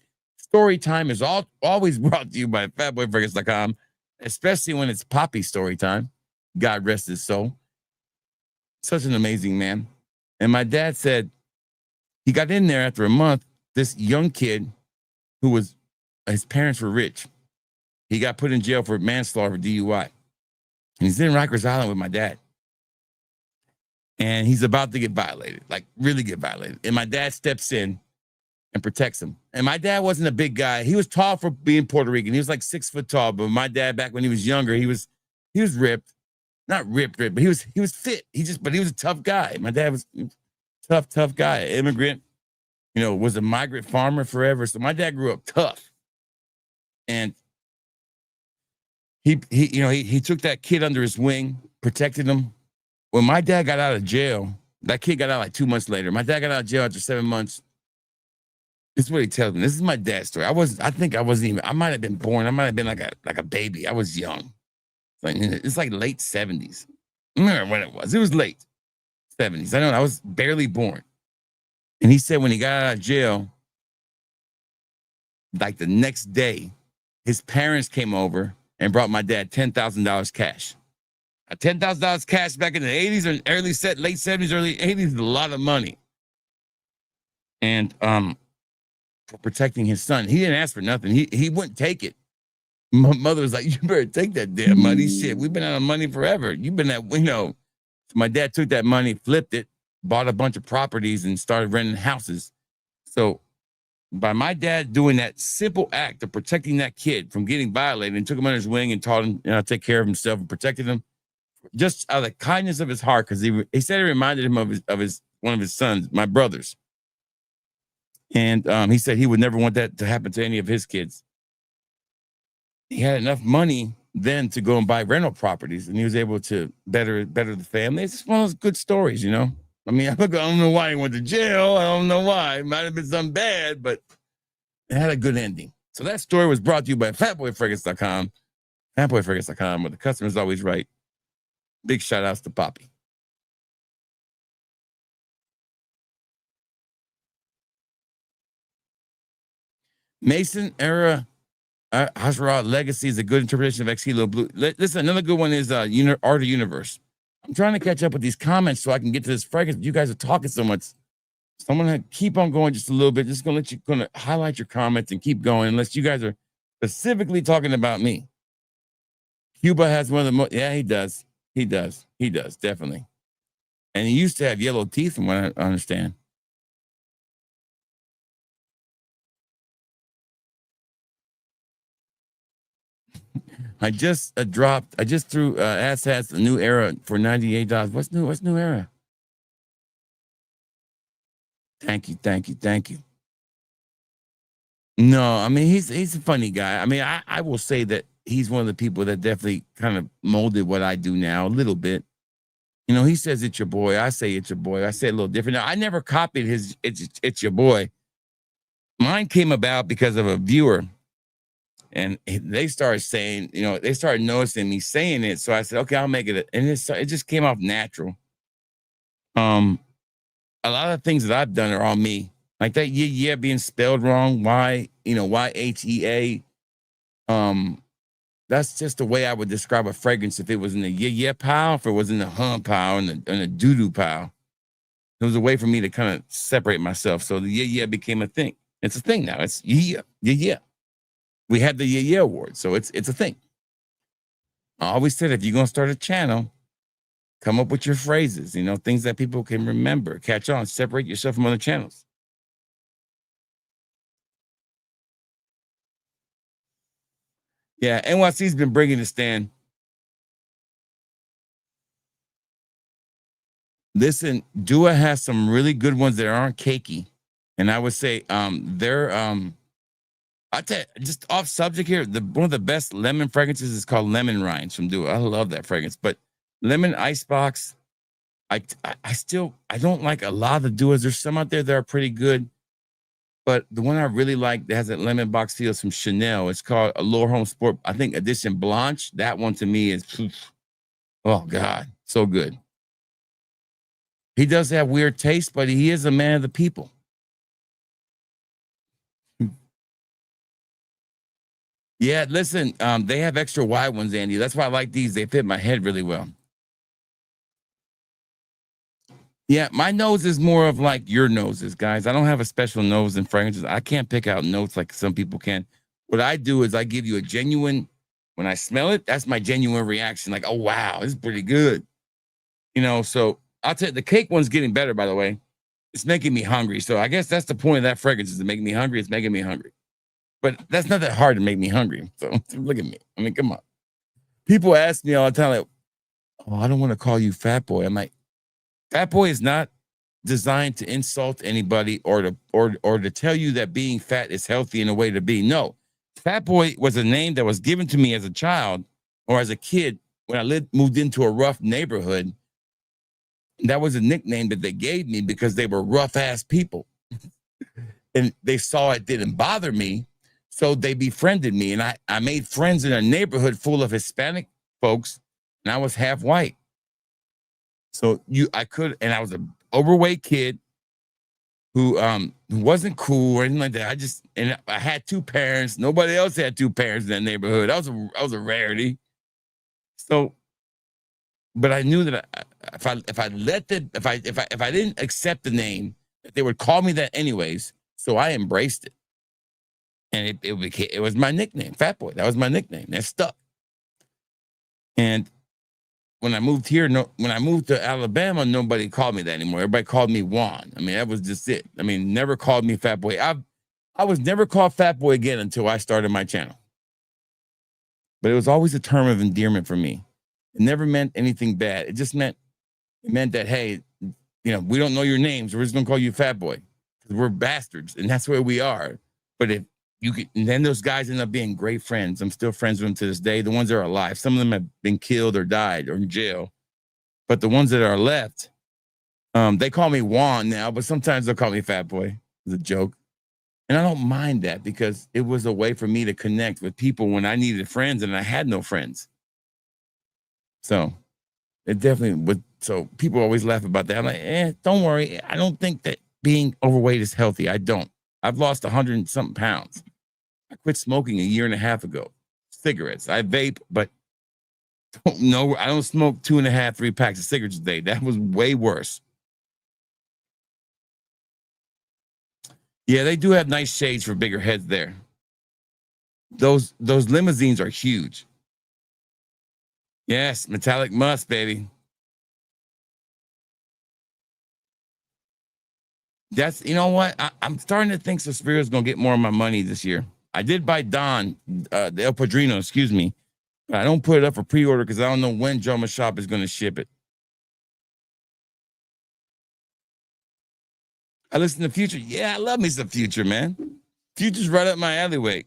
Storytime is always brought to you by fatboyfragrance.com, especially when it's Poppy Storytime. God rest his soul. Such an amazing man. And my dad said, He got in there after a month. This young kid who was, his parents were rich. He got put in jail for manslaughter for DUI. And he's in Rikers Island with my dad. And he's about to get violated, like really get violated. And my dad steps in and protects him. And my dad wasn't a big guy. He was tall for being Puerto Rican. He was like 6 foot tall. But my dad, back when he was younger, he was ripped. Not ripped, but he was fit. But he was a tough guy. My dad was tough guy, immigrant, was a migrant farmer forever. So my dad grew up tough. And he took that kid under his wing, protected him. When my dad got out of jail, that kid got out like 2 months later. My dad got out of jail after 7 months. This is what he tells me. This is my dad's story. I might have been born. I might have been like a baby. I was young. It's like late 70s. I remember when it was. It was late 70s. I was barely born. And he said when he got out of jail, like the next day, his parents came over and brought my dad $10,000 cash. $10,000 cash back in the 80s or late 70s, early 80s is a lot of money. And for protecting his son, he didn't ask for nothing. He wouldn't take it. My mother was like, "You better take that damn money. Shit, we've been out of money forever. You've been at, So my dad took that money, flipped it, bought a bunch of properties, and started renting houses. So by my dad doing that simple act of protecting that kid from getting violated and took him under his wing and taught him to take care of himself and protected him, just out of the kindness of his heart, because he said it reminded him of one of his sons, my brothers. And he said he would never want that to happen to any of his kids. He had enough money then to go and buy rental properties, and he was able to better the family. It's just one of those good stories, I mean, I don't know why he went to jail. I don't know why. It might have been something bad, but it had a good ending. So that story was brought to you by FatBoyFragrance.com. FatBoyFragrance.com, where the customer's always right. Big shout outs to Poppy. Mason era Hasra Legacy is a good interpretation of Ex Hilo Blue. Listen, another good one is Art of Universe. I'm trying to catch up with these comments so I can get to this fragrance. You guys are talking so much. So I'm going to keep on going just a little bit. Just going to highlight your comments and keep going unless you guys are specifically talking about me. Cuba has one of the most, yeah, he does. He does, definitely. And he used to have yellow teeth, from what I understand. I just threw Ass Hats a new era for $98. What's new era? Thank you. No, I mean, he's a funny guy. I mean, I will say that he's one of the people that definitely kind of molded what I do now a little bit. He says it's your boy. I say it's your boy. I say it a little different. Now, I never copied his it's your boy. Mine came about because of a viewer. And they started saying, they started noticing me saying it. So I said, okay, I'll make it. And it just came off natural. A lot of things that I've done are all me. Like that yeah being spelled wrong. YHEA. That's just the way I would describe a fragrance if it was in the yeah pile, if it was in the hum pile and the doo-doo pile. It was a way for me to kind of separate myself. So the yeah became a thing. It's a thing now. It's yeah. We had the Yeah Award, so it's a thing. I always said, if you're going to start a channel, come up with your phrases, things that people can remember, catch on, separate yourself from other channels. Yeah, NYC's been bringing the stand. Listen, Dua has some really good ones that aren't cakey. And I would say they're I tell you, just off subject here, one of the best lemon fragrances is called Lemon Rinds from Dua. I love that fragrance. But lemon icebox, I don't like a lot of the Duas. There's some out there that are pretty good. But the one I really like that has that lemon box feel is from Chanel. It's called Allure Home Sport, I think, Edition Blanche. That one to me is, oh, God, so good. He does have weird taste, but he is a man of the people. Yeah, listen, they have extra wide ones, Andy. That's why I like these. They fit my head really well. Yeah, my nose is more of like your noses, guys. I don't have a special nose in fragrances. I can't pick out notes like some people can. What I do is I give you a genuine, when I smell it, that's my genuine reaction. Like, oh, wow, this is pretty good. You know, so I'll tell you, the cake one's getting better, by the way. It's making me hungry. So I guess that's the point of that fragrance is to make me hungry. It's making me hungry. But that's not that hard to make me hungry. So look at me. I mean, come on. People ask me all the time, like, oh, I don't want to call you fat boy. I'm like, fat boy is not designed to insult anybody or to tell you that being fat is healthy in a way to be. No, fat boy was a name that was given to me as a child or as a kid when I moved into a rough neighborhood. That was a nickname that they gave me because they were rough ass people. And they saw it didn't bother me. So they befriended me. And I made friends in a neighborhood full of Hispanic folks. And I was half white. So I was an overweight kid who wasn't cool or anything like that. I had two parents. Nobody else had two parents in that neighborhood. I was a rarity. So, but I knew that if I didn't accept the name, that they would call me that anyways. So I embraced it, and it was my nickname, Fat Boy. That was my nickname. That stuck. And when I moved here, when I moved to Alabama, nobody called me that anymore. Everybody called me Juan. I mean, that was just it. I mean, never called me Fat Boy. I was never called Fat Boy again until I started my channel. But it was always a term of endearment for me. It never meant anything bad. It meant that, hey, you know, we don't know your names. We're just gonna call you Fat Boy because we're bastards, and that's where we are. But if you could, and then those guys end up being great friends. I'm still friends with them to this day. The ones that are alive, some of them have been killed or died or in jail, but the ones that are left, they call me Juan now, but sometimes they'll call me Fat Boy. It's a joke, and I don't mind that because it was a way for me to connect with people when I needed friends and I had no friends. So it definitely would. So people always laugh about that. I'm like, don't worry. I don't think that being overweight is healthy. I don't. I've lost 100 and something pounds. I quit smoking a year and a half ago. Cigarettes. I vape, but I don't smoke 2.5, 3 packs of cigarettes a day. That was way worse. Yeah, they do have nice shades for bigger heads there. Those limousines are huge. Yes, metallic musk, baby. That's, you know what? I'm starting to think Suspiria's going to get more of my money this year. I did buy Don, the El Padrino, excuse me. But I don't put it up for pre-order because I don't know when Drummer Shop is going to ship it. I listen to Future. Yeah, I love me some Future, man. Future's right up my alleyway.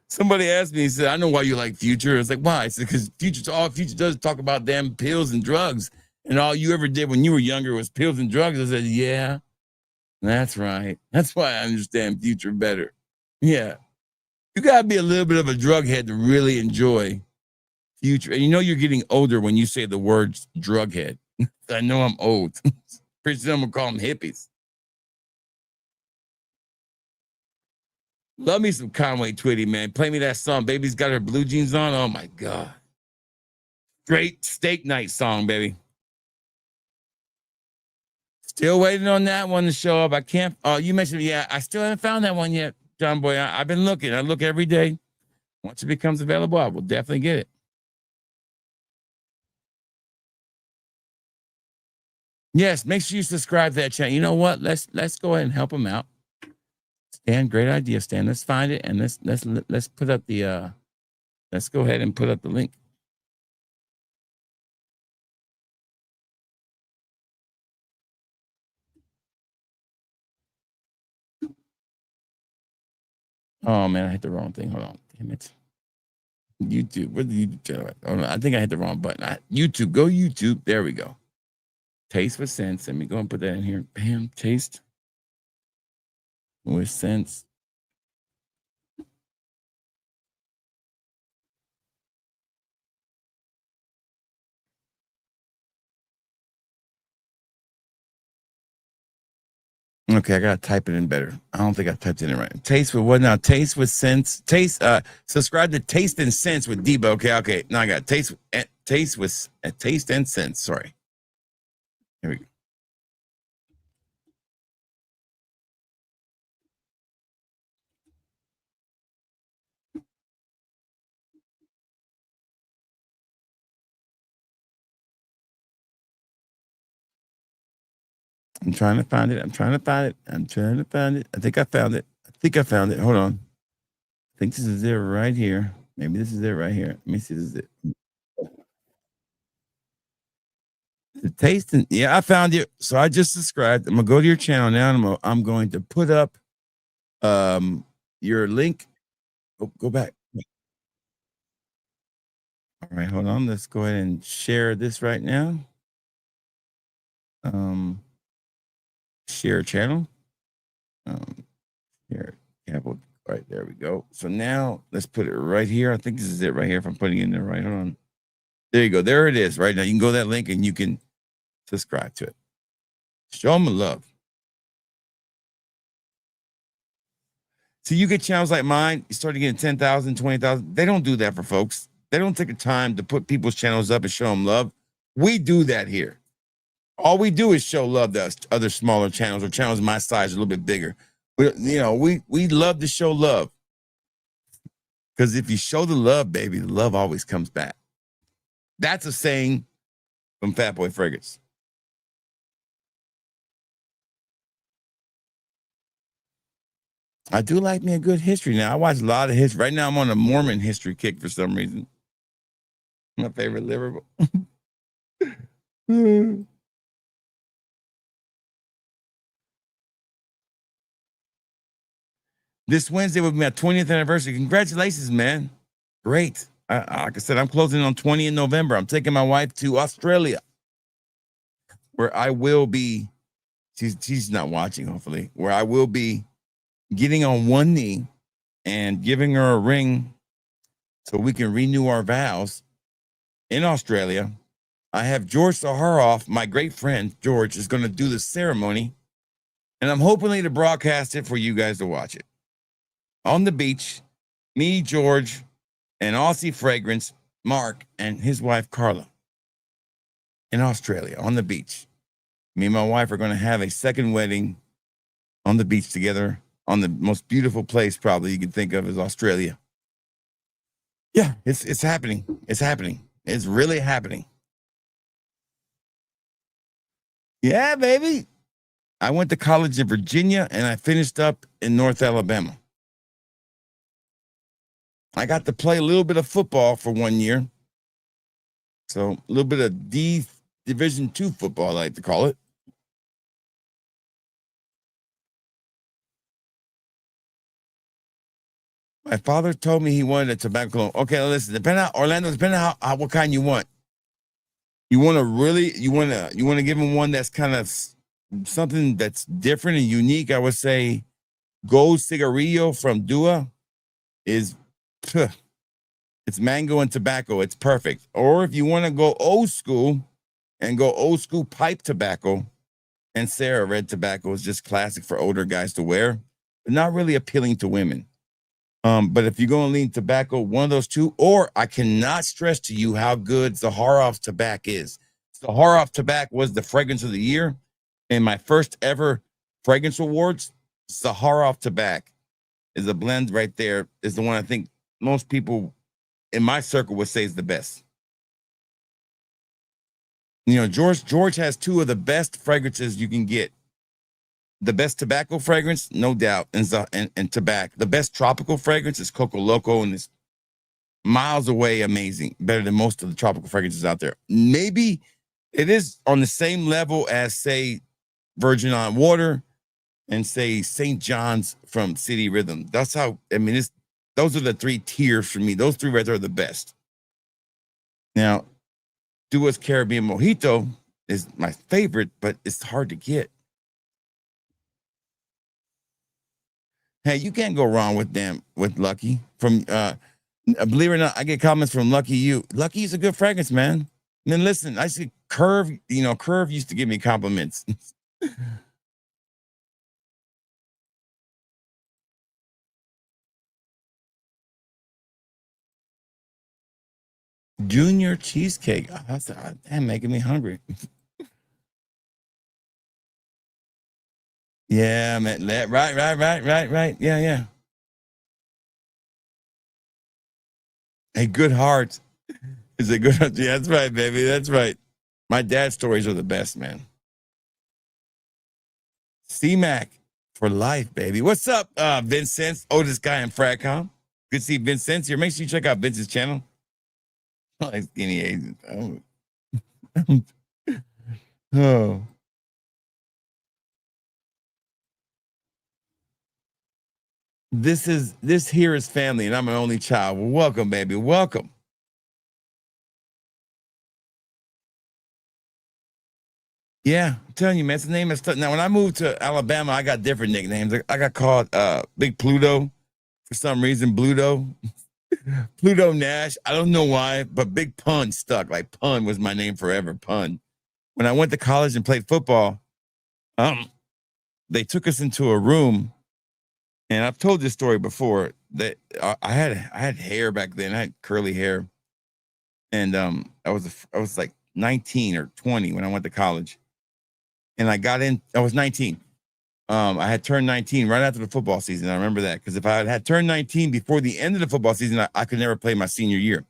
Somebody asked me, he said, I know why you like Future. It's like, why? I said, because all Future does is talk about damn pills and drugs. And all you ever did when you were younger was pills and drugs. I said, yeah, that's right. That's why I understand Future better. Yeah. You got to be a little bit of a drug head to really enjoy Future. And you know you're getting older when you say the words drug head. I know I'm old. Pretty soon I'm going to call them hippies. Love me some Conway Twitty, man. Play me that song. Baby's got her blue jeans on. Oh, my God. Great steak night song, baby. Still waiting on that one to show up. I can't. Oh, you mentioned, yeah, I still haven't found that one yet, John Boy. I've been looking. I look every day. Once it becomes available, I will definitely get it. Yes, make sure you subscribe to that channel. You know what? Let's go ahead and help them out. Stan, great idea, Stan. Let's find it and let's put up the let's go ahead and put up the link. Oh man, I hit the wrong thing. Hold on. Damn it. YouTube. Where's the YouTube channel? Oh, no, I think I hit the wrong button. YouTube. Go YouTube. There we go. Taste with Sense. Let me go and put that in here. Bam. Taste with Sense. Okay, I gotta type it in better. I don't think I typed it in right. Taste with what now? Taste with Sense. Subscribe to Taste and Sense with Debo. Okay. Now I got Taste and Sense. Sorry. Here we go. I'm trying to find it. I'm trying to find it. I'm trying to find it. I think I found it. I think I found it. Hold on. I think this is it right here. Maybe this is it right here. Let me see. This is it. The tasting. Yeah, I found you. So I just subscribed. I'm gonna go to your channel now. And I'm going to put up your link. Oh, go back. All right, hold on. Let's go ahead and share this right now. Share channel. Here, capital. Right, there we go. So now let's put it right here. I think this is it right here. If I'm putting it in there right, hold on. There you go. There it is. Right now, you can go to that link and you can subscribe to it. Show them love. See, you get channels like mine, you start getting 10,000, 20,000. They don't do that for folks. They don't take the time to put people's channels up and show them love. We do that here. All we do is show love to other smaller channels or channels my size, a little bit bigger. We love to show love. Because if you show the love, baby, the love always comes back. That's a saying from Fat Boy Fragrance. I do like me a good history now. I watch a lot of history. Right now, I'm on a Mormon history kick for some reason. My favorite liver. This Wednesday will be my 20th anniversary. Congratulations, man. Great. Like I said, I'm closing on 20 in November. I'm taking my wife to Australia, where I will be, she's not watching, hopefully, where I will be getting on one knee and giving her a ring so we can renew our vows in Australia. I have George Saharoff, my great friend George, is going to do the ceremony, and I'm hoping to broadcast it for you guys to watch it. On the beach, me, George, and Aussie Fragrance, Mark, and his wife, Carla, in Australia, on the beach. Me and my wife are going to have a second wedding on the beach together, on the most beautiful place probably you can think of is Australia. Yeah, it's happening. It's happening. It's really happening. Yeah, baby. I went to college in Virginia and I finished up in North Alabama. I got to play a little bit of football for 1 year. So a little bit of Division II football, I like to call it. My father told me he wanted a tobacco cologne. Okay, listen, depending on Orlando, depending on how what kind you want. You want to give him one that's kind of something that's different and unique. I would say Gold Cigarillo from Dua is, it's mango and tobacco. It's perfect. Or if you want to go old school and go old school pipe tobacco, and Sarah red tobacco is just classic for older guys to wear, but not really appealing to women. But if you're going to lean tobacco, one of those two, or I cannot stress to you how good Zaharoff tobacco is. Zaharoff tobacco was the fragrance of the year in my first ever fragrance awards. Zaharoff tobacco is a blend right there, is the one I think most people in my circle would say is the best. You know, George has two of the best fragrances you can get. The best tobacco fragrance, no doubt, and tobacco. The best tropical fragrance is Coco Loco, and it's miles away amazing, better than most of the tropical fragrances out there. Maybe it is on the same level as, say, Virgin on Water and, say, St. John's from City Rhythm. That's how, I mean, those are the three tiers for me. Those three right there are the best. Now, Dua's Caribbean Mojito is my favorite, but it's hard to get. Hey, you can't go wrong with Lucky. From believe it or not, I get comments from Lucky You. Lucky is a good fragrance, man. And then listen, I see Curve, Curve used to give me compliments. Junior cheesecake. Oh, that's making me hungry. Yeah, man. Right. Yeah. A good heart is a good heart. Yeah, that's right, baby. That's right. My dad's stories are the best, man. C-Mac for life, baby. What's up, Vincent? Oldest guy in Fragcom. Good to see Vincent here. Make sure you check out Vince's channel. Like skinny agent. Oh. Oh. This here is family, and I'm an only child. Well, welcome, baby. Welcome. Yeah, I'm telling you, man, it's the name of stuff. Now, when I moved to Alabama, I got different nicknames. I got called Big Pluto for some reason. Bluto. Pluto Nash. I don't know why, but Big Pun stuck. Like Pun was my name forever. Pun. When I went to college and played football, they took us into a room, and I've told this story before. That I had hair back then. I had curly hair, and I was like 19 or 20 when I went to college, and I got in. I was 19. I had turned 19 right after the football season. I remember that because if I had turned 19 before the end of the football season, I could never play my senior year.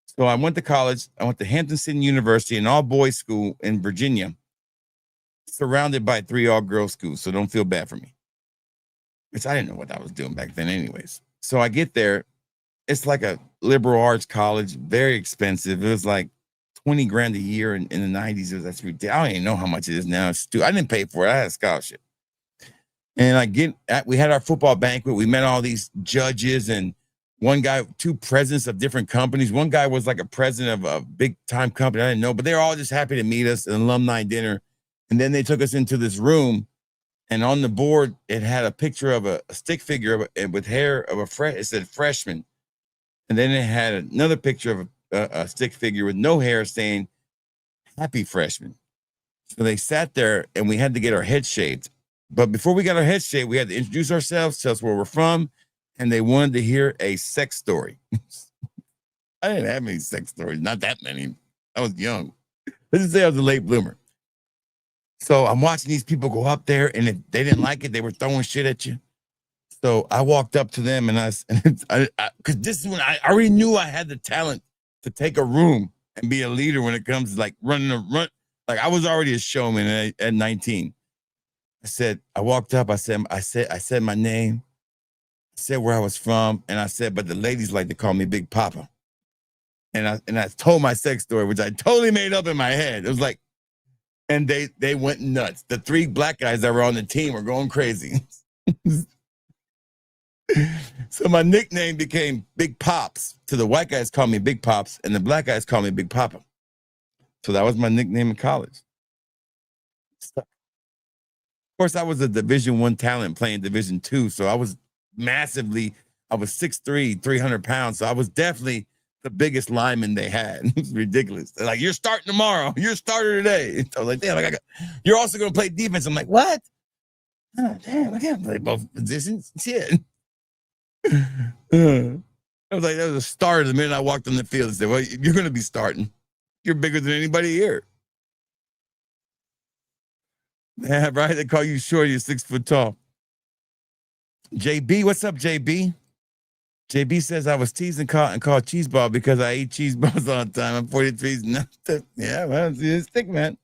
So I went to college. I went to Hampton-Sydney University, an all-boys school in Virginia, surrounded by 3 all-girls schools. So don't feel bad for me, which I didn't know what I was doing back then anyways. So I get there. It's like a liberal arts college, very expensive. It was like 20 grand a year in the 90s. That's ridiculous. I don't even know how much it is now. I didn't pay for it. I had a scholarship. And we had our football banquet. We met all these judges and one guy, 2 presidents of different companies. One guy was like a president of a big time company. I didn't know, but they were all just happy to meet us, an alumni dinner. And then they took us into this room, and on the board, it had a picture of a stick figure with hair of it said freshman. And then it had another picture of a stick figure with no hair saying happy freshman. So they sat there and we had to get our heads shaved. But before we got our heads shaved, we had to introduce ourselves, tell us where we're from, and they wanted to hear a sex story. I didn't have any sex stories, not that many. I was young. Let's just say I was a late bloomer. So I'm watching these people go up there, and if they didn't like it, they were throwing shit at you. So I walked up to them, and because this is when I already knew I had the talent to take a room and be a leader when it comes to like running a run. Like I was already a showman at 19. I walked up, I said my name, I said where I was from, and I said, but the ladies like to call me Big Papa. And I told my sex story, which I totally made up in my head. It was like, and they went nuts. The 3 black guys that were on the team were going crazy. So my nickname became Big Pops. So the white guys called me Big Pops, and the black guys called me Big Papa. So that was my nickname in college. Of course, I was a Division I talent playing Division II, so I was 6'3", 300 pounds, so I was definitely the biggest lineman they had. It was ridiculous. They're like, you're starting tomorrow. You're a starter today. So I was like, damn, you're also going to play defense. I'm like, what? Oh, damn, I can't play both positions. Shit. I was like, that was a starter the minute I walked on the field and said, well, you're going to be starting. You're bigger than anybody here. Yeah, right. They call you short. You're 6 foot tall. JB, what's up, JB? JB says I was teasing called cheese ball because I eat cheese balls all the time. I'm 43. Yeah, well, it's thick, man.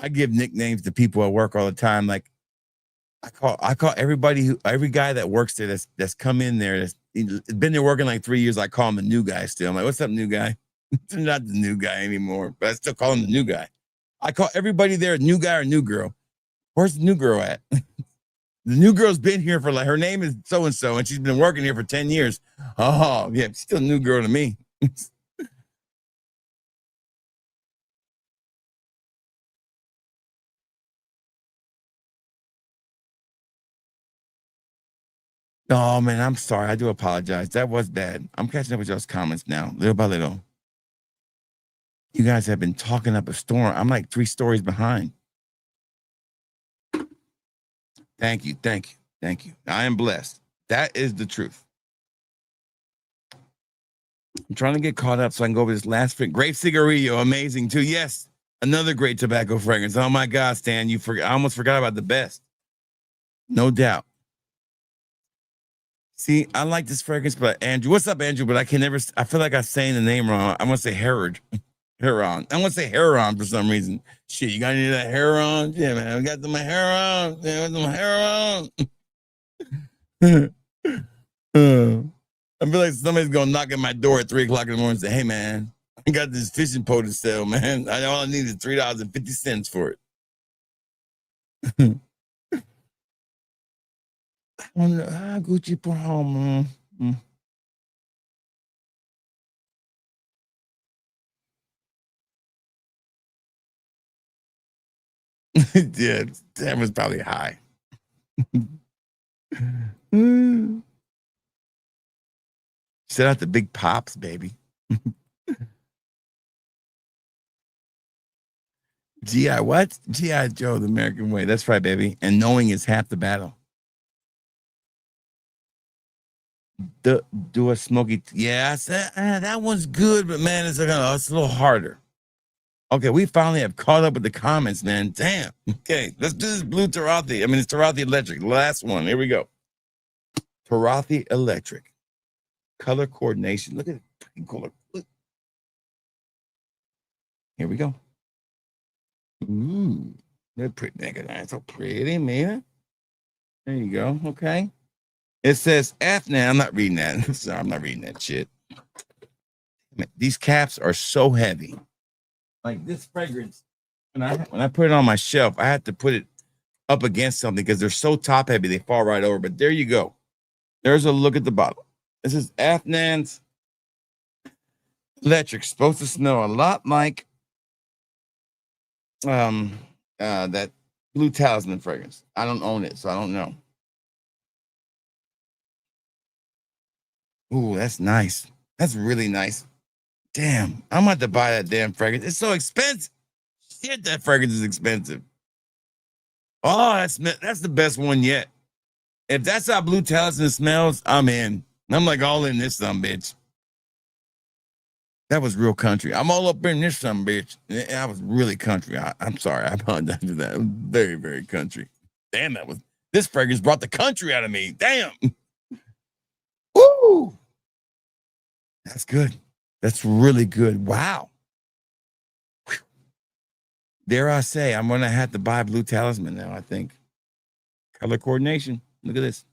I give nicknames to people at work all the time. Like I call every guy that works there that's come in there that's been there working like 3 years. I call him the new guy still. I'm like, what's up, new guy? I'm not the new guy anymore, but I still call him the new guy. I call everybody there a new guy or new girl. Where's the new girl at? The new girl's been here for her name is so-and-so, and she's been working here for 10 years. Oh, yeah, she's still a new girl to me. Oh, man, I'm sorry. I do apologize. That was bad. I'm catching up with y'all's comments now, little by little. You guys have been talking up a storm. I'm like 3 stories behind. Thank you. I am blessed. That is the truth. I'm trying to get caught up so I can go over this last Grape Cigarillo, amazing too. Yes, another great tobacco fragrance. Oh my God, Stan, I almost forgot about the best. No doubt. See, I like this fragrance, but Andrew, what's up, Andrew? But I can never, I feel like I'm saying the name wrong. I want to say Herod. Heron. I want to say Heron for some reason. Shit, you got any of that Heron? Yeah, man. We got some Heron. Yeah, some Heron. I feel like somebody's gonna knock at my door at 3 o'clock in the morning and say, "Hey, man, I got this fishing pole to sell, man. All I need is $3.50 for it." Gucci for home. Yeah, that was probably high. Shout out to Big Pops, baby. GI what? GI Joe, the American way. That's right, baby. And knowing is half the battle. Do a smoky. Yeah, I said that one's good, but man, it's a little harder. Okay, we finally have caught up with the comments, man. Damn. Okay, let's do this blue Turathi. I mean, it's Turathi Electric. Last one. Here we go. Turathi Electric. Color coordination. Look at it. Pretty color. Look. Here we go. Ooh, they're pretty nigga. That's so pretty, man. There you go. Okay. It says F. Now I'm not reading that. Sorry, I'm not reading that shit. Man, these caps are so heavy. Like this fragrance, when I put it on my shelf, I had to put it up against something because they're so top heavy, they fall right over. But there you go. There's a look at the bottle. This is Afnan's Electric. Supposed to smell a lot like that Blue Talisman fragrance. I don't own it, so I don't know. Ooh, that's nice. That's really nice. Damn, I'm about to buy that damn fragrance. It's so expensive. Shit, that fragrance is expensive. Oh, that's the best one yet. If that's how Blue Talisman smells, I'm in. I'm like all in this some bitch. That was real country. I'm all up in this some bitch. I was really country. I'm sorry. I apologize for that. It was very, very country. Damn, this fragrance brought the country out of me. Damn. Woo! That's good. That's really good. Wow. Whew. Dare I say, I'm going to have to buy Blue Talisman now, I think. Color coordination. Look at this.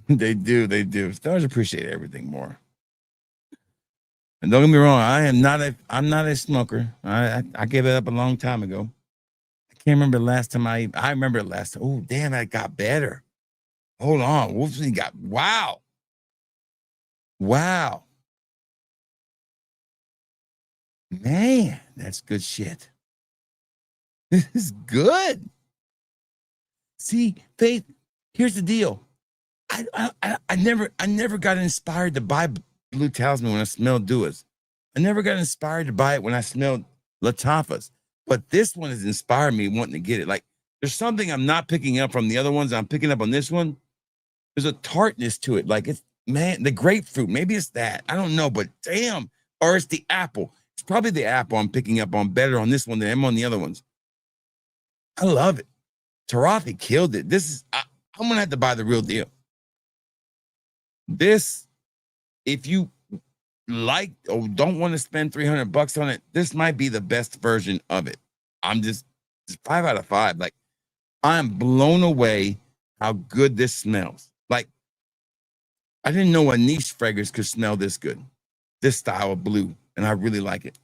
They do. Stars appreciate everything more. And don't get me wrong, I'm not a smoker. I gave it up a long time ago. I can't remember the last time I remember the last time. Oh, damn, that got better. Hold on. Wolfie got wow. Wow. Man, that's good shit. This is good. See, Faith, here's the deal. I never got inspired to buy Blue Talisman when I smelled Duas. I never got inspired to buy it when I smelled Latifahs. But this one has inspired me wanting to get it. Like, there's something I'm not picking up from the other ones I'm picking up on this one. There's a tartness to it. Like, it's, man, the grapefruit. Maybe it's that. I don't know, but damn. Or it's the apple. It's probably the apple I'm picking up on better on this one than I'm on the other ones. I love it. Turathi killed it. I'm going to have to buy the real deal. This, if you like or don't want to spend $300 on it, this might be the best version of it. It's 5 out of 5. Like, I'm blown away how good this smells. Like, I didn't know a niche fragrance could smell this good, this style of blue, and I really like it.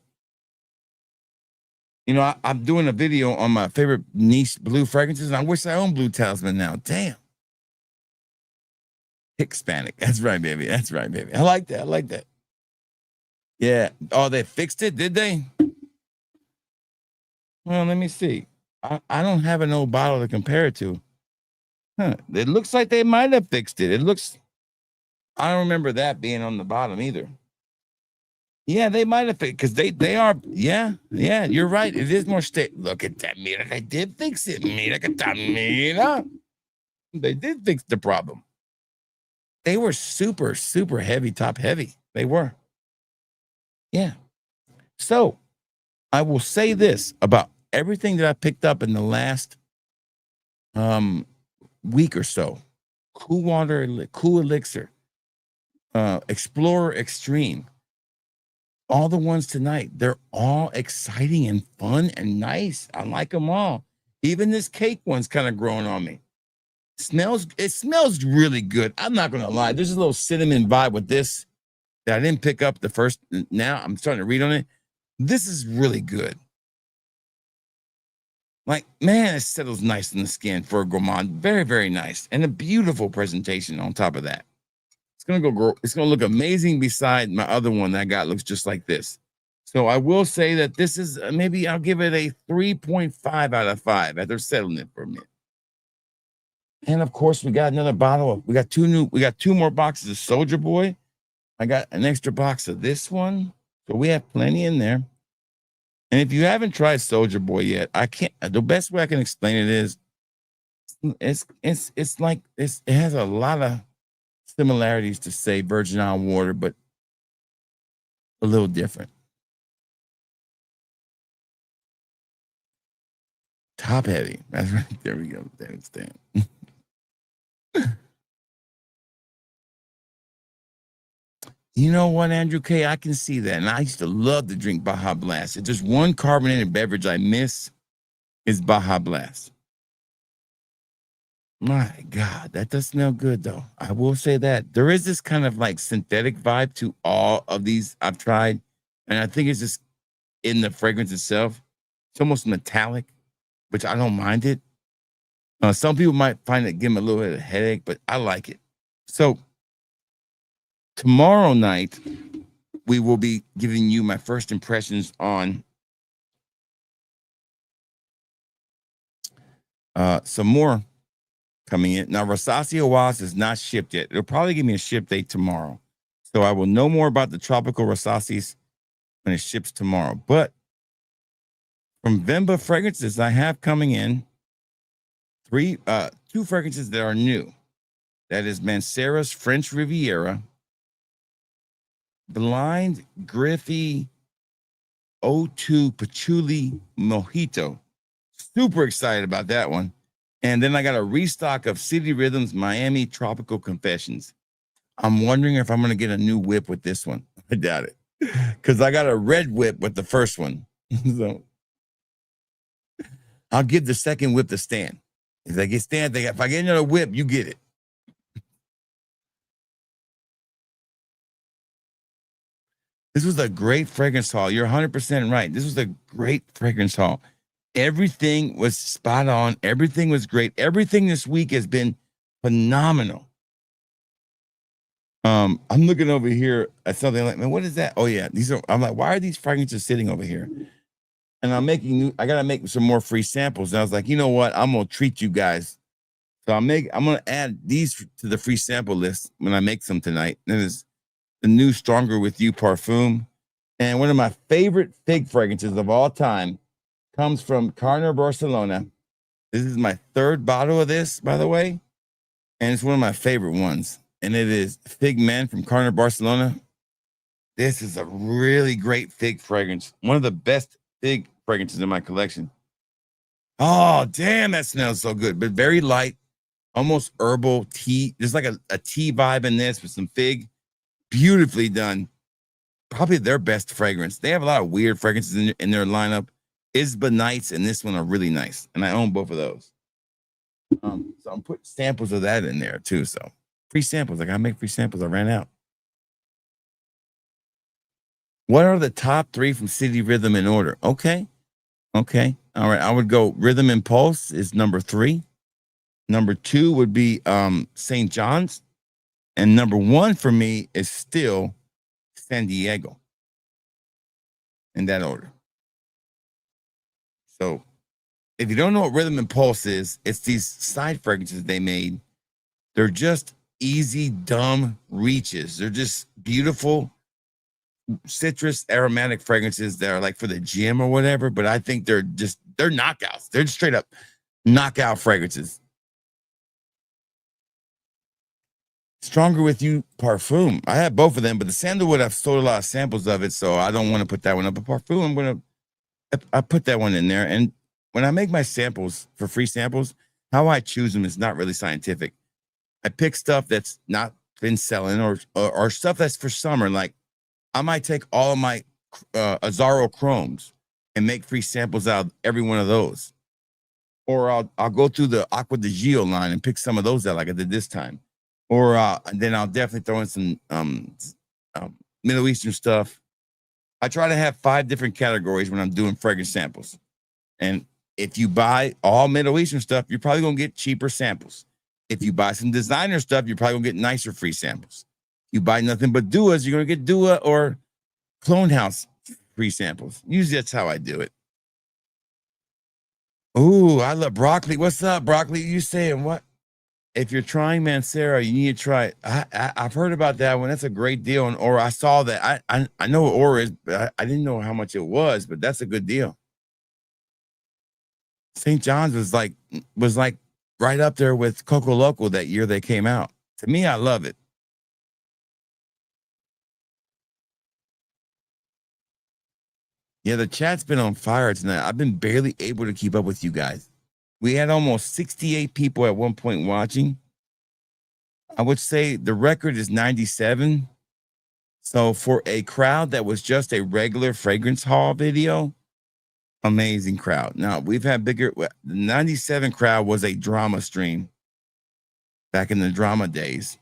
You know, I'm doing a video on my favorite niche blue fragrances, and I wish I owned Blue Talisman now. Damn. Hispanic. That's right, baby. That's right, baby. I like that. Yeah. Oh, they fixed it, did they? Well, let me see. I don't have an old bottle to compare it to. Huh. It looks like they might have fixed it. I don't remember that being on the bottom either. Yeah, they might have fixed because they are. Yeah, you're right. It is more state. Look at that. Mira, they did fix it. Mira, mira. They did fix the problem. They were super, super heavy, top heavy. They were. Yeah. So I will say this about everything that I picked up in the last week or so. Cool Water, Cool Elixir, Explorer Extreme. All the ones tonight, they're all exciting and fun and nice. I like them all. Even this cake one's kind of growing on me. It smells really good. I'm not gonna lie. There's a little cinnamon vibe with this that I didn't pick up the first. Now I'm starting to read on it. This is really good. Like, man, it settles nice in the skin for a Gourmand. Very, very nice. And a beautiful presentation on top of that. It's gonna look amazing beside my other one that I got. Looks just like this. So I will say that this is maybe I'll give it a 3.5 out of 5 after settling it for a minute. And of course, we got another bottle. We got two more boxes of Soulja Boy. I got an extra box of this one. So we have plenty in there. And if you haven't tried Soulja Boy yet, the best way I can explain it is it has a lot of similarities to, say, Virgin Island water, but a little different. Top heavy. That's right. There we go. That's that. You know what, Andrew K? I can see that. And I used to love to drink Baja Blast. If there's one carbonated beverage I miss, is Baja Blast. My God, that does smell good, though. I will say that. There is this kind of like synthetic vibe to all of these I've tried. And I think it's just in the fragrance itself. It's almost metallic, which I don't mind it. Some people might find it give them a little bit of a headache, but I like it. So tomorrow night, we will be giving you my first impressions on some more coming in. Now, Rosacea Oase is not shipped yet. It'll probably give me a ship date tomorrow. So I will know more about the tropical Rosaceas when it ships tomorrow. But from Vemba Fragrances, I have coming in two fragrances that are new. That is Mancera's French Riviera, Blind Griffey O2 Patchouli Mojito. Super excited about that one. And then I got a restock of City Rhythms Miami Tropical Confessions. I'm wondering if I'm going to get a new whip with this one. I doubt it. Because I got a red whip with the first one. So I'll give the second whip to Stan. If I get Stan, if I get another whip, you get it. This was a great fragrance haul. You're 100% right. This was a great fragrance haul. Everything was spot on. Everything was great. Everything this week has been phenomenal. I'm looking over here at something like, man, what is that? Oh yeah, I'm like, why are these fragrances sitting over here? And I gotta make some more free samples. And I was like, you know what? I'm gonna treat you guys. So I'm gonna add these to the free sample list when I make some tonight. And it is the new Stronger With You Parfum. And one of my favorite fig fragrances of all time comes from Carner Barcelona. This is my third bottle of this, by the way. And it's one of my favorite ones. And it is Fig Man from Carner Barcelona. This is a really great fig fragrance. One of the best fig fragrances in my collection. Oh, damn, that smells so good. But very light, almost herbal tea. There's like a tea vibe in this with some fig. Beautifully done. Probably their best fragrance. They have a lot of weird fragrances in their lineup. Isba Nights and this one are really nice. And I own both of those. So I'm putting samples of that in there too. So free samples. I gotta make free samples. I ran out. What are the top 3 from City Rhythm in order? Okay. All right. I would go Rhythm Impulse is number 3. Number 2 would be St. John's. And number 1 for me is still San Diego. In that order. So if you don't know what Rhythm Impulse is, it's these side fragrances they made. They're just easy, dumb reaches. They're just beautiful citrus aromatic fragrances that are like for the gym or whatever. But I think they're knockouts. They're just straight up knockout fragrances. Stronger With You Parfum. I have both of them, but the sandalwood, I've sold a lot of samples of it, so I don't want to put that one up. But Parfum, I put that one in there. And when I make my samples for free samples, how I choose them is not really scientific. I pick stuff that's not been selling or stuff that's for summer. Like I might take all of my Azaro Chromes and make free samples out of every one of those. Or I'll go through the Aqua de Gio line and pick some of those out like I did this time. Or then I'll definitely throw in some Middle Eastern stuff. I try to have 5 different categories when I'm doing fragrance samples. And if you buy all Middle Eastern stuff, you're probably going to get cheaper samples. If you buy some designer stuff, you're probably going to get nicer free samples. You buy nothing but Duas, you're going to get Dua or Clone House free samples. Usually that's how I do it. Ooh, I love broccoli. What's up, broccoli? You saying what? If you're trying Mancera, you need to try it. I've heard about that one. That's a great deal. And Aura, I saw that. I know what Aura is, but I didn't know how much it was. But that's a good deal. St. John's was like right up there with Coco Loco that year they came out. To me, I love it. Yeah, the chat's been on fire tonight. I've been barely able to keep up with you guys. We had almost 68 people at one point watching. I would say the record is 97. So for a crowd that was just a regular fragrance haul video, amazing crowd. Now we've had bigger. The 97 crowd was a drama stream back in the drama days,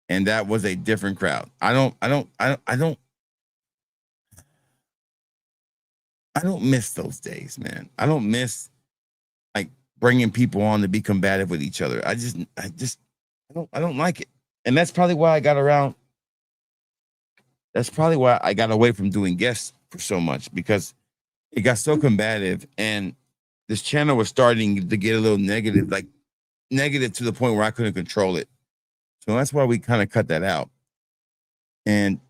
and that was a different crowd. I don't miss those days, man. I don't miss like bringing people on to be combative with each other. I don't like it. And that's probably why I got around. That's probably why I got away from doing guests for so much, because it got so combative and this channel was starting to get a little negative to the point where I couldn't control it. So that's why we kind of cut that out. And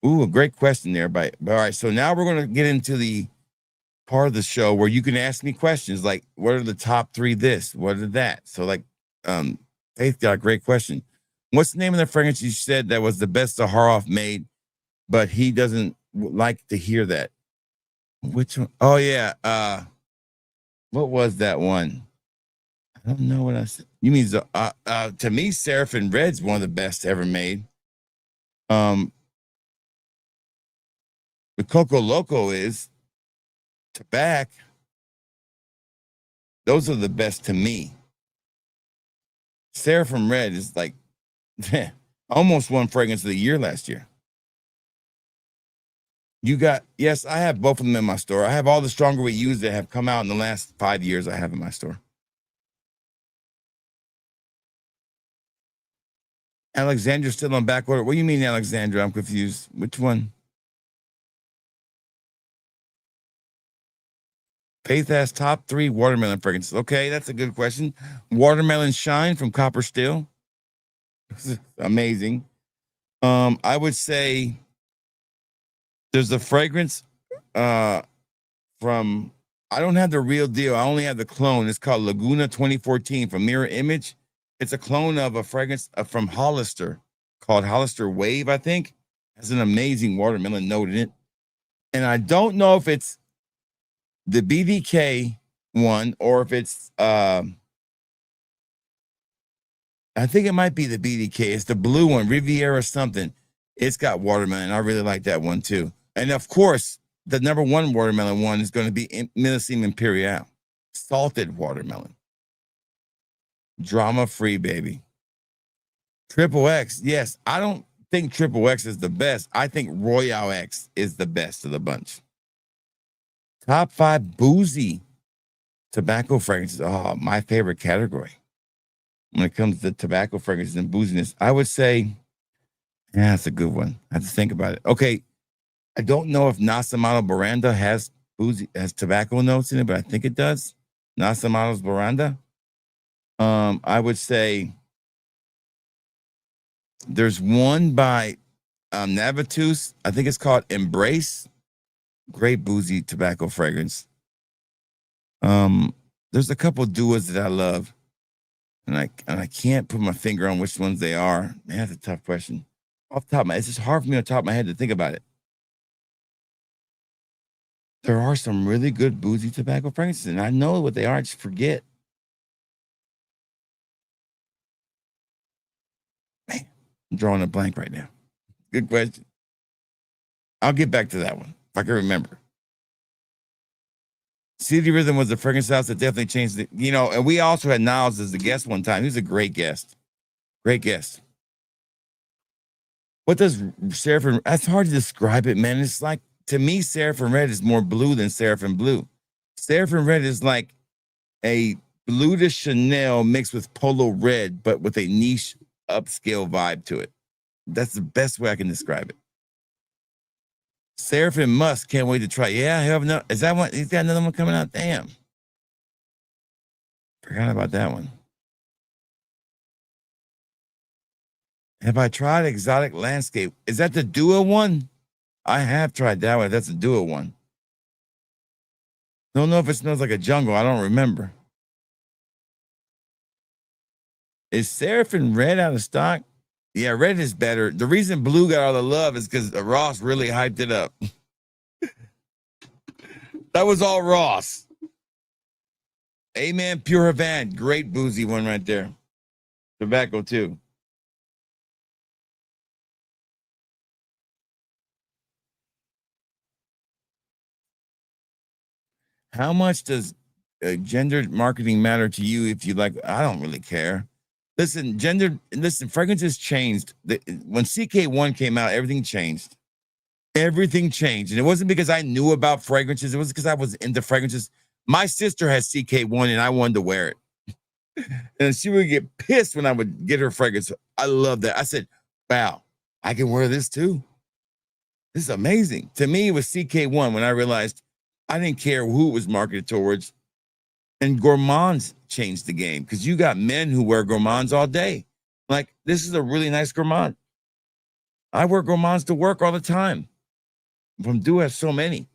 ooh, a great question there. But all right, so now we're going to get into the part of the show where you can ask me questions like, what are the top 3 this? What are that? So like, Faith got a great question. What's the name of the fragrance you said that was the best Zaharoff made, but he doesn't like to hear that? Which one? Oh, yeah. What was that one? I don't know what I said. You mean, to me, Seraphim Red's one of the best ever made. The Coco Loco is Tobacco. Those are the best to me. Seraphim Red is like almost won fragrance of the year last year. Yes, I have both of them in my store. I have all the stronger we use that have come out in the last 5 years I have in my store. Alexandra's still on back order. What do you mean, Alexandra? I'm confused. Which one? Faith has top 3 watermelon fragrances. Okay, that's a good question. Watermelon Shine from Copper Still. Amazing. I would say there's a fragrance from, I don't have the real deal. I only have the clone. It's called Laguna 2014 from Mirror Image. It's a clone of a fragrance from Hollister called Hollister Wave, I think. Has an amazing watermelon note in it. And I don't know if it's the BDK one or if it's I think it might be the BDK. It's the blue one, Riviera something. It's got watermelon. I really like that one too. And of course, the number 1 watermelon one is going to be Millésime Imperial, salted watermelon. Drama free, baby. Triple X. Yes, I don't think Triple X is the best. I think Royale X is the best of the bunch. Top 5 boozy tobacco fragrances. Oh, my favorite category when it comes to tobacco fragrances and booziness. I would say, yeah, that's a good one. I have to think about it. Okay, I don't know if Nasamado Baranda has tobacco notes in it, but I think it does. Nasamado's Baranda. I would say there's one by Navitus. I think it's called Embrace. Great boozy tobacco fragrance. There's a couple duos that I love, and I can't put my finger on which ones they are. Man, that's a tough question. Off the top of my head, it's just hard for me on top of my head to think about it. There are some really good boozy tobacco fragrances, and I know what they are. I just forget. Man, I'm drawing a blank right now. Good question. I'll get back to that one if I can remember. City Rhythm was the fragrance house that definitely changed it. You know, and we also had Niles as the guest one time. He was a great guest. Great guest. What does Seraphim? That's hard to describe it, man. It's like, to me, Seraphim Red is more blue than Seraphim Blue. Seraphim Red is like a blue de Chanel mixed with Polo Red, but with a niche upscale vibe to it. That's the best way I can describe it. Seraphim Musk, can't wait to try. Yeah, I have no. Is that one? He's got another one coming out. Damn. Forgot about that one. Have I tried Exotic Landscape? Is that the duo one? I have tried that one. That's the duo one. Don't know if it smells like a jungle. I don't remember. Is Seraphim Red out of stock? Yeah, red is better. The reason blue got all the love is because Ross really hyped it up. That was all Ross. Amen. Pure Havana. Great boozy one right there. Tobacco too. How much does gendered marketing matter to you? If you like, I don't really care. Listen, fragrances changed. When CK1 came out, everything changed. Everything changed. And it wasn't because I knew about fragrances. It was because I was into fragrances. My sister has CK1 and I wanted to wear it. And she would get pissed when I would get her fragrance. I love that. I said, wow, I can wear this too. This is amazing. To me, it was CK1 when I realized I didn't care who it was marketed towards. And Gourmands changed the game because you got men who wear Gourmands all day. Like, this is a really nice Gourmand. I wear Gourmands to work all the time. From do have so many.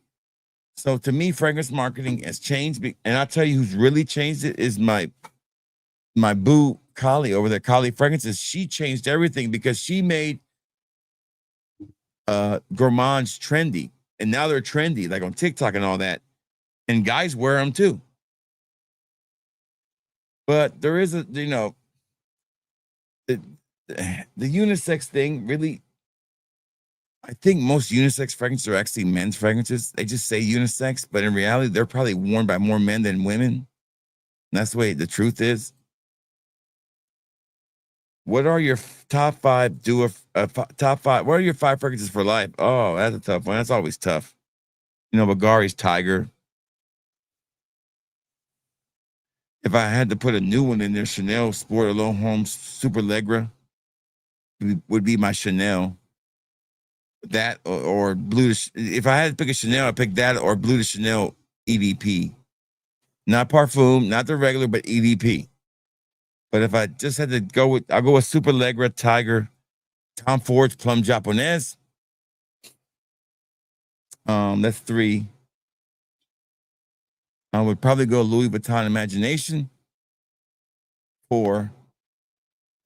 So to me, fragrance marketing has changed. And I'll tell you who's really changed it is my boo Kali over there, Kali Fragrances. She changed everything because she made Gourmands trendy. And now they're trendy, like on TikTok and all that. And guys wear them too. But there is a, you know, the unisex thing really, I think most unisex fragrances are actually men's fragrances. They just say unisex, but in reality, they're probably worn by more men than women. And that's the way the truth is. What are your top five top five? What are your 5 fragrances for life? Oh, that's a tough one. That's always tough. You know, Bulgari's Tiger. If I had to put a new one in there, Chanel Sport Alone Home Super Legra would be my Chanel. That or Blue. If I had to pick a Chanel, I'd pick that or Blue de Chanel EDP. Not Parfum, not the regular, but EDP. But if I just had to go with, I'll go with Super Legra, Tiger, Tom Ford's Plum Japonese. That's 3. I would probably go Louis Vuitton Imagination. 4.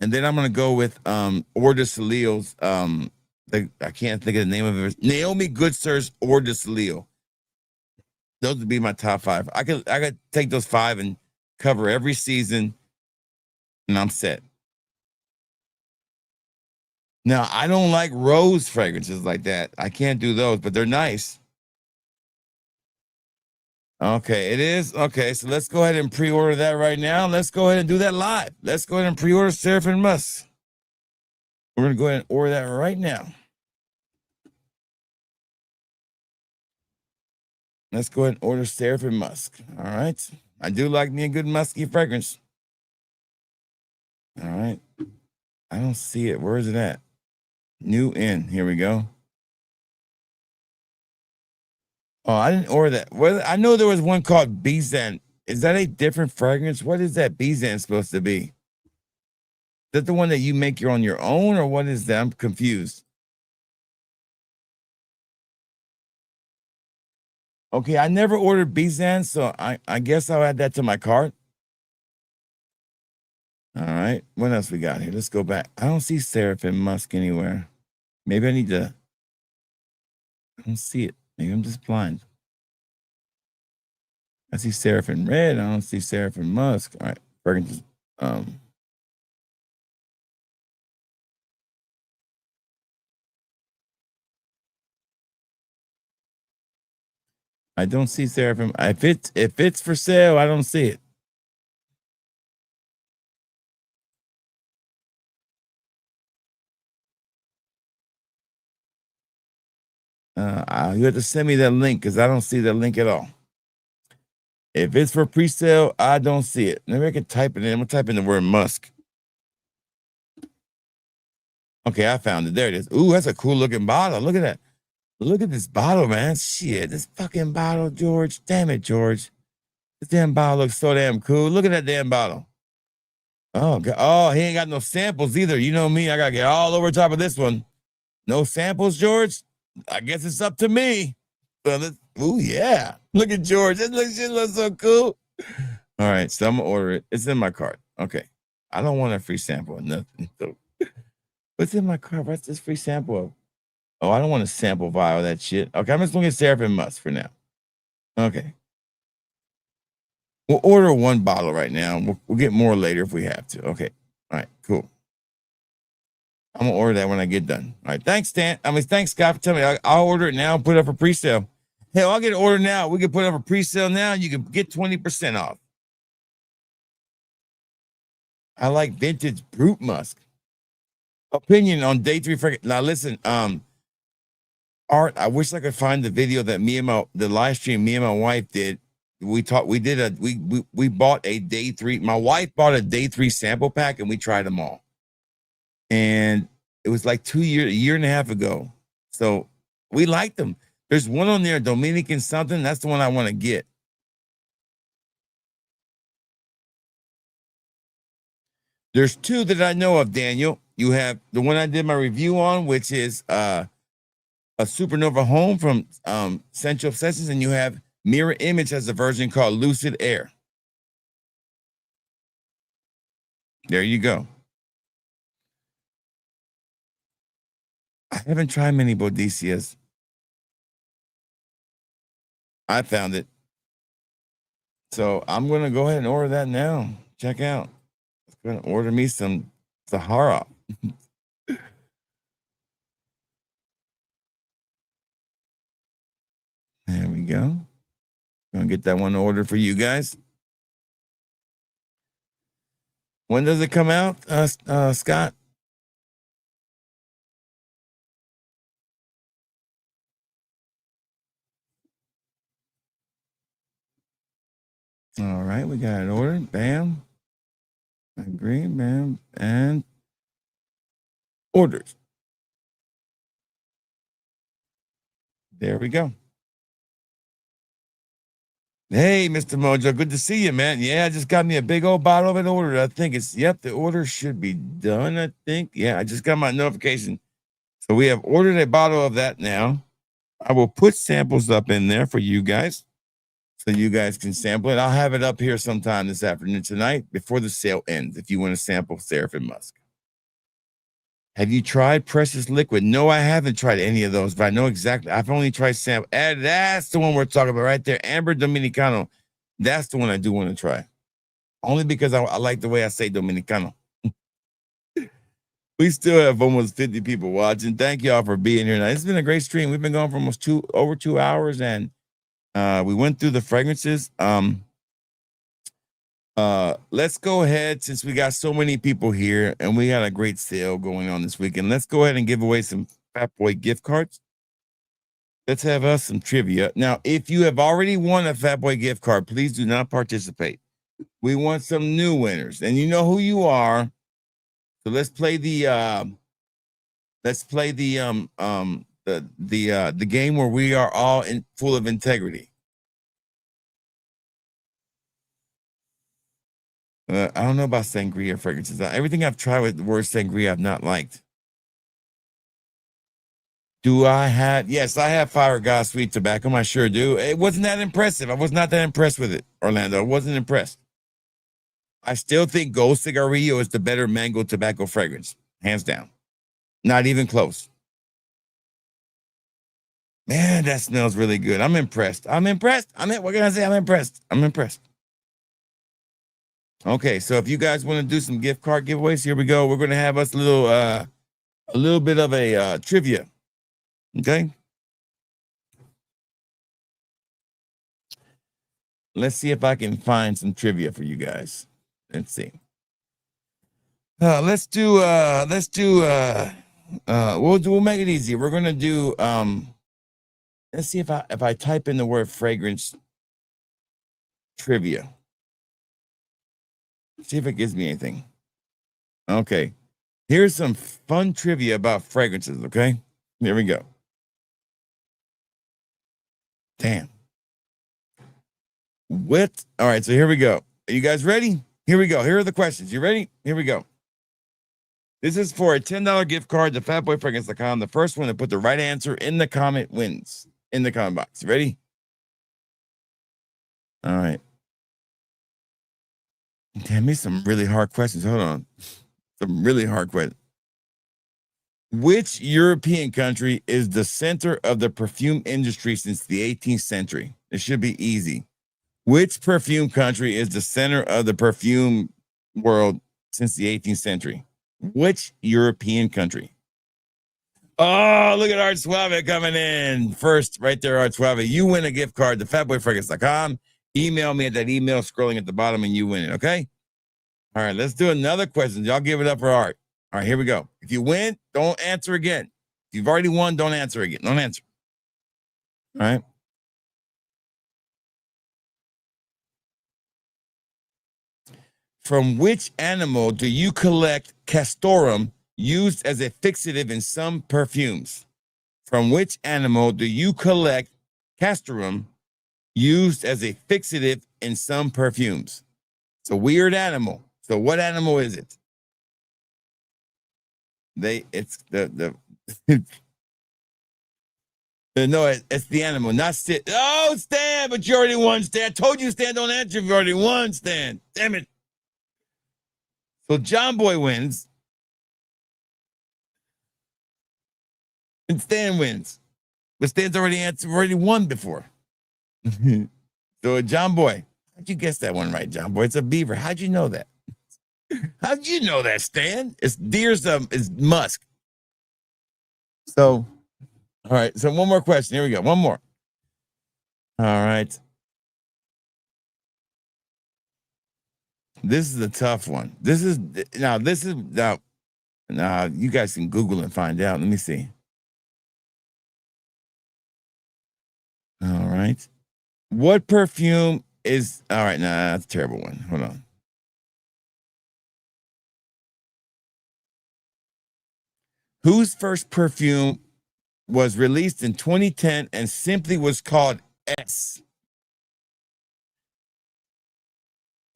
And then I'm gonna go with Eau de Soleil's I can't think of the name of it. Naomi Goodsir's Eau de Soleil. Those would be my top 5. I could take those 5 and cover every season, and I'm set. Now, I don't like rose fragrances like that. I can't do those, but they're nice. Okay, it is. Okay, so let's go ahead and pre-order that right now. Let's go ahead and do that live. Let's go ahead and pre-order Seraphim Musk. We're going to go ahead and order that right now. Let's go ahead and order Seraphim Musk. All right. I do like me a good musky fragrance. All right. I don't see it. Where is it at? New in. Here we go. Oh, I didn't order that. Well, I know there was one called Bizan. Is that a different fragrance? What is that Bizan supposed to be? Is that the one that you make on your own, or what is that? I'm confused. Okay, I never ordered Bizan, so I guess I'll add that to my cart. All right, what else we got here? Let's go back. I don't see Seraphim Musk anywhere. Maybe I need to. I don't see it. Maybe I'm just blind. I see Seraphim Red. I don't see Seraphim Musk. All right, fragrances. I don't see Seraphim. If it's for sale, I don't see it. You have to send me that link because I don't see that link at all. If it's for pre-sale, I don't see it. Maybe I can type it in. I'm gonna type in the word Musk. Okay, I found it. There it is. Ooh, that's a cool looking bottle. Look at that. Look at this bottle, man. Shit, this fucking bottle, George. Damn it, George. This damn bottle looks so damn cool. Look at that damn bottle. Oh, God. Oh, he ain't got no samples either. You know me. I gotta get all over top of this one. No samples, George. I guess it's up to me. Ooh, yeah. Look at George. Shit looks so cool. All right, so I'm gonna order it. It's in my cart. Okay. I don't want a free sample or nothing. So what's in my cart? What's this free sample of? Oh, I don't want a sample vial of that shit. Okay, I'm just looking at Seraphim Musk for now. Okay. We'll order one bottle right now. We'll get more later if we have to. Okay. All right, cool. I'm gonna order that when I get done. All right, thanks, Stan. Thanks, Scott, for telling me. I'll order it now and put it up for pre-sale. Hell, I'll get an order now. We can put it up for pre-sale now. You can get 20% off. I like vintage Brute Musk. Opinion on day 3 fragrance. Now listen, Art, I wish I could find the video that the live stream me and my wife did. We bought a day 3. My wife bought a day 3 sample pack and we tried them all. And it was like a year and a half ago. So we liked them. There's one on there, Dominican something. That's the one I want to get. There's 2 that I know of, Daniel. You have the one I did my review on, which is a Supernova Home from Sensual Obsessions, and you have Mirror Image has a version called Lucid Air. There you go. I haven't tried many Bodicias. I found it. So I'm going to go ahead and order that now. Check out. I'm going to order me some Sahara. There we go. Gonna get that one ordered for you guys. When does it come out, Scott? All right, we got it ordered. Bam. Agree, bam, and orders. There we go. Hey, Mr. Mojo, good to see you, man. Yeah, I just got me a big old bottle of it ordered. I think the order should be done, I think. Yeah, I just got my notification. So we have ordered a bottle of that now. I will put samples up in there for you guys so you guys can sample it. I'll have it up here sometime this afternoon tonight before the sale ends if you want to sample Seraphim Musk. Have you tried Precious Liquid? No, I haven't tried any of those, but I know exactly. I've only tried sample. And that's the one we're talking about right there. Amber Dominicano. That's the one I do want to try. Only because I like the way I say Dominicano. We still have almost 50 people watching. Thank y'all for being here tonight. It's been a great stream. We've been going for almost over 2 hours, and we went through the fragrances. Let's go ahead, since we got so many people here and we got a great sale going on this weekend. Let's go ahead and give away some Fat Boy gift cards. Let's have us some trivia. Now, if you have already won a Fat Boy gift card, please do not participate. We want some new winners, and you know who you are. So let's play the game where we are all full of integrity. I don't know about sangria fragrances. Everything I've tried with the word sangria, I've not liked. Do I have? Yes, I have Fire God Sweet Tobacco. I sure do. It wasn't that impressive. I was not that impressed with it, Orlando. I wasn't impressed. I still think Gold Cigarillo is the better mango tobacco fragrance, hands down. Not even close. Man, that smells really good. I'm impressed. I'm impressed. What can I say? I'm impressed. I'm impressed. Okay, so if you guys want to do some gift card giveaways, here we go. We're going to have us a little bit of a trivia. Okay. Let's see if I can find some trivia for you guys. Let's see. We'll make it easy. We're gonna do let's see if I type in the word fragrance trivia. See if it gives me anything. Okay. Here's some fun trivia about fragrances, okay? Here we go. Damn. What? All right, so here we go. Are you guys ready? Here we go. Here are the questions. You ready? Here we go. This is for a $10 gift card to fatboyfragrance.com. The first one to put the right answer in the comment wins in the comment box. You ready? All right. Damn, me some really hard questions. Hold on. Some really hard questions. Which European country is the center of the perfume industry since the 18th century? It should be easy. Which perfume country is the center of the perfume world since the 18th century? Which European country? Oh, look at Art Suave coming in. First, right there, Art Suave. You win a gift card to fatboyfragrance.com. Email me at that email scrolling at the bottom and you win it, okay? All right, let's do another question. Y'all give it up for Art. All right, here we go. If you win, don't answer again. If you've already won, don't answer again. Don't answer. All right. From which animal do you collect castoreum used as a fixative in some perfumes? From which animal do you collect castoreum used as a fixative in some perfumes? It's a weird animal. So what animal is it? It's the no, it's the animal, not Stan. Oh, Stan, but you already won, Stan. I told you, Stan, don't answer if you already won, Stan. Damn it. So John Boy wins. And Stan wins. But Stan's already won before. So John Boy, how'd you guess that one right, John Boy? It's a beaver. How'd you know that? How'd you know that, Stan? It's deer's is musk. So, all right. So one more question. Here we go. One more. All right. This is a tough one. Now you guys can Google and find out. Let me see. All right. What perfume is all right? Nah, that's a terrible one. Hold on. Whose first perfume was released in 2010 and simply was called S?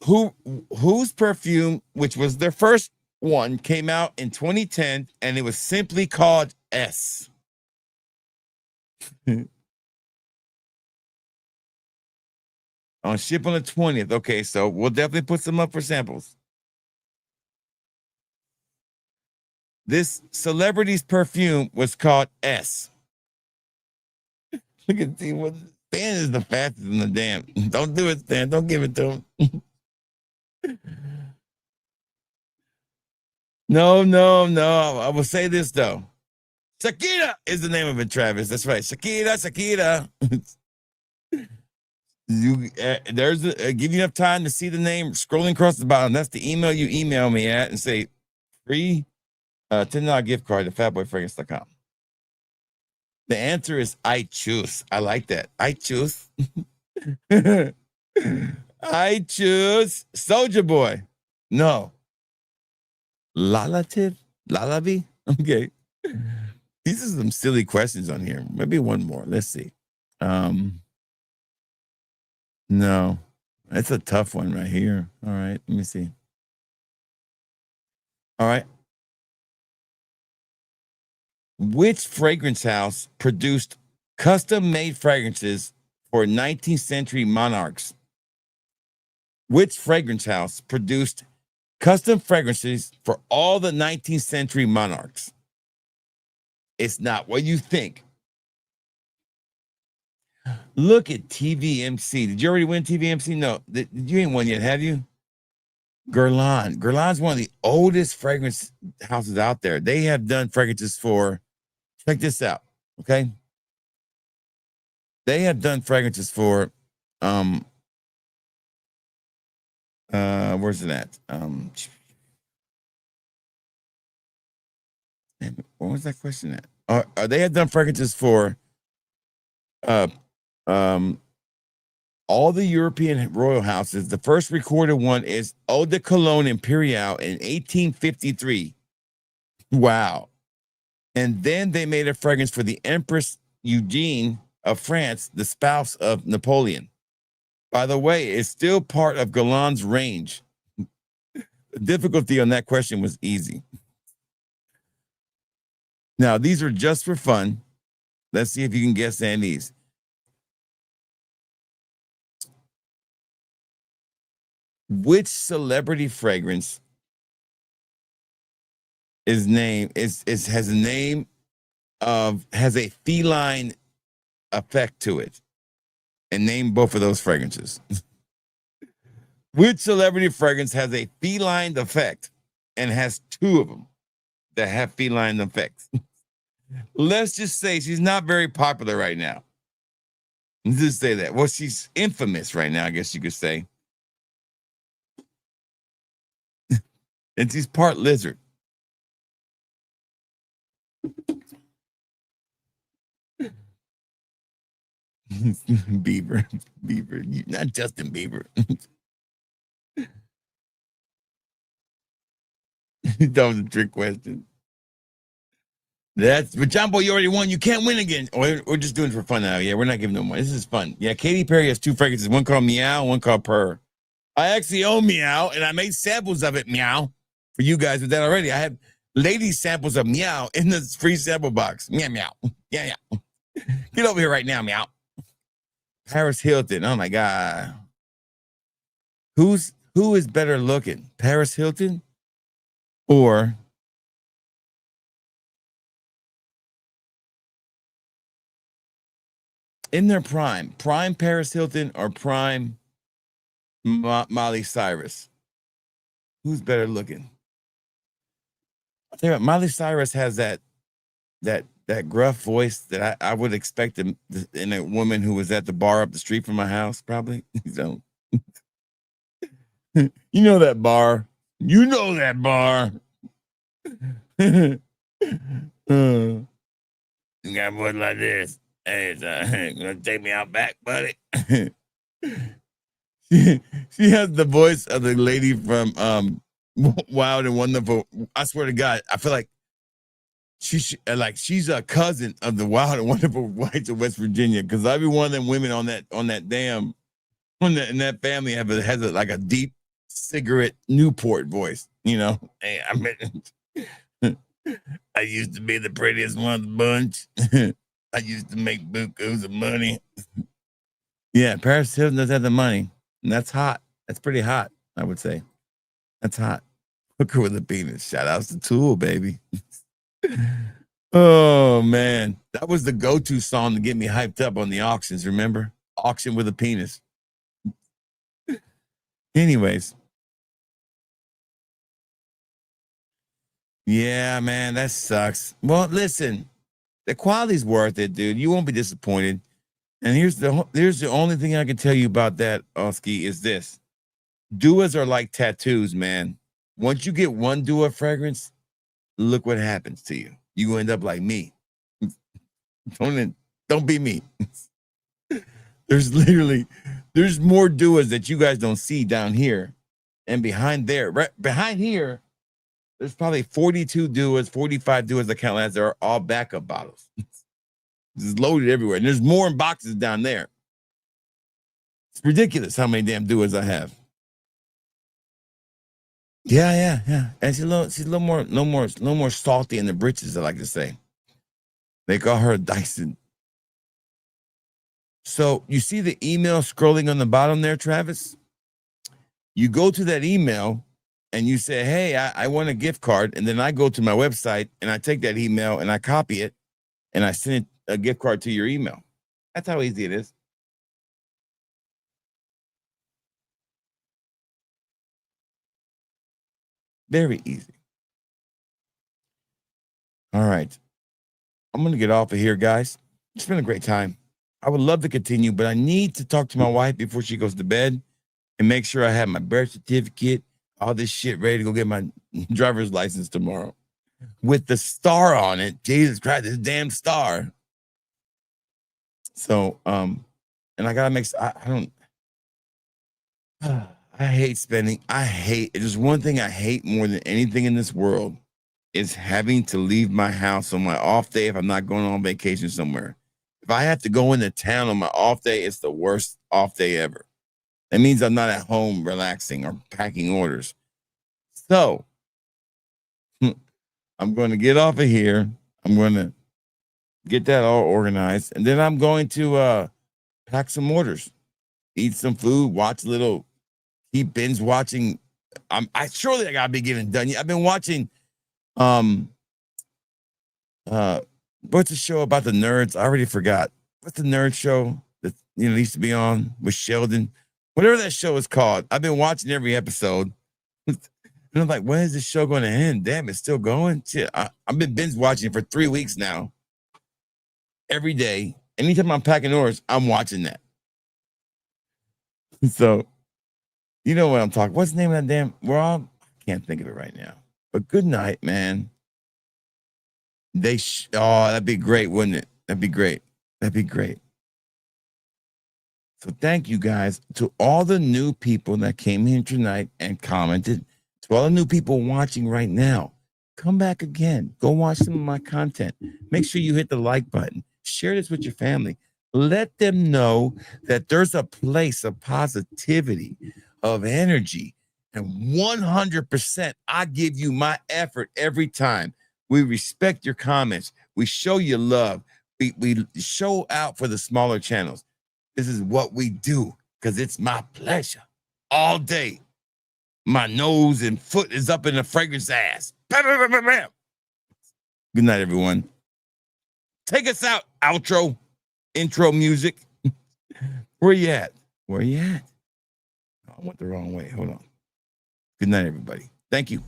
Whose perfume, which was their first one, came out in 2010 and it was simply called S? On ship on the 20th. Okay, so we'll definitely put some up for samples. This celebrity's perfume was called S. Look at see what Stan is the fastest in the damn. Don't do it, Stan. Don't give it to him. No. I will say this though. Shakira is the name of it, Travis. That's right. Shakira. Give you enough time to see the name scrolling across the bottom. That's the email you email me at and say free $10 gift card to fatboyfragrance.com. The answer is I choose. I like that. I choose. I choose Soulja Boy. No. Lalative? Lalavi? Okay. These are some silly questions on here. Maybe one more. Let's see. No. That's a tough one right here. All right. Let me see. All right. Which fragrance house produced custom-made fragrances for 19th century monarchs? Which fragrance house produced custom fragrances for all the 19th century monarchs? It's not what you think. Look at TVMC. Did you already win TVMC? No, you ain't won yet, have you? Guerlain. Guerlain's one of the oldest fragrance houses out there. They have done fragrances for, check this out, okay? They have done fragrances for, where's it at? What was that question at? They have done fragrances for, all the European royal houses. The first recorded one is Eau de Cologne Imperial in 1853. Wow. And then they made a fragrance for the Empress Eugenie of France, the spouse of Napoleon. By the way, it's still part of Guerlain's range. The difficulty on that question was easy. Now, these are just for fun. Let's see if you can guess any of these. Which celebrity fragrance has a feline effect to it? And name both of those fragrances. Which celebrity fragrance has a feline effect and has two of them that have feline effects? Let's just say she's not very popular right now. Let's just say that. Well, she's infamous right now, I guess you could say. And she's part lizard. Bieber, not Justin Bieber. That was a trick question. But John Boy, you already won. You can't win again. We're just doing it for fun now. Yeah, we're not giving no money. This is fun. Yeah, Katy Perry has two fragrances. One called Meow, one called Purr. I actually own Meow, and I made samples of it, Meow, for you guys with that already. I have lady samples of Meow in the free sample box. Meow, meow. Yeah, yeah. Get over here right now, Meow. Paris Hilton. Oh, my God. Who is better looking? Paris Hilton or in their prime Paris Hilton or prime Miley Cyrus? Who's better looking? I'll tell you what, Miley Cyrus has that gruff voice that I would expect in a woman who was at the bar up the street from my house, probably. So, you know that bar. You know that bar. You got a voice like this. Hey, gonna take me out back, buddy. She has the voice of the lady from Wild and Wonderful. I swear to God, I feel like she's a cousin of the Wild and Wonderful Whites of West Virginia. Because every one of them women in that family has like a deep cigarette Newport voice. You know, hey, I used to be the prettiest one of the bunch. I used to make bukus of money. Yeah, Paris Hilton does have the money. And that's hot. That's pretty hot, I would say. That's hot. Hooker with a penis. Shout outs to Tool, baby. Oh, man. That was the go-to song to get me hyped up on the auctions, remember? Auction with a penis. Anyways. Yeah, man, that sucks. Well, listen. The quality's worth it, dude. You won't be disappointed. And here's the only thing I can tell you about that, Oski, is this. Duas are like tattoos, man. Once you get one Dua fragrance, look what happens to you. You end up like me. Don't be me. There's more Duas that you guys don't see down here. And behind here, there's probably 42 Duas, 45 Duas I count as. They're all backup bottles. It's loaded everywhere. And there's more in boxes down there. It's ridiculous how many damn Duas I have. Yeah. And she's a little more salty in the britches, I like to say. They call her Dyson. So you see the email scrolling on the bottom there, Travis? You go to that email and you say, hey, I want a gift card. And then I go to my website and I take that email and I copy it and I send a gift card to your email. That's how easy it is. Very easy. All right. I'm going to get off of here, guys. It's been a great time. I would love to continue, but I need to talk to my wife before she goes to bed and make sure I have my birth certificate, all this shit ready to go get my driver's license tomorrow with the star on it. Jesus Christ, this damn star. So, and I got to make, I hate spending. There's one thing I hate more than anything in this world is having to leave my house on my off day if I'm not going on vacation somewhere. If I have to go into town on my off day, it's the worst off day ever. That means I'm not at home relaxing or packing orders. So I'm going to get off of here. I'm going to get that all organized. And then I'm going to pack some orders, eat some food, watch a little, keep binge watching. Surely I got to be getting done. I've been watching what's the show about the nerds? I already forgot. What's the nerd show that used to be on with Sheldon? Whatever that show is called. I've been watching every episode. And I'm like, when is this show going to end? Damn, it's still going? Shit, I've been binge watching for 3 weeks now. Every day. Anytime I'm packing orders, I'm watching that. So, you know what I'm talking. What's the name of that damn? I can't think of it right now. But good night, man. That'd be great, wouldn't it? That'd be great. That'd be great. So thank you guys to all the new people that came here tonight and commented. To all the new people watching right now, come back again. Go watch some of my content. Make sure you hit the like button. Share this with your family. Let them know that there's a place of positivity, of energy, and 100% I give you my effort every time. We respect your comments. We show you love. We show out for the smaller channels. This is what we do because it's my pleasure. All day, my nose and foot is up in the fragrance ass. Bam, bam, bam, bam. Good night, everyone. Take us out, outro, intro music. Where you at? Where you at? Oh, I went the wrong way. Hold on. Good night, everybody. Thank you.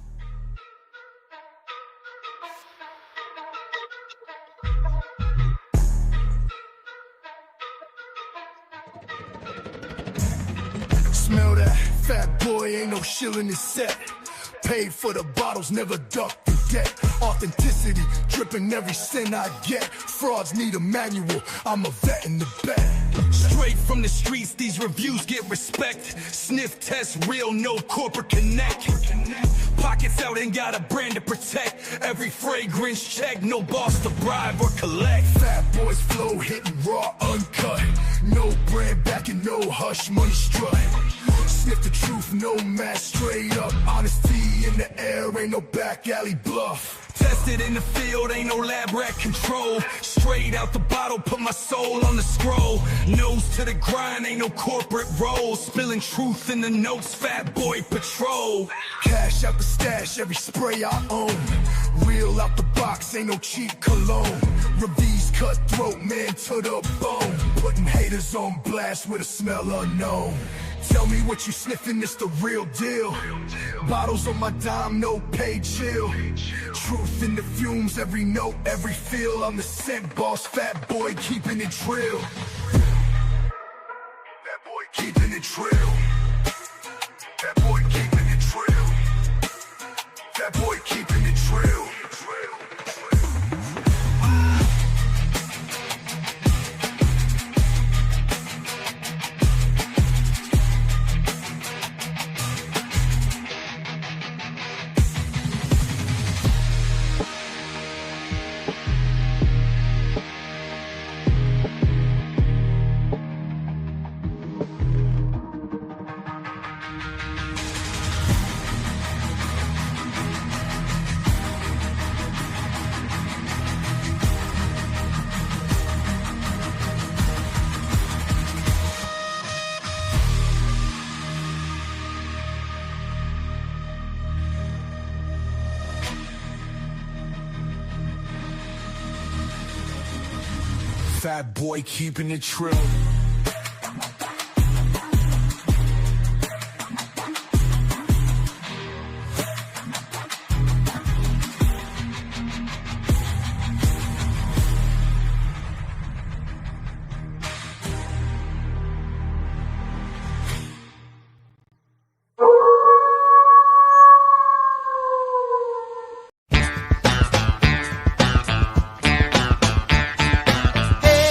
Smell that fat boy, ain't no shilling his set. Paid for the bottles, never duck the debt. Authenticity, dripping every cent I get. Frauds need a manual, I'm a vet in the bed. Straight from the streets, these reviews get respect. Sniff test, real, no corporate connect. Pockets out, ain't got a brand to protect. Every fragrance check, no boss to bribe or collect. Fat boys flow, hitting raw, uncut. No brand backing, no hush, money strut. Sniff the truth, no mask, straight up. Honesty in the air, ain't no back alley bluff. Tested in the field, ain't no lab rat control. Straight out the bottle, put my soul on the scroll. Nose to the grind, ain't no corporate role. Spilling truth in the notes, fat boy patrol. Cash out the stash, every spray I own. Real out the box, ain't no cheap cologne. Reviews cutthroat, man to the bone. Putting haters on blast with a smell unknown. Tell me what you sniffing, it's the real deal. Bottles on my dime, no pay, chill. Truth in the fumes, every note, every feel. I'm the scent boss, fat boy keeping it trill. That boy keeping it trill. That boy keeping it trill. That boy keeping it trill. Fat boy keeping it trill.